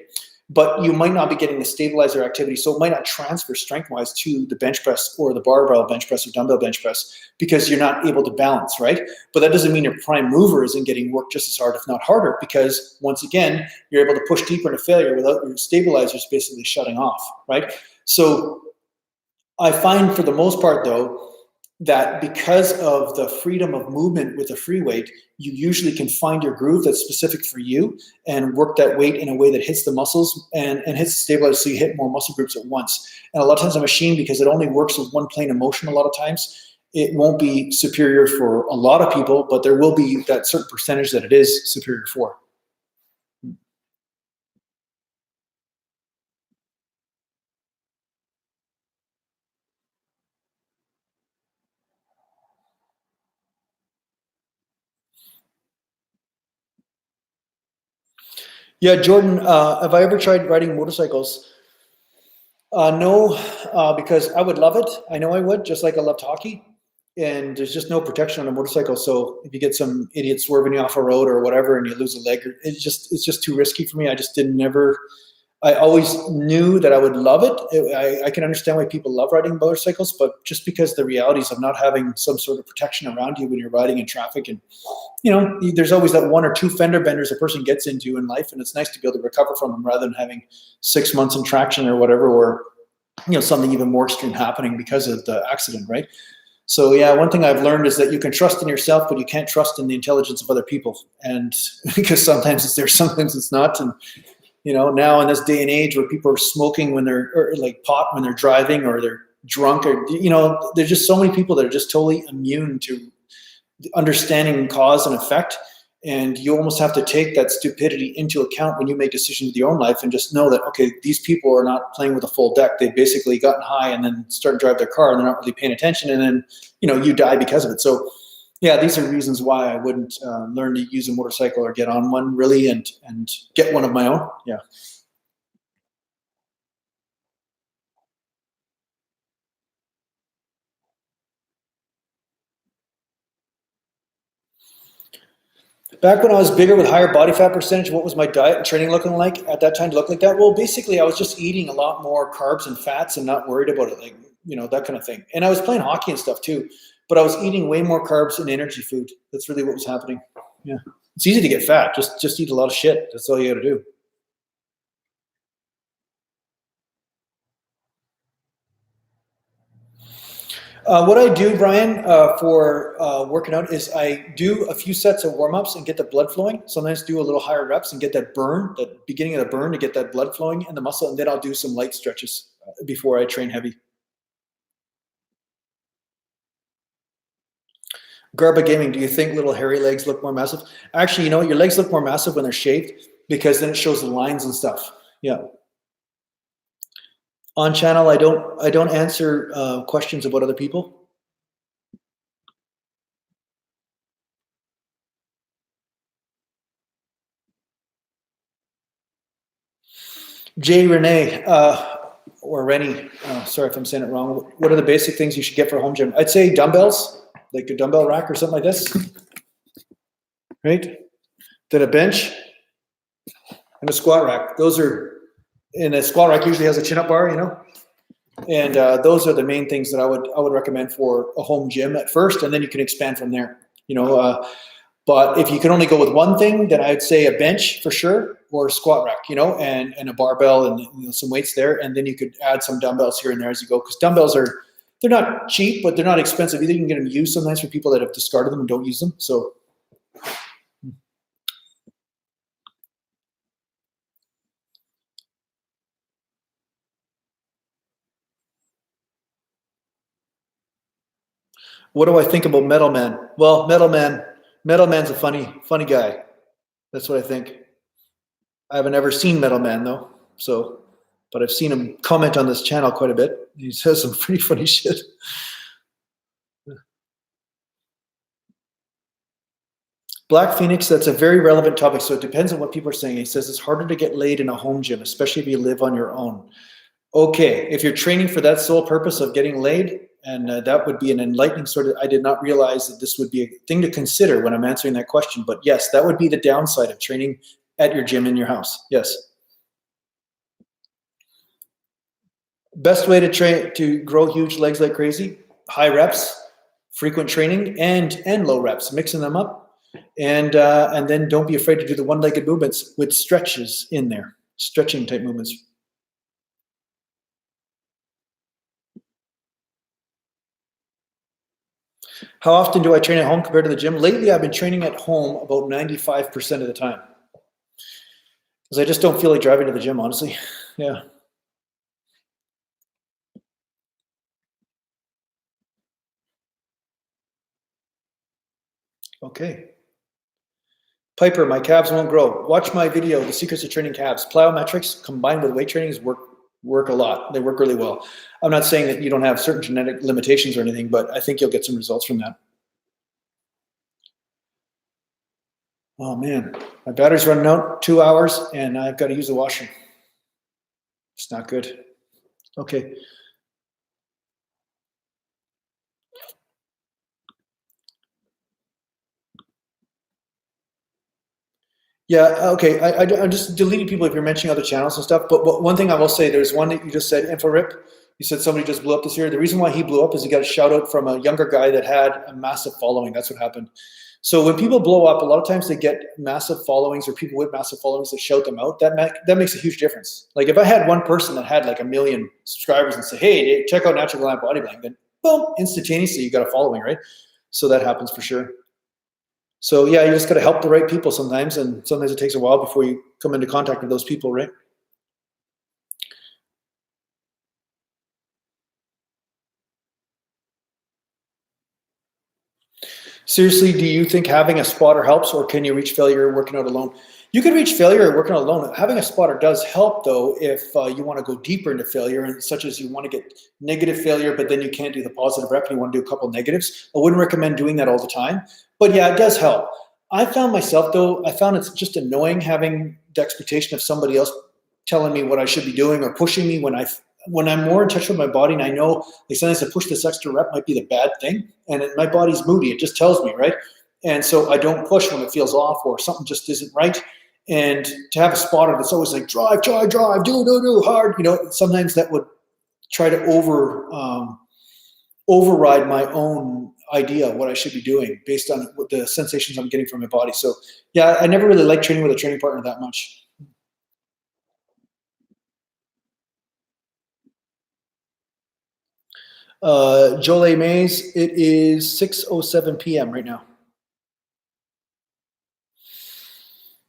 But you might not be getting the stabilizer activity, so it might not transfer strength-wise to the bench press or the barbell bench press or dumbbell bench press because you're not able to balance, right? But that doesn't mean your prime mover isn't getting worked just as hard, if not harder, because once again, you're able to push deeper into failure without your stabilizers basically shutting off, right? So I find for the most part, though, that because of the freedom of movement with a free weight, you usually can find your groove that's specific for you and work that weight in a way that hits the muscles and hits the stabilizer so you hit more muscle groups at once. And a lot of times a machine, because it only works with one plane of motion a lot of times, it won't be superior for a lot of people, but there will be that certain percentage that it is superior for. Yeah, Jordan, have I ever tried riding motorcycles? No, because I would love it. I know I would, just like I loved hockey. And there's just no protection on a motorcycle. So if you get some idiot swerving you off a road or whatever, and you lose a leg, it's just too risky for me. I just didn't never. I always knew that I would love it. I can understand why people love riding motorcycles, but just because the realities of not having some sort of protection around you when you're riding in traffic, and there's always that one or two fender benders a person gets into in life, and it's nice to be able to recover from them rather than having 6 months in traction or whatever, or something even more extreme happening because of the accident, right? So yeah, one thing I've learned is that you can trust in yourself, but you can't trust in the intelligence of other people, and because sometimes it's there, sometimes it's not, and now in this day and age where people are smoking when they're, or like pot when they're driving, or they're drunk, or there's just so many people that are just totally immune to understanding cause and effect. And you almost have to take that stupidity into account when you make decisions with your own life, and just know that, okay, these people are not playing with a full deck. They've basically gotten high and then start to drive their car, and they're not really paying attention, and then you die because of it. So yeah, these are reasons why I wouldn't learn to use a motorcycle or get on one really, and get one of my own. Yeah. Back when I was bigger with higher body fat percentage, what was my diet and training looking like at that time to look like that? Well, basically I was just eating a lot more carbs and fats and not worried about it, like, that kind of thing. And I was playing hockey and stuff too, but I was eating way more carbs and energy food. That's really what was happening. Yeah. It's easy to get fat. Just eat a lot of shit. That's all you got to do. What I do, Brian, for working out is I do a few sets of warm-ups and get the blood flowing. Sometimes do a little higher reps and get that burn, that beginning of the burn, to get that blood flowing in the muscle. And then I'll do some light stretches before I train heavy. Garba Gaming, do you think little hairy legs look more massive? Actually, you know what? Your legs look more massive when they're shaved, because then it shows the lines and stuff. Yeah. On channel, I don't answer questions about other people. Jay Renee, or Rennie, sorry if I'm saying it wrong. What are the basic things you should get for a home gym? I'd say dumbbells, like a dumbbell rack or something like this, right? Then a bench and a squat rack. Those are, and a squat rack usually has a chin-up bar, and those are the main things that I would recommend for a home gym at first, and then you can expand from there. But if you can only go with one thing, then I'd say a bench for sure, or a squat rack, and a barbell, and some weights there, and then you could add some dumbbells here and there as you go, because dumbbells they're not cheap, but they're not expensive either. You can get them used sometimes for people that have discarded them and don't use them. So. What do I think about Metal Man? Well, Metal Man's a funny guy. That's what I think. I haven't ever seen Metal Man though, but I've seen him comment on this channel quite a bit. He says some pretty funny shit. Black Phoenix, that's a very relevant topic. So it depends on what people are saying. He says it's harder to get laid in a home gym, especially if you live on your own. Okay, if you're training for that sole purpose of getting laid, and that would be an enlightening sort of, I did not realize that this would be a thing to consider when I'm answering that question. But yes, that would be the downside of training at your gym in your house. Yes. Best way to train to grow huge legs like crazy: high reps, frequent training, and low reps, mixing them up, and then don't be afraid to do the one-legged movements with stretches in there, stretching type movements. How often do I train at home compared to the gym? Lately, I've been training at home about 95% of the time because I just don't feel like driving to the gym, honestly. Yeah. Okay. Piper, my calves won't grow. Watch my video, The Secrets of Training Calves. Plyometrics combined with weight trainings work a lot. They work really well. I'm not saying that you don't have certain genetic limitations or anything, but I think you'll get some results from that. Oh man, my battery's running out, 2 hours, and I've got to use the washroom. It's not good. Okay. Yeah, okay. I'm just deleting people if you're mentioning other channels and stuff. But one thing I will say, there's one that you just said, InfoRip. You said somebody just blew up this year. The reason why he blew up is he got a shout out from a younger guy that had a massive following. That's what happened. So when people blow up, a lot of times they get massive followings or people with massive followings that shout them out. That makes a huge difference. Like if I had one person that had like 1 million subscribers and say, hey, check out Natural Gallant Bodybuilding, then boom, instantaneously you got a following, right? So that happens for sure. So yeah, you just got to help the right people sometimes, and sometimes it takes a while before you come into contact with those people, right? Seriously, do you think having a spotter helps, or can you reach failure working out alone? You can reach failure working out alone. Having a spotter does help, though, if you want to go deeper into failure, and such as you want to get negative failure, but then you can't do the positive rep, and you want to do a couple negatives. I wouldn't recommend doing that all the time, but yeah, it does help. I found myself, though, I found it's just annoying having the expectation of somebody else telling me what I should be doing or pushing me when I'm more in touch with my body, and I know like sometimes to push this extra rep might be the bad thing, and my body's moody. It just tells me, right? And so I don't push when it feels off or something just isn't right. And to have a spotter that's always like drive, do hard, sometimes that would try to override my own idea of what I should be doing based on what the sensations I'm getting from my body. So yeah, I never really liked training with a training partner that much. Jolie Mays, it is 6:07 p.m. right now.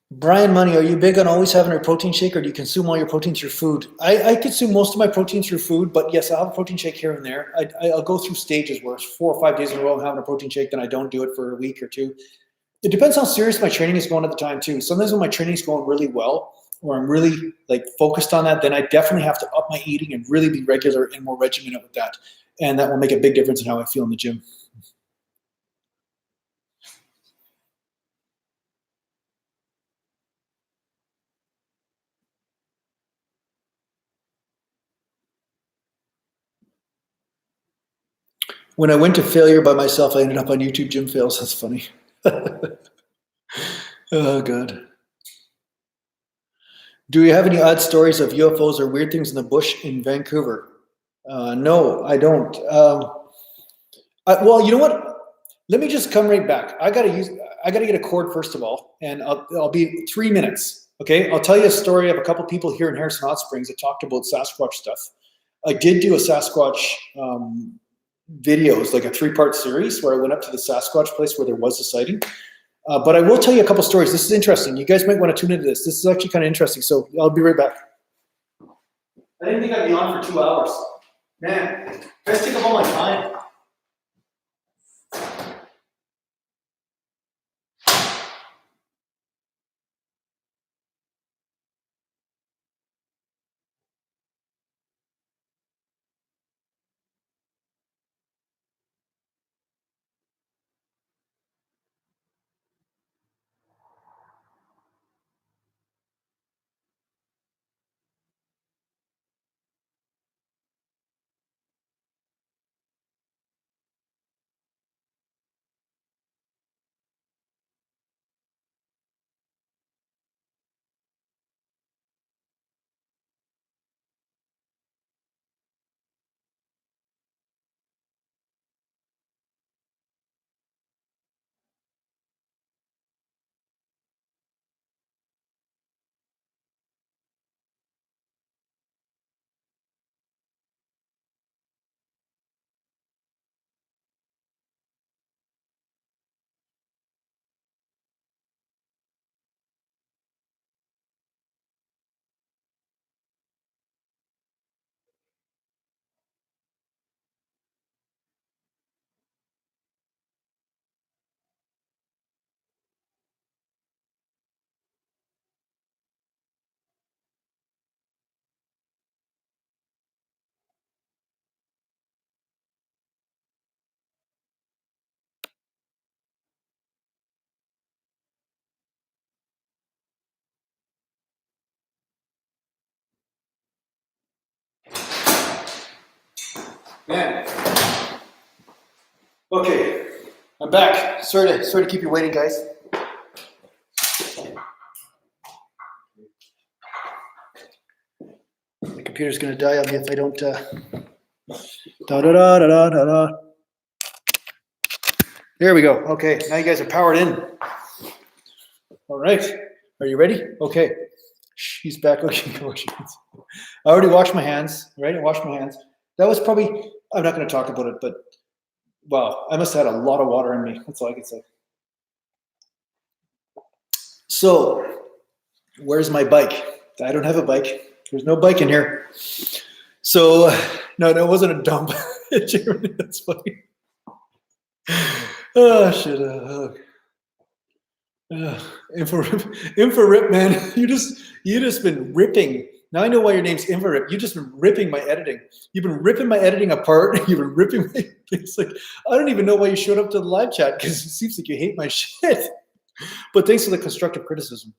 Brian Money, are you big on always having a protein shake, or do you consume all your protein through food? I consume most of my protein through food, but yes, I'll have a protein shake here and there. I'll go through stages where it's 4 or 5 days in a row I'm having a protein shake, then I don't do it for a week or two. It depends how serious my training is going at the time too. Sometimes when my training is going really well, or I'm really like focused on that, then I definitely have to up my eating and really be regular and more regimented with that. And that will make a big difference in how I feel in the gym. When I went to failure by myself, I ended up on YouTube gym fails. That's funny. Oh, God. Do you have any odd stories of UFOs or weird things in the bush in Vancouver? No, I don't. Well, you know what? Let me just come right back. I gotta get a cord first of all, and I'll be 3 minutes. Okay, I'll tell you a story of a couple people here in Harrison Hot Springs that talked about Sasquatch stuff. I did do a Sasquatch videos, like a 3-part series where I went up to the Sasquatch place where there was a sighting. But I will tell you a couple stories. This is interesting. You guys might want to tune into this. This is actually kind of interesting. So I'll be right back. I didn't think I'd be on for 2 hours. Man, guys take up all my time. Man. Okay, I'm back. Sorry to keep you waiting, guys. The computer's gonna die on me if I don't. There we go. Okay, now you guys are powered in. All right, are you ready? Okay, she's back. Okay, I already washed my hands. Right, I washed my hands. That was probably. I'm not going to talk about it, but wow, I must have had a lot of water in me. That's all I can say. So, where's my bike? I don't have a bike. There's no bike in here. So, no, that wasn't a dump. That's funny. Oh shit. Infrarip, man. You just been ripping. Now I know why your name's Infrarip. You just been ripping my editing. You've been ripping my editing apart. You've been ripping my. It's like I don't even know why you showed up to the live chat because it seems like you hate my shit. But thanks for the constructive criticism.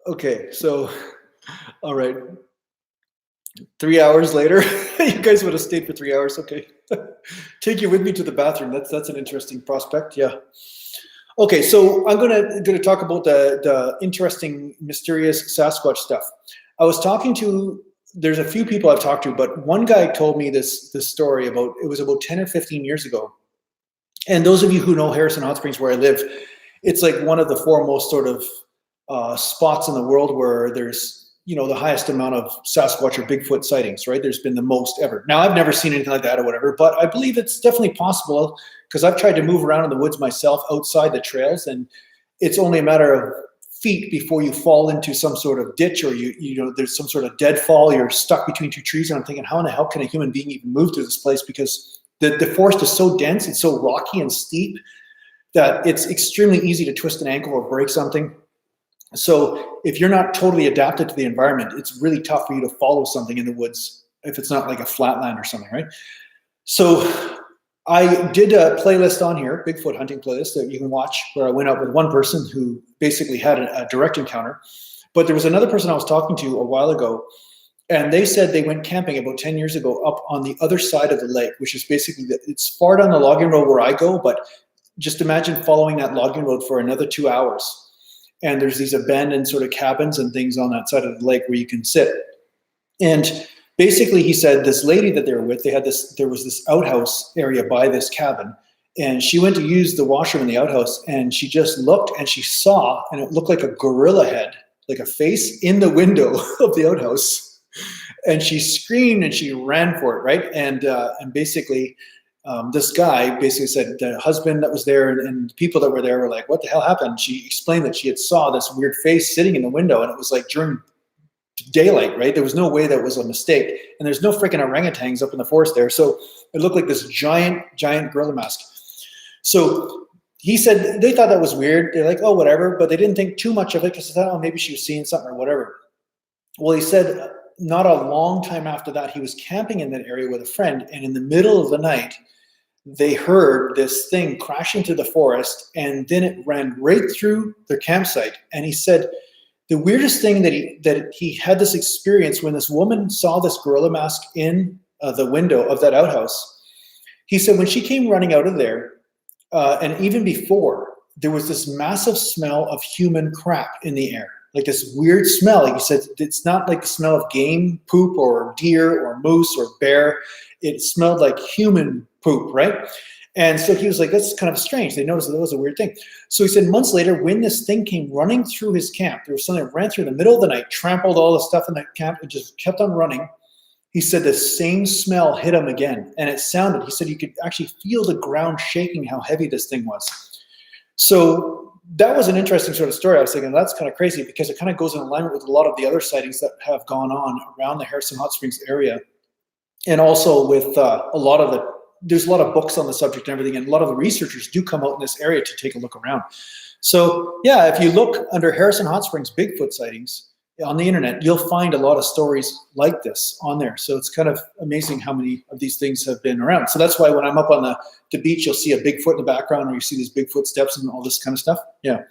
Okay, so all right. 3 hours later, you guys would have stayed for 3 hours. Okay, take you with me to the bathroom. That's an interesting prospect. Yeah. Okay, so I'm gonna talk about the interesting, mysterious Sasquatch stuff. I was talking to. There's a few people I've talked to, but one guy told me this story about. It was about 10 or 15 years ago. And those of you who know Harrison Hot Springs, where I live, it's like one of the foremost sort of spots in the world where there's the highest amount of Sasquatch or Bigfoot sightings, right? There's been the most ever. Now, I've never seen anything like that or whatever, but I believe it's definitely possible because I've tried to move around in the woods myself outside the trails, and it's only a matter of feet before you fall into some sort of ditch or there's some sort of deadfall. You're stuck between two trees, and I'm thinking, how in the hell can a human being even move through this place? Because the forest is so dense, it's so rocky and steep that it's extremely easy to twist an ankle or break something. So if you're not totally adapted to the environment, it's really tough for you to follow something in the woods if it's not like a flatland or something, right? So I did a playlist on here, Bigfoot hunting playlist that you can watch, where I went out with one person who basically had a direct encounter. But there was another person I was talking to a while ago, and they said they went camping about 10 years ago up on the other side of the lake, which is basically, it's far down the logging road where I go, but just imagine following that logging road for another 2 hours. And there's these abandoned sort of cabins and things on that side of the lake where you can sit. And basically he said this lady that they were with, there was this outhouse area by this cabin, and she went to use the washroom in the outhouse, and she just looked and she saw, and it looked like a gorilla head, like a face in the window of the outhouse. And she screamed and she ran for it, right? And basically, this guy basically said the husband that was there and people that were there were like, what the hell happened? She explained that she had saw this weird face sitting in the window, and it was like during daylight, right? There was no way that was a mistake. And there's no freaking orangutans up in the forest there. So it looked like this giant gorilla mask. So he said they thought that was weird. They're like, oh, whatever. But they didn't think too much of it because they thought, oh, maybe she was seeing something or whatever. Well, he said not a long time after that, he was camping in that area with a friend. And in the middle of the night, they heard this thing crashing through the forest, and then it ran right through their campsite. And he said the weirdest thing that he had this experience when this woman saw this gorilla mask in the window of that outhouse. He said when she came running out of there, and even before, there was this massive smell of human crap in the air, like this weird smell. Like he said, it's not like the smell of game poop or deer or moose or bear. It smelled like human poop, right? And so he was like, that's kind of strange. They noticed that was a weird thing. So he said months later, when this thing came running through his camp, there was something that ran through in the middle of the night, trampled all the stuff in the camp, and just kept on running. He said the same smell hit him again. And it sounded, he said you could actually feel the ground shaking how heavy this thing was. So that was an interesting sort of story. I was thinking that's kind of crazy because it kind of goes in alignment with a lot of the other sightings that have gone on around the Harrison Hot Springs area. And also with there's a lot of books on the subject and everything, and a lot of the researchers do come out in this area to take a look around. So yeah, if you look under Harrison Hot Springs Bigfoot sightings on the internet, you'll find a lot of stories like this on there. So it's kind of amazing how many of these things have been around. So that's why when I'm up on the beach, you'll see a Bigfoot in the background, or you see these Bigfoot steps and all this kind of stuff. Yeah.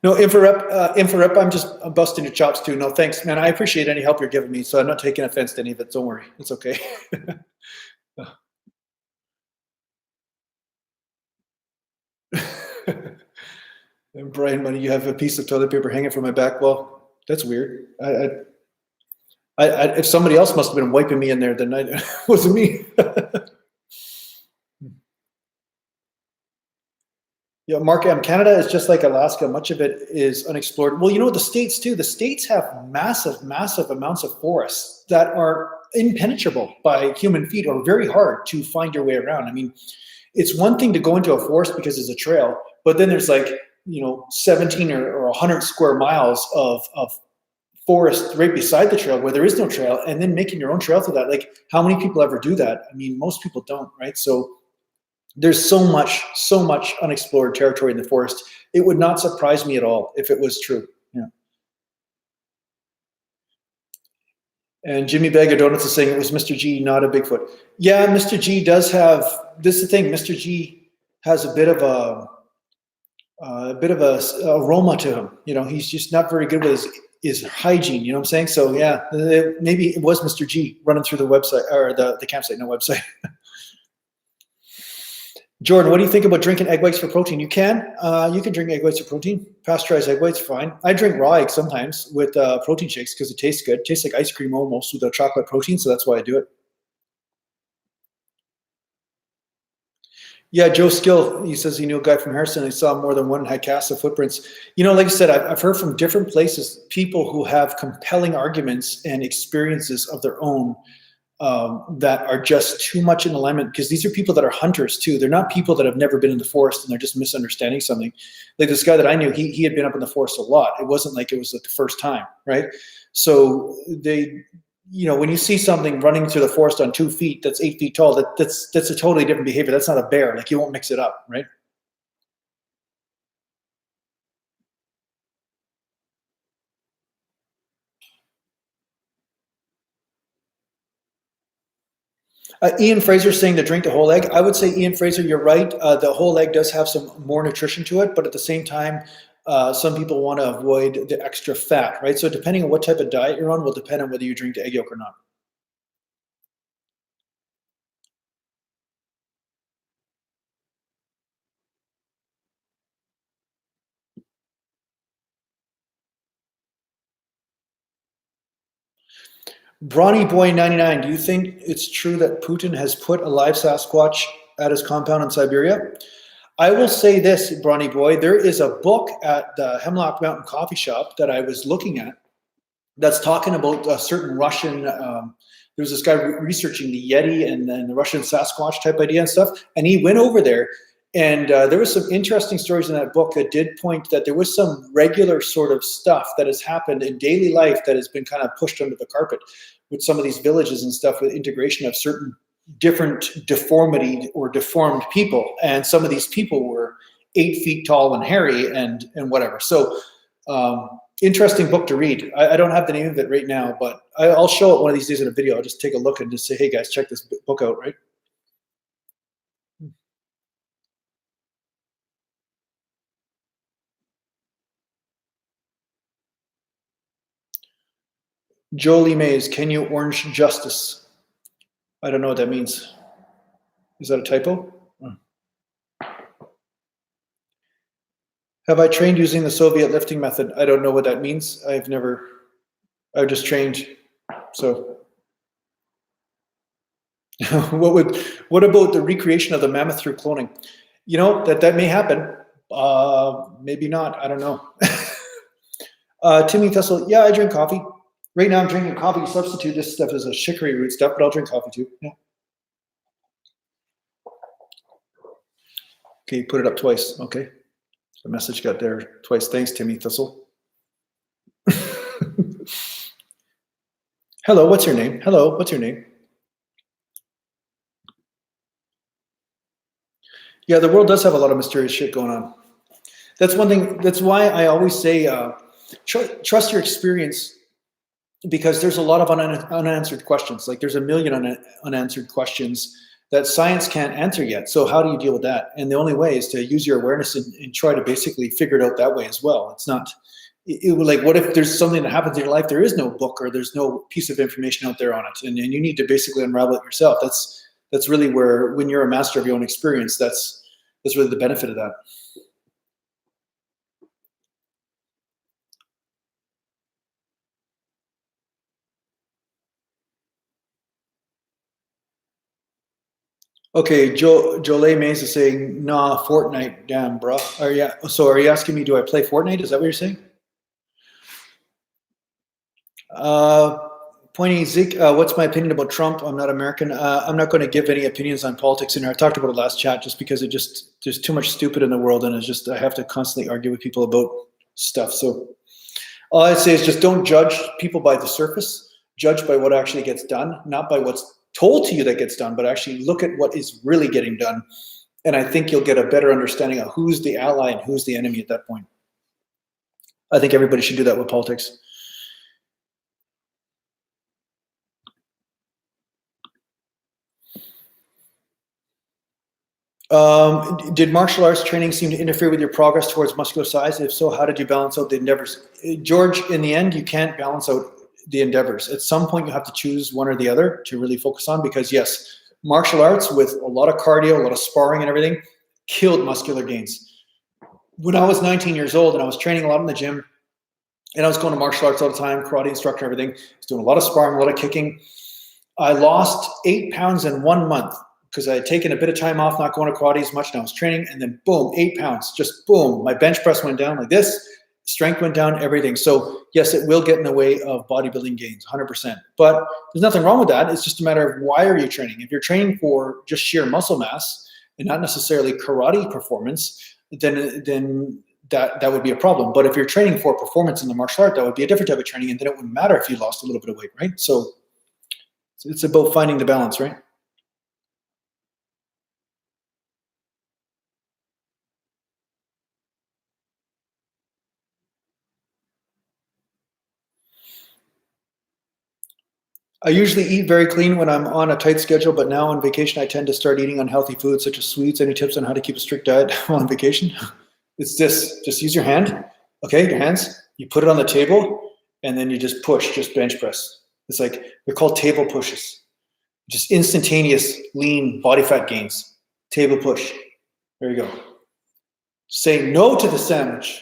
No, infra rep, I'm busting your chops too. No, thanks, man. I appreciate any help you're giving me, so I'm not taking offense to any of it. Don't worry. It's okay. And Brian, money, you have a piece of toilet paper hanging from my back. Well, that's weird. If somebody else must have been wiping me in there, then it wasn't me. Yeah, Mark, Canada is just like Alaska. Much of it is unexplored. Well, you know, the States too. The States have massive, massive amounts of forests that are impenetrable by human feet or very hard to find your way around. I mean, it's one thing to go into a forest because there's a trail, but then there's like, 17 or 100 square miles of forest right beside the trail where there is no trail, and then making your own trail through that. Like, how many people ever do that? I mean, most people don't, right? So there's so much unexplored territory in the forest. It would not surprise me at all if it was true. Yeah. And Jimmy Bag of Donuts is saying it was Mr. G, not a Bigfoot. Yeah, Mr. G does have, this is the thing, Mr. G has a bit of a aroma to him. He's just not very good with his hygiene, you know what I'm saying? So yeah, maybe it was Mr. G running through the website, or the campsite, no website. Jordan, what do you think about drinking egg whites for protein? You can drink egg whites for protein. Pasteurized egg whites, fine. I drink raw eggs sometimes with protein shakes because it tastes good. It tastes like ice cream almost with a chocolate protein, so that's why I do it. Yeah, Joe Skill, he says he knew a guy from Harrison. He saw more than one Hikasa footprints. Like I said, I've heard from different places, people who have compelling arguments and experiences of their own that are just too much in alignment, because these are people that are hunters too. They're not people that have never been in the forest and they're just misunderstanding something. Like this guy that I knew, he had been up in the forest a lot. It wasn't like it was like the first time, right? So they, when you see something running through the forest on 2 feet that's 8 feet tall, that's a totally different behavior. That's not a bear. Like, you won't mix it up, right? Ian Fraser saying to drink the whole egg. I would say, Ian Fraser, you're right. The whole egg does have some more nutrition to it, but at the same time, some people want to avoid the extra fat, right? So depending on what type of diet you're on will depend on whether you drink the egg yolk or not. Brawny Boy 99, do you think it's true that Putin has put a live Sasquatch at his compound in Siberia? I will say this, Brawny Boy, there is a book at the Hemlock Mountain Coffee Shop that I was looking at that's talking about a certain Russian, there's this guy researching the Yeti and then the Russian Sasquatch type idea and stuff, and he went over there, and there was some interesting stories in that book that did point that there was some regular sort of stuff that has happened in daily life that has been kind of pushed under the carpet with some of these villages and stuff, with integration of certain different deformity or deformed people. And some of these people were 8 feet tall and hairy and whatever. So interesting book to read. I don't have the name of it right now, but I'll show it one of these days in a video. I'll just take a look and just say, hey guys, check this book out, right? Jolie Mays, can you orange justice? I don't know what that means. Is that a typo? Have I trained using the Soviet lifting method? I don't know what that means. I've just trained. So what about the recreation of the mammoth through cloning? That may happen. Maybe not. I don't know. Timmy Thistle, yeah, I drink coffee. Right now I'm drinking coffee substitute. This stuff is a chicory root stuff, but I'll drink coffee too. Yeah. Okay, put it up twice. Okay. The message got there twice. Thanks, Timmy Thistle. Hello, what's your name? Hello, what's your name? Yeah, the world does have a lot of mysterious shit going on. That's one thing. That's why I always say trust your experience, because there's a lot of unanswered questions. Like, there's a million unanswered questions that science can't answer yet. So how do you deal with that? And the only way is to use your awareness and try to basically figure it out that way as well. It's not, like, what if there's something that happens in your life, there is no book or there's no piece of information out there on it, and you need to basically unravel it yourself. That's really where, when you're a master of your own experience, that's really the benefit of that. Okay, Jolie Mays is saying, nah, Fortnite, damn, bro. Are you asking me, do I play Fortnite? Is that what you're saying? Pointy Zeke, what's my opinion about Trump? I'm not American. I'm not going to give any opinions on politics in here. I talked about it last chat just because there's too much stupid in the world, and I have to constantly argue with people about stuff. So all I'd say is just don't judge people by the surface. Judge by what actually gets done, not by what's told to you that gets done, but actually look at what is really getting done. And I think you'll get a better understanding of who's the ally and who's the enemy at that point. I think everybody should do that with politics. Did martial arts training seem to interfere with your progress towards muscular size? If so, how did you balance out the endeavors? George, in the end, you can't balance out the endeavors. At some point, you have to choose one or the other to really focus on, because yes, martial arts with a lot of cardio, a lot of sparring and everything killed muscular gains. When I was 19 years old and I was training a lot in the gym, and I was going to martial arts all the time, karate instructor, everything, I was doing a lot of sparring, a lot of kicking. I lost 8 pounds in 1 month because I had taken a bit of time off, not going to karate as much, and I was training, and then boom, 8 pounds, just boom. My bench press went down like this, strength went down, everything. So yes, it will get in the way of bodybuilding gains, 100%. But there's nothing wrong with that. It's just a matter of, why are you training? If you're training for just sheer muscle mass and not necessarily karate performance, then that would be a problem. But if you're training for performance in the martial art, that would be a different type of training, and then it wouldn't matter if you lost a little bit of weight, right? So it's about finding the balance, right? I usually eat very clean when I'm on a tight schedule, but now on vacation, I tend to start eating unhealthy foods such as sweets. Any tips on how to keep a strict diet while on vacation? It's this, just use your hand, okay, your hands, you put it on the table, and then you just push, just bench press. It's like, they're called table pushes. Just instantaneous lean body fat gains. Table push. There you go. Say no to the sandwich,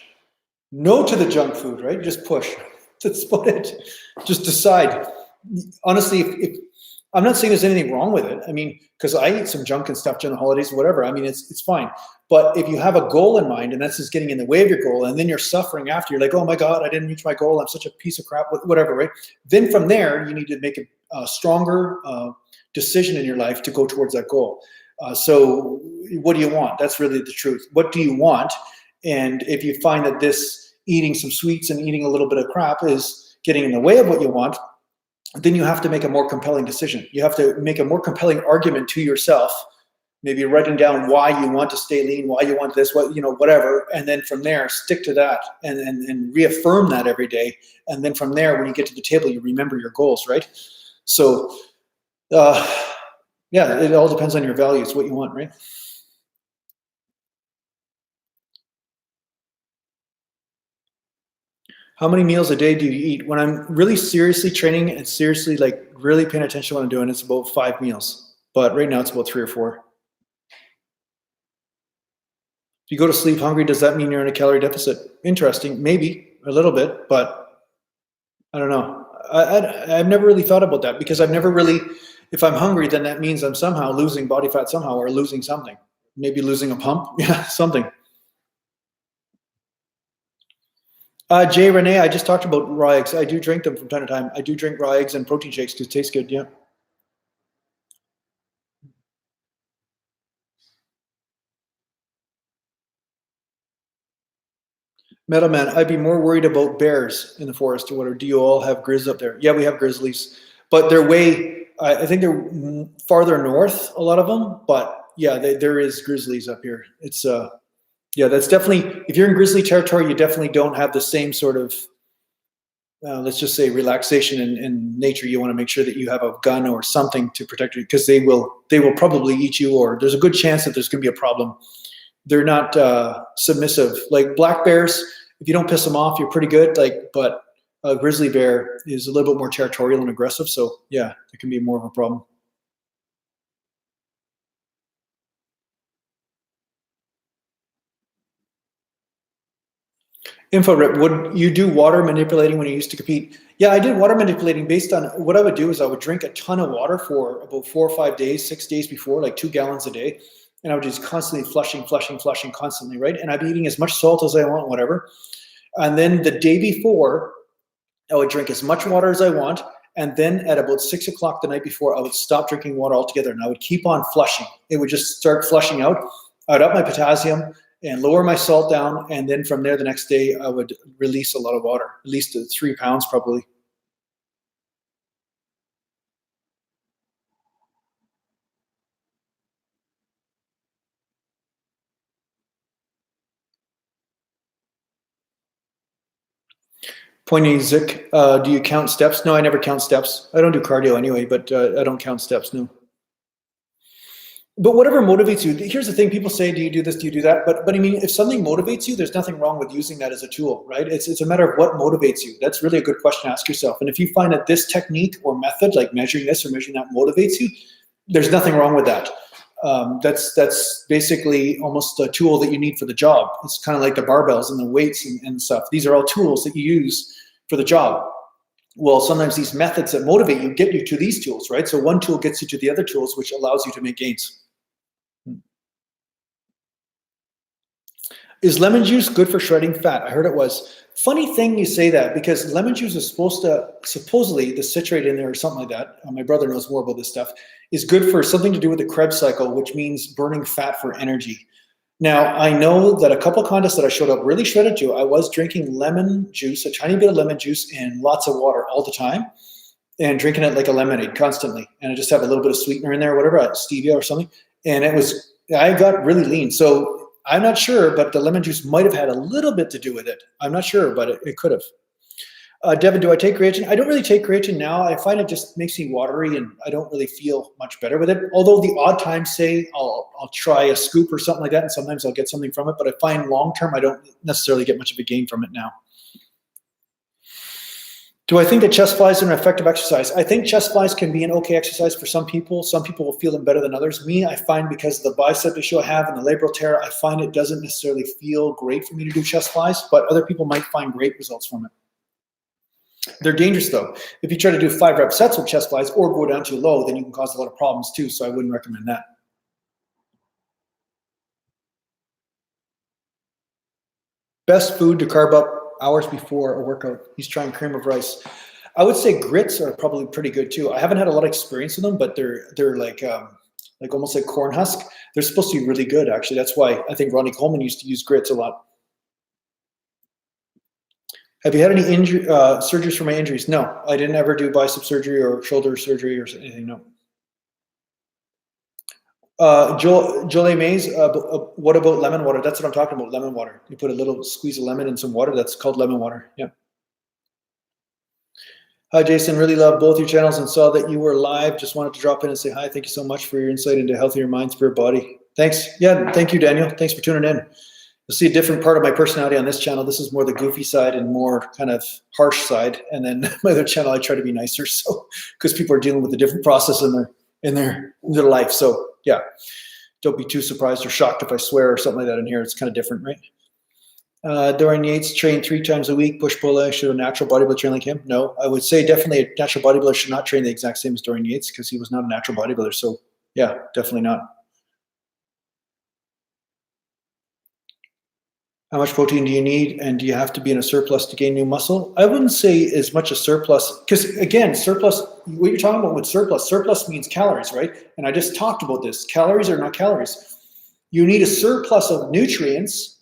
no to the junk food, right? Just push. That's about it. Just decide. Honestly, if I'm not saying there's anything wrong with it. I mean, because I eat some junk and stuff during the holidays, whatever. I mean, it's fine. But if you have a goal in mind and that's just getting in the way of your goal, and then you're suffering after, you're like, oh my God, I didn't reach my goal. I'm such a piece of crap, whatever, right? Then from there, you need to make a stronger decision in your life to go towards that goal. So what do you want? That's really the truth. What do you want? And if you find that this eating some sweets and eating a little bit of crap is getting in the way of what you want, then you have to make a more compelling decision. You have to make a more compelling argument to yourself, maybe writing down why you want to stay lean, why you want this, whatever. And then from there, stick to that and reaffirm that every day. And then from there, when you get to the table, you remember your goals, right? So, yeah, it all depends on your values, what you want, right? How many meals a day do you eat? When I'm really seriously training and seriously really paying attention to what I'm doing, it's about 5 meals. But right now it's about 3 or 4. If you go to sleep hungry, does that mean you're in a calorie deficit? Interesting, maybe a little bit, but I don't know. I've never really thought about that, because I've never really, if I'm hungry, then that means I'm somehow losing body fat somehow, or losing something. Maybe losing a pump, yeah, something. Jay Renee, I just talked about raw eggs. I do drink them from time to time. I do drink raw eggs and protein shakes because it tastes good, yeah. Metal Man, I'd be more worried about bears in the forest or whatever. Do you all have grizz up there? Yeah, we have grizzlies, but they're I think they're farther north, a lot of them, but yeah, there is grizzlies up here. It's, yeah, that's definitely, if you're in grizzly territory, you definitely don't have the same sort of let's just say relaxation and nature, you want to make sure that you have a gun or something to protect you, because they will probably eat you, or there's a good chance that there's going to be a problem. They're not submissive. Like black bears, if you don't piss them off, you're pretty good. Like, but a grizzly bear is a little bit more territorial and aggressive. So yeah, it can be more of a problem. Info, would you do water manipulating when you used to compete? Yeah, I did water manipulating based on what I would do is I would drink a ton of water for about 4 or 5 days, 6 days before, like 2 gallons a day. And I would just constantly flushing constantly, right? And I'd be eating as much salt as I want, whatever. And then the day before, I would drink as much water as I want. And then at about 6 o'clock the night before, I would stop drinking water altogether. And I would keep on flushing. It would just start flushing out. I would up my potassium and lower my salt down. And then from there, the next day, I would release a lot of water, at least 3 pounds probably. Pointy Zik, do you count steps? No, I never count steps. I don't do cardio anyway, but I don't count steps, no. But whatever motivates you, here's the thing, people say, do you do this, do you do that? But I mean, if something motivates you, there's nothing wrong with using that as a tool, right? It's a matter of what motivates you. That's really a good question to ask yourself. And if you find that this technique or method, like measuring this or measuring that, motivates you, there's nothing wrong with that. That's basically almost a tool that you need for the job. It's kind of like the barbells and the weights and stuff. These are all tools that you use for the job. Well, sometimes these methods that motivate you get you to these tools, right? So one tool gets you to the other tools, which allows you to make gains. Is lemon juice good for shredding fat? I heard it was. Funny thing you say that, because lemon juice is supposedly the citrate in there or something like that, my brother knows more about this stuff, is good for something to do with the Krebs cycle, which means burning fat for energy. Now, I know that a couple of contests that I showed up really shredded to, I was drinking lemon juice, a tiny bit of lemon juice and lots of water all the time, and drinking it like a lemonade constantly. And I just have a little bit of sweetener in there, whatever, stevia or something. And I got really lean. So I'm not sure, but the lemon juice might have had a little bit to do with it. I'm not sure, but it could have. Devin, do I take creatine? I don't really take creatine now. I find it just makes me watery, and I don't really feel much better with it. Although the odd times, say, I'll try a scoop or something like that, and sometimes I'll get something from it. But I find long-term, I don't necessarily get much of a gain from it now. Do I think that chest flies are an effective exercise? I think chest flies can be an okay exercise for some people. Some people will feel them better than others. Me, I find because of the bicep issue I have and the labral tear, I find it doesn't necessarily feel great for me to do chest flies, but other people might find great results from it. They're dangerous though. If you try to do 5 rep sets with chest flies or go down too low, then you can cause a lot of problems too, so I wouldn't recommend that. Best food to carb up hours before a workout. He's trying cream of rice. I would say grits are probably pretty good too. I haven't had a lot of experience with them, but they're like almost like corn husk. They're supposed to be really good, actually. That's why I think Ronnie Coleman used to use grits a lot. Have you had any surgeries for my injuries? No, I didn't ever do bicep surgery or shoulder surgery or anything, no. Jolie Mays, what about lemon water? That's what I'm talking about, lemon water. You put a little squeeze of lemon in some water, that's called lemon water, yeah. Hi, Jason, really love both your channels and saw that you were live. Just wanted to drop in and say hi. Thank you so much for your insight into healthier mind, spirit, body. Thanks. Yeah, thank you, Daniel. Thanks for tuning in. You'll see a different part of my personality on this channel. This is more the goofy side and more kind of harsh side. And then my other channel, I try to be nicer, so because people are dealing with a different process in their life. So yeah, don't be too surprised or shocked if I swear or something like that in here. It's kind of different, right? Dorian Yates, train 3 times a week, push-pull. Should a natural bodybuilder train like him? No, I would say definitely a natural bodybuilder should not train the exact same as Dorian Yates because he was not a natural bodybuilder. So yeah, definitely not. How much protein do you need, and do you have to be in a surplus to gain new muscle? I wouldn't say as much a surplus, because again, surplus, what you're talking about with surplus means calories, right? And I just talked about this. Calories are not calories. You need a surplus of nutrients,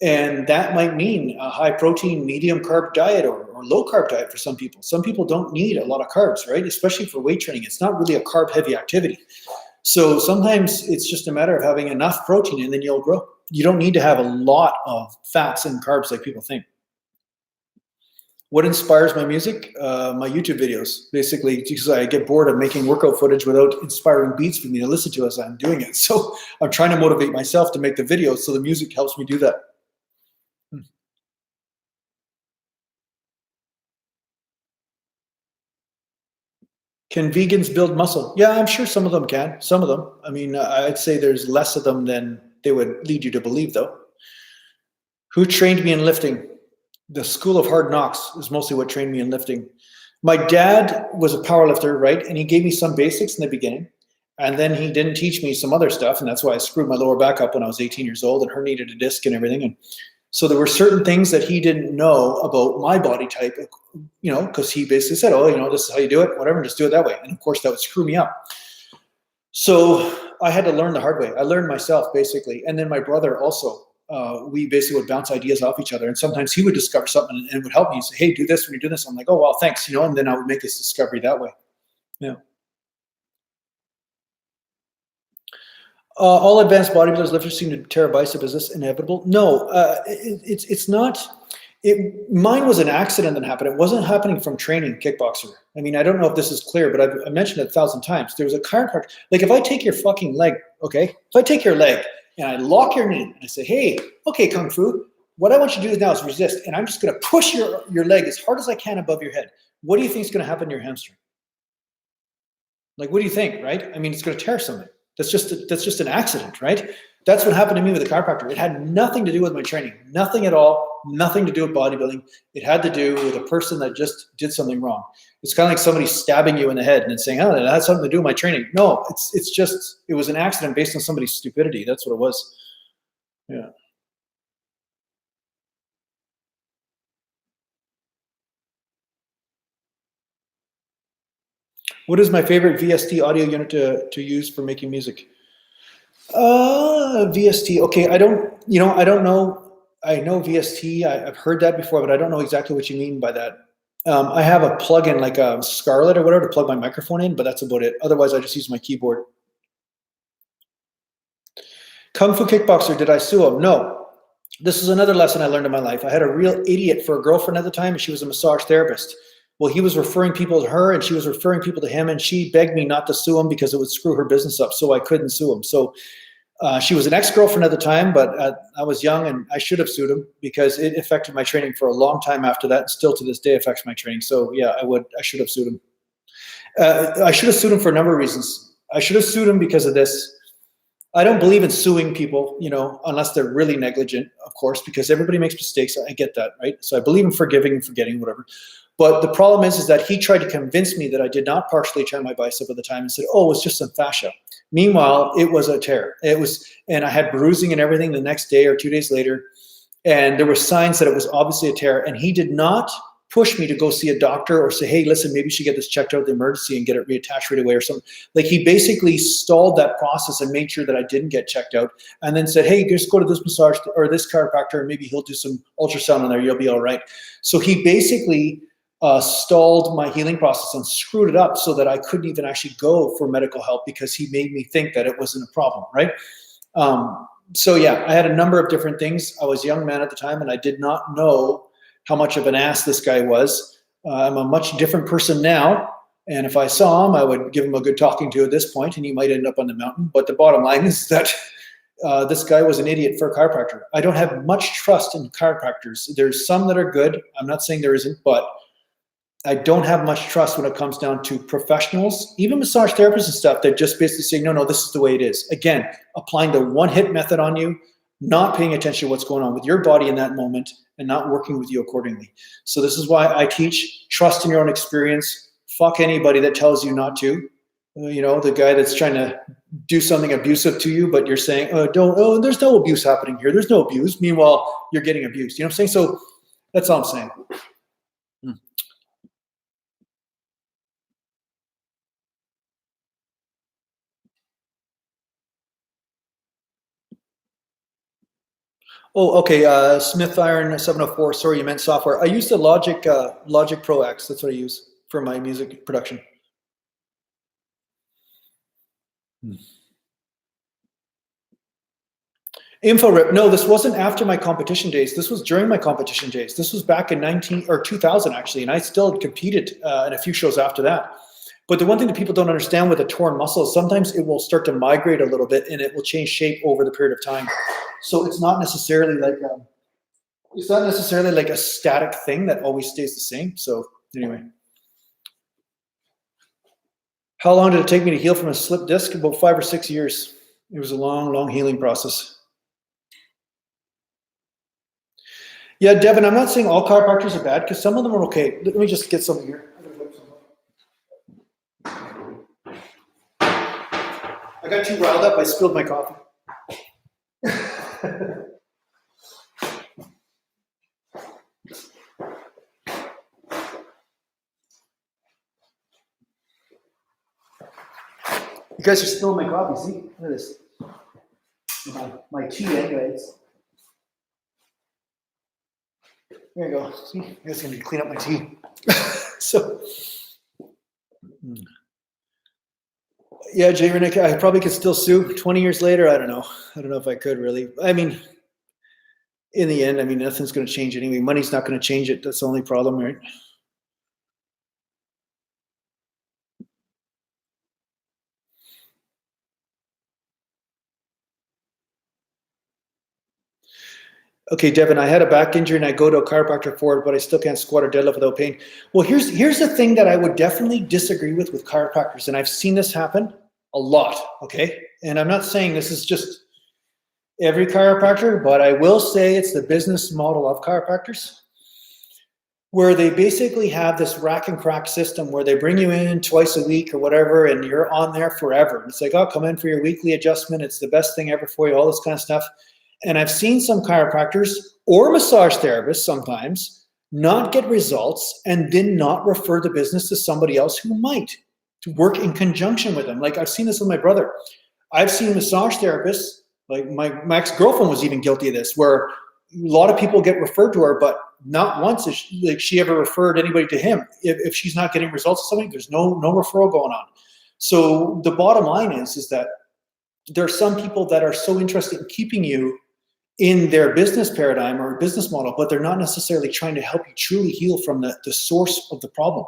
and that might mean a high protein, medium carb diet or low carb diet for some people. Some people don't need a lot of carbs, right? Especially for weight training. It's not really a carb heavy activity. So sometimes it's just a matter of having enough protein and then you'll grow. You don't need to have a lot of fats and carbs like people think. What inspires my music? My YouTube videos, basically, because I get bored of making workout footage without inspiring beats for me to listen to as I'm doing it. So I'm trying to motivate myself to make the videos, so the music helps me do that. Can vegans build muscle? Yeah, I'm sure some of them can. Some of them. I mean, I'd say there's less of them than they would lead you to believe, though. Who trained me in lifting? The School of Hard Knocks is mostly what trained me in lifting. My dad was a power lifter, right? And he gave me some basics in the beginning. And then he didn't teach me some other stuff. And that's why I screwed my lower back up when I was 18 years old and herniated a disc and everything. And so there were certain things that he didn't know about my body type, because he basically said, oh, this is how you do it, whatever, just do it that way. And of course, that would screw me up. So I had to learn the hard way. I learned myself, basically. And then my brother also. We basically would bounce ideas off each other, and sometimes he would discover something and it would help me. He'd say, hey, do this when you do this. I'm like, oh, well, thanks, and then I would make this discovery that way. Yeah. All advanced bodybuilders, lifters seem to tear a bicep. Is this inevitable? No, it's not. Mine was an accident that happened. It wasn't happening from training kickboxer. I mean, I don't know if this is clear, but I mentioned it 1,000 times. There was a chiropractor. Like, if I take your fucking leg, okay? If I take your leg and I lock your knee and I say, hey, okay, Kung Fu, what I want you to do now is resist. And I'm just going to push your leg as hard as I can above your head. What do you think is going to happen to your hamstring? Like, what do you think, right? I mean, it's going to tear something. That's just an accident, right? That's what happened to me with the chiropractor. It had nothing to do with my training, nothing at all, nothing to do with bodybuilding. It had to do with a person that just did something wrong. It's kind of like somebody stabbing you in the head and saying, oh, that had something to do with my training. No, it was an accident based on somebody's stupidity. That's what it was. Yeah. What is my favorite VST audio unit to use for making music? VST. Okay, I don't know. I know VST. I've heard that before, but I don't know exactly what you mean by that. I have a plugin like a Scarlett or whatever to plug my microphone in, but that's about it. Otherwise, I just use my keyboard. Kung Fu Kickboxer, did I sue him? No. This is another lesson I learned in my life. I had a real idiot for a girlfriend at the time, and she was a massage therapist. Well, he was referring people to her, and she was referring people to him, and she begged me not to sue him because it would screw her business up, so I couldn't sue him. So she was an ex-girlfriend at the time, but I was young, and I should have sued him because it affected my training for a long time after that, and still to this day affects my training. So yeah, I should have sued him. I should have sued him for a number of reasons. I should have sued him because of this. I don't believe in suing people, unless they're really negligent, of course, because everybody makes mistakes. I get that, right? So I believe in forgiving and forgetting, whatever. But the problem is that he tried to convince me that I did not partially tear my bicep at the time and said, oh, it's just some fascia. Meanwhile, it was a tear. And I had bruising and everything the next day or 2 days later. And there were signs that it was obviously a tear. And he did not push me to go see a doctor or say, hey, listen, maybe you should get this checked out at the emergency and get it reattached right away or something. Like, he basically stalled that process and made sure that I didn't get checked out, and then said, hey, just go to this massage or this chiropractor and maybe he'll do some ultrasound in there. You'll be all right. So he basically stalled my healing process and screwed it up so that I couldn't even actually go for medical help because he made me think that it wasn't a problem, right? So yeah, I had a number of different things. I was a young man at the time, and I did not know how much of an ass this guy was. I'm a much different person now, and if I saw him, I would give him a good talking to at this point, and he might end up on the mountain. But the bottom line is that this guy was an idiot for a chiropractor. I don't have much trust in chiropractors. There's some that are good. I'm not saying there isn't, but I don't have much trust when it comes down to professionals, even massage therapists and stuff that just basically say, no, this is the way it is. Again, applying the one-hit method on you, not paying attention to what's going on with your body in that moment, and not working with you accordingly. So this is why I teach trust in your own experience. Fuck anybody that tells you not to. The guy that's trying to do something abusive to you, but you're saying, there's no abuse happening here. There's no abuse. Meanwhile, you're getting abused. You know what I'm saying? So that's all I'm saying. Oh, okay. Smith Iron 704. Sorry, you meant software. I use the Logic Pro X. That's what I use for my music production. Info rip. No, this wasn't after my competition days. This was during my competition days. This was back in 2000 actually, and I still competed in a few shows after that. But the one thing that people don't understand with a torn muscle is sometimes it will start to migrate a little bit and it will change shape over the period of time. So it's not necessarily like a static thing that always stays the same. So anyway. How long did it take me to heal from a slipped disc? About 5 or 6 years. It was a long, long healing process. Yeah, Devin, I'm not saying all chiropractors are bad because some of them are okay. Let me just get some here. I got too riled up. I spilled my coffee. You guys are spilling my coffee. See? Look at this. My tea, anyways. There you go. See? You guys gonna clean up my tea. So. Yeah, Jay Renick, I probably could still sue 20 years later. I don't know. I don't know if I could really. I mean, in the end, I mean, nothing's going to change anyway. Money's not going to change it. That's the only problem, right? Okay, Devin, I had a back injury and I go to a chiropractor for it, but I still can't squat or deadlift without pain. Well, here's the thing that I would definitely disagree with chiropractors, and I've seen this happen a lot, okay? And I'm not saying this is just every chiropractor, but I will say it's the business model of chiropractors, where they basically have this rack and crack system where they bring you in twice a week or whatever, and you're on there forever. It's like, oh, come in for your weekly adjustment. It's the best thing ever for you, all this kind of stuff. And I've seen some chiropractors or massage therapists sometimes not get results and then not refer the business to somebody else who might to work in conjunction with them. Like I've seen this with my brother. I've seen massage therapists, like my ex-girlfriend was even guilty of this, where a lot of people get referred to her, but not once has she ever referred anybody to him. If she's not getting results or something, there's no referral going on. So the bottom line is that there are some people that are so interested in keeping you in their business paradigm or business model, but they're not necessarily trying to help you truly heal from the source of the problem.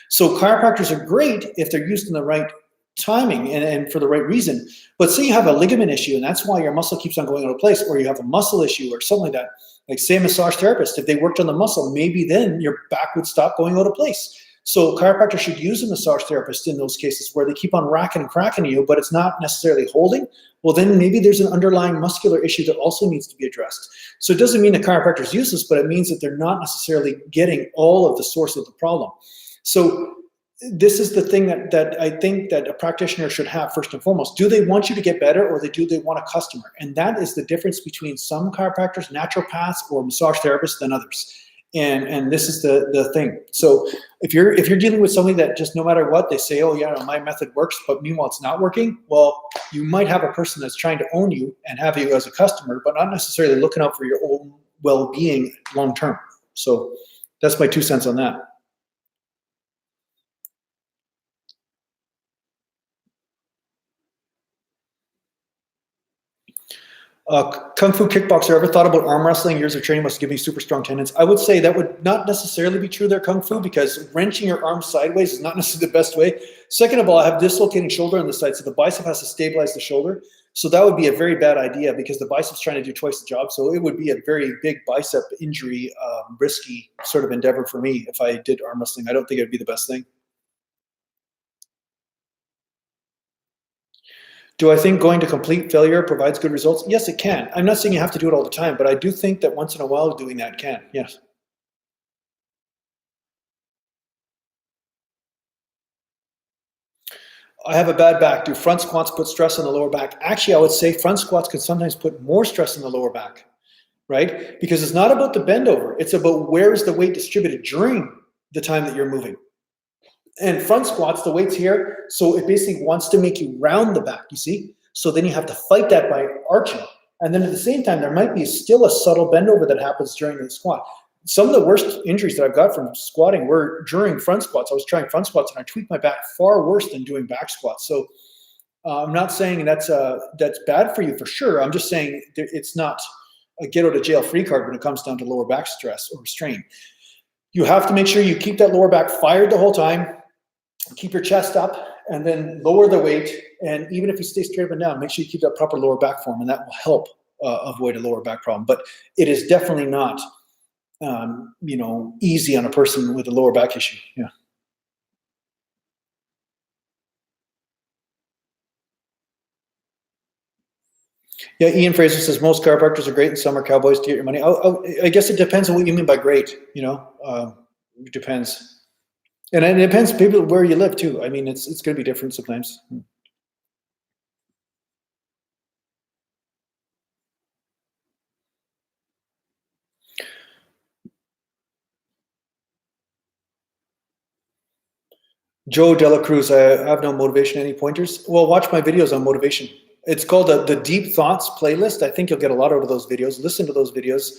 So chiropractors are great if they're used in the right timing and for the right reason. But say you have a ligament issue and that's why your muscle keeps on going out of place, or you have a muscle issue or something like that. Like say a massage therapist, if they worked on the muscle, maybe then your back would stop going out of place. So chiropractors should use a massage therapist in those cases where they keep on racking and cracking you, but it's not necessarily holding. Well, then maybe there's an underlying muscular issue that also needs to be addressed. So it doesn't mean the chiropractor is useless, but it means that they're not necessarily getting all of the source of the problem. So this is the thing that I think that a practitioner should have first and foremost. Do they want you to get better, or do they want a customer? And that is the difference between some chiropractors, naturopaths, or massage therapists than others. And this is the thing. So if you're dealing with somebody that just no matter what, they say, oh yeah, my method works, but meanwhile it's not working, well, you might have a person that's trying to own you and have you as a customer, but not necessarily looking out for your own well-being long-term. So that's my 2 cents on that. Kung Fu kickboxer, ever thought about arm wrestling? Years of training must give me super strong tendons. I would say that would not necessarily be true there, Kung Fu, because wrenching your arm sideways is not necessarily the best way. Second of all, I have dislocating shoulder on the side, so the bicep has to stabilize the shoulder. So that would be a very bad idea because the bicep's trying to do twice the job. So it would be a very big bicep injury, risky sort of endeavor for me if I did arm wrestling. I don't think it would be the best thing. Do I think going to complete failure provides good results? Yes, it can. I'm not saying you have to do it all the time, but I do think that once in a while doing that can, yes. I have a bad back. Do front squats put stress on the lower back? Actually, I would say front squats can sometimes put more stress on the lower back, right? Because it's not about the bend over. It's about where is the weight distributed during the time that you're moving. And front squats, the weight's here, so it basically wants to make you round the back, you see? So then you have to fight that by arching. And then at the same time, there might be still a subtle bend over that happens during the squat. Some of the worst injuries that I've got from squatting were during front squats. I was trying front squats and I tweaked my back far worse than doing back squats. So I'm not saying that's bad for you for sure. I'm just saying it's not a get out of jail free card when it comes down to lower back stress or strain. You have to make sure you keep that lower back fired the whole time, keep your chest up, and then lower the weight. And even if you stay straight up and down, make sure you keep that proper lower back form, and that will help avoid a lower back problem. But it is definitely not, easy on a person with a lower back issue. Yeah. Yeah, Ian Fraser says most chiropractors are great and some are cowboys to get your money. I guess it depends on what you mean by great, it depends. And it depends people where you live too. I mean, it's going to be different sometimes. Joe Dela Cruz, I have no motivation. Any pointers? Well, watch my videos on motivation. It's called the Deep Thoughts playlist. I think you'll get a lot out of those videos. Listen to those videos,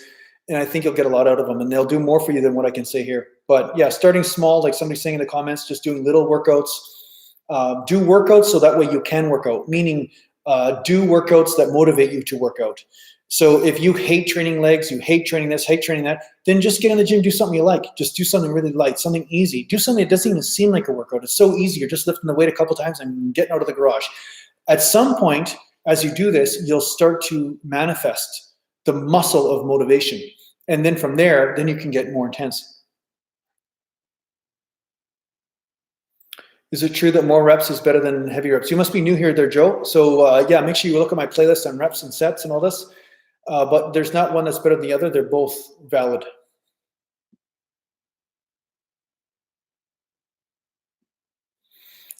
and I think you'll get a lot out of them, and they'll do more for you than what I can say here. But yeah, starting small, like somebody's saying in the comments, just doing little workouts. Do workouts so that way you can work out, meaning do workouts that motivate you to work out. So if you hate training legs, you hate training this, hate training that, then just get in the gym, do something you like. Just do something really light, something easy. Do something that doesn't even seem like a workout. It's so easy. You're just lifting the weight a couple times and getting out of the garage. At some point, as you do this, you'll start to manifest the muscle of motivation. And then from there, then you can get more intense. Is it true that more reps is better than heavy reps? You must be new here there, Joe. So yeah, make sure you look at my playlist on reps and sets and all this. But there's not one that's better than the other. They're both valid.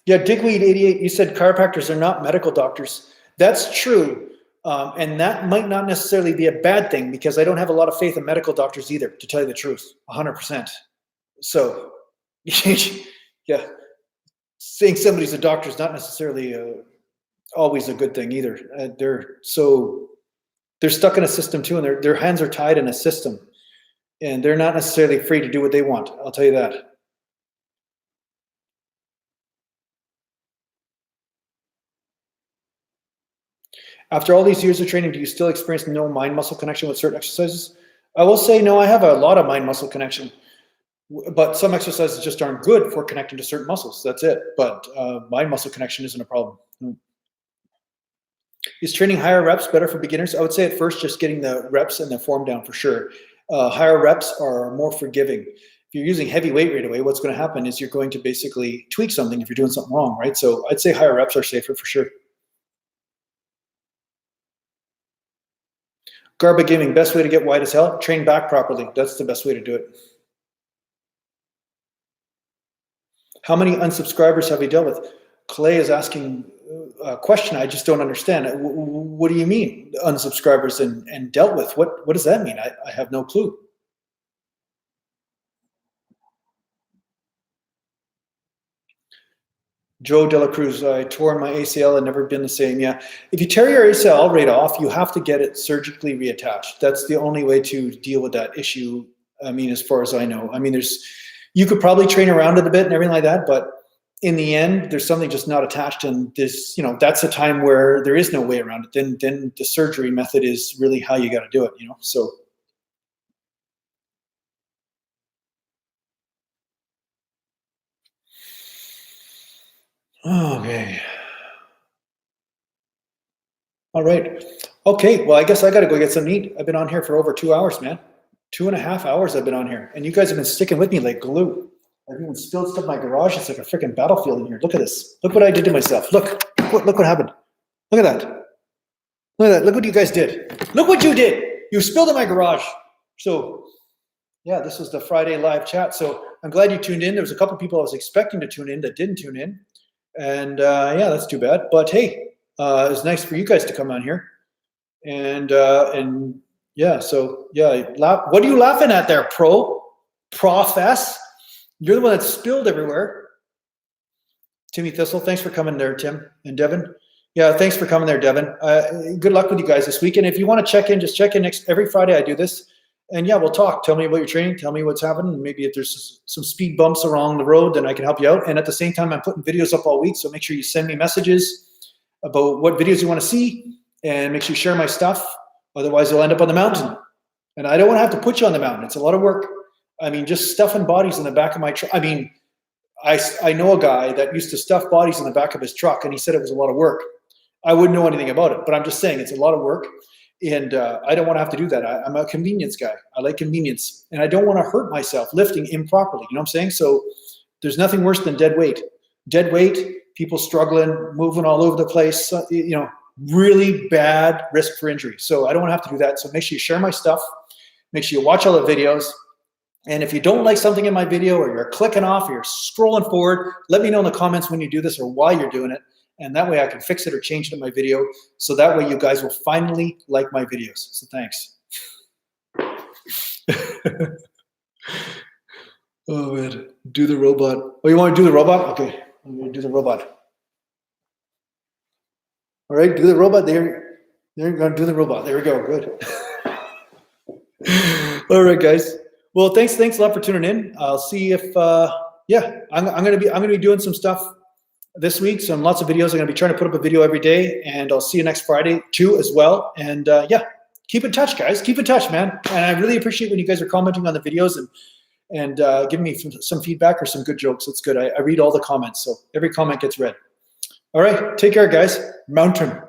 Yeah, Digweed88, you said chiropractors are not medical doctors. That's true. And that might not necessarily be a bad thing because I don't have a lot of faith in medical doctors either, to tell you the truth, 100%. So, yeah, saying somebody's a doctor is not necessarily always a good thing either. They're stuck in a system too, and their hands are tied in a system, and they're not necessarily free to do what they want. I'll tell you that. After all these years of training, do you still experience no mind-muscle connection with certain exercises? I will say no, I have a lot of mind-muscle connection, but some exercises just aren't good for connecting to certain muscles. That's it. But mind-muscle connection isn't a problem. Is training higher reps better for beginners? I would say at first, just getting the reps and the form down for sure. Higher reps are more forgiving. If you're using heavy weight right away, what's going to happen is you're going to basically tweak something if you're doing something wrong, right? So I'd say higher reps are safer for sure. Garba Gaming, best way to get wide as hell? Train back properly. That's the best way to do it. How many unsubscribers have you dealt with? Clay is asking a question I just don't understand. What do you mean, unsubscribers and dealt with? What does that mean? I have no clue. Joe Dela Cruz, I tore my ACL and never been the same. Yeah, if you tear your ACL right off, you have to get it surgically reattached. That's the only way to deal with that issue. I mean, as far as I know, I mean, you could probably train around it a bit and everything like that, but in the end, there's something just not attached, and this, that's a time where there is no way around it. Then the surgery method is really how you got to do it. So. Okay. All right. Okay. Well, I guess I got to go get something to eat. I've been on here for over 2 hours, man. 2.5 hours I've been on here, and you guys have been sticking with me like glue. I've even spilled stuff in my garage. It's like a freaking battlefield in here. Look at this. Look what I did to myself. Look what happened. Look at that. Look at that. Look what you guys did. Look what you did. You spilled in my garage. So, yeah, this was the Friday live chat. So I'm glad you tuned in. There was a couple people I was expecting to tune in that didn't tune in. And yeah, that's too bad. But hey, it was nice for you guys to come on here. And yeah, so yeah, what are you laughing at there, Profess? You're the one that spilled everywhere. Timmy Thistle, thanks for coming there, Tim and Devin. Yeah, thanks for coming there, Devin. Good luck with you guys this weekend. If you want to check in, just check in every Friday. I do this. And yeah, we'll talk. Tell me about your training. Tell me what's happening. Maybe if there's some speed bumps along the road, then I can help you out. And at the same time, I'm putting videos up all week. So make sure you send me messages. about what videos you want to see, and make sure you share my stuff. Otherwise, you'll end up on the mountain. And I don't want to have to put you on the mountain. It's a lot of work. I mean, just stuffing bodies in the back of my truck. I mean, I know a guy that used to stuff bodies in the back of his truck, and he said it was a lot of work. I wouldn't know anything about it, but I'm just saying it's a lot of work, and I don't want to have to do that. I'm a convenience guy. I like convenience, and I don't want to hurt myself lifting improperly. You know what I'm saying? So there's nothing worse than dead weight. Dead weight, people struggling, moving all over the place, you know, really bad risk for injury. So I don't want to have to do that. So make sure you share my stuff. Make sure you watch all the videos. And if you don't like something in my video, or you're clicking off, or you're scrolling forward, let me know in the comments when you do this or why you're doing it. And that way I can fix it or change it in my video. So that way you guys will finally like my videos. So thanks. Oh man, do the robot. Oh, you want to do the robot? Okay, I'm going to do the robot. All right, do the robot. There, you're going to do the robot. There we go. Good. All right, guys. Well, thanks a lot for tuning in. I'll see if yeah, I'm gonna be doing some stuff this week. Some lots of videos. I'm gonna be trying to put up a video every day, and I'll see you next Friday too as well. And yeah, keep in touch, guys. Keep in touch, man. And I really appreciate when you guys are commenting on the videos and giving me some feedback or some good jokes. It's good. I read all the comments, so every comment gets read. All right, take care, guys. Mountain.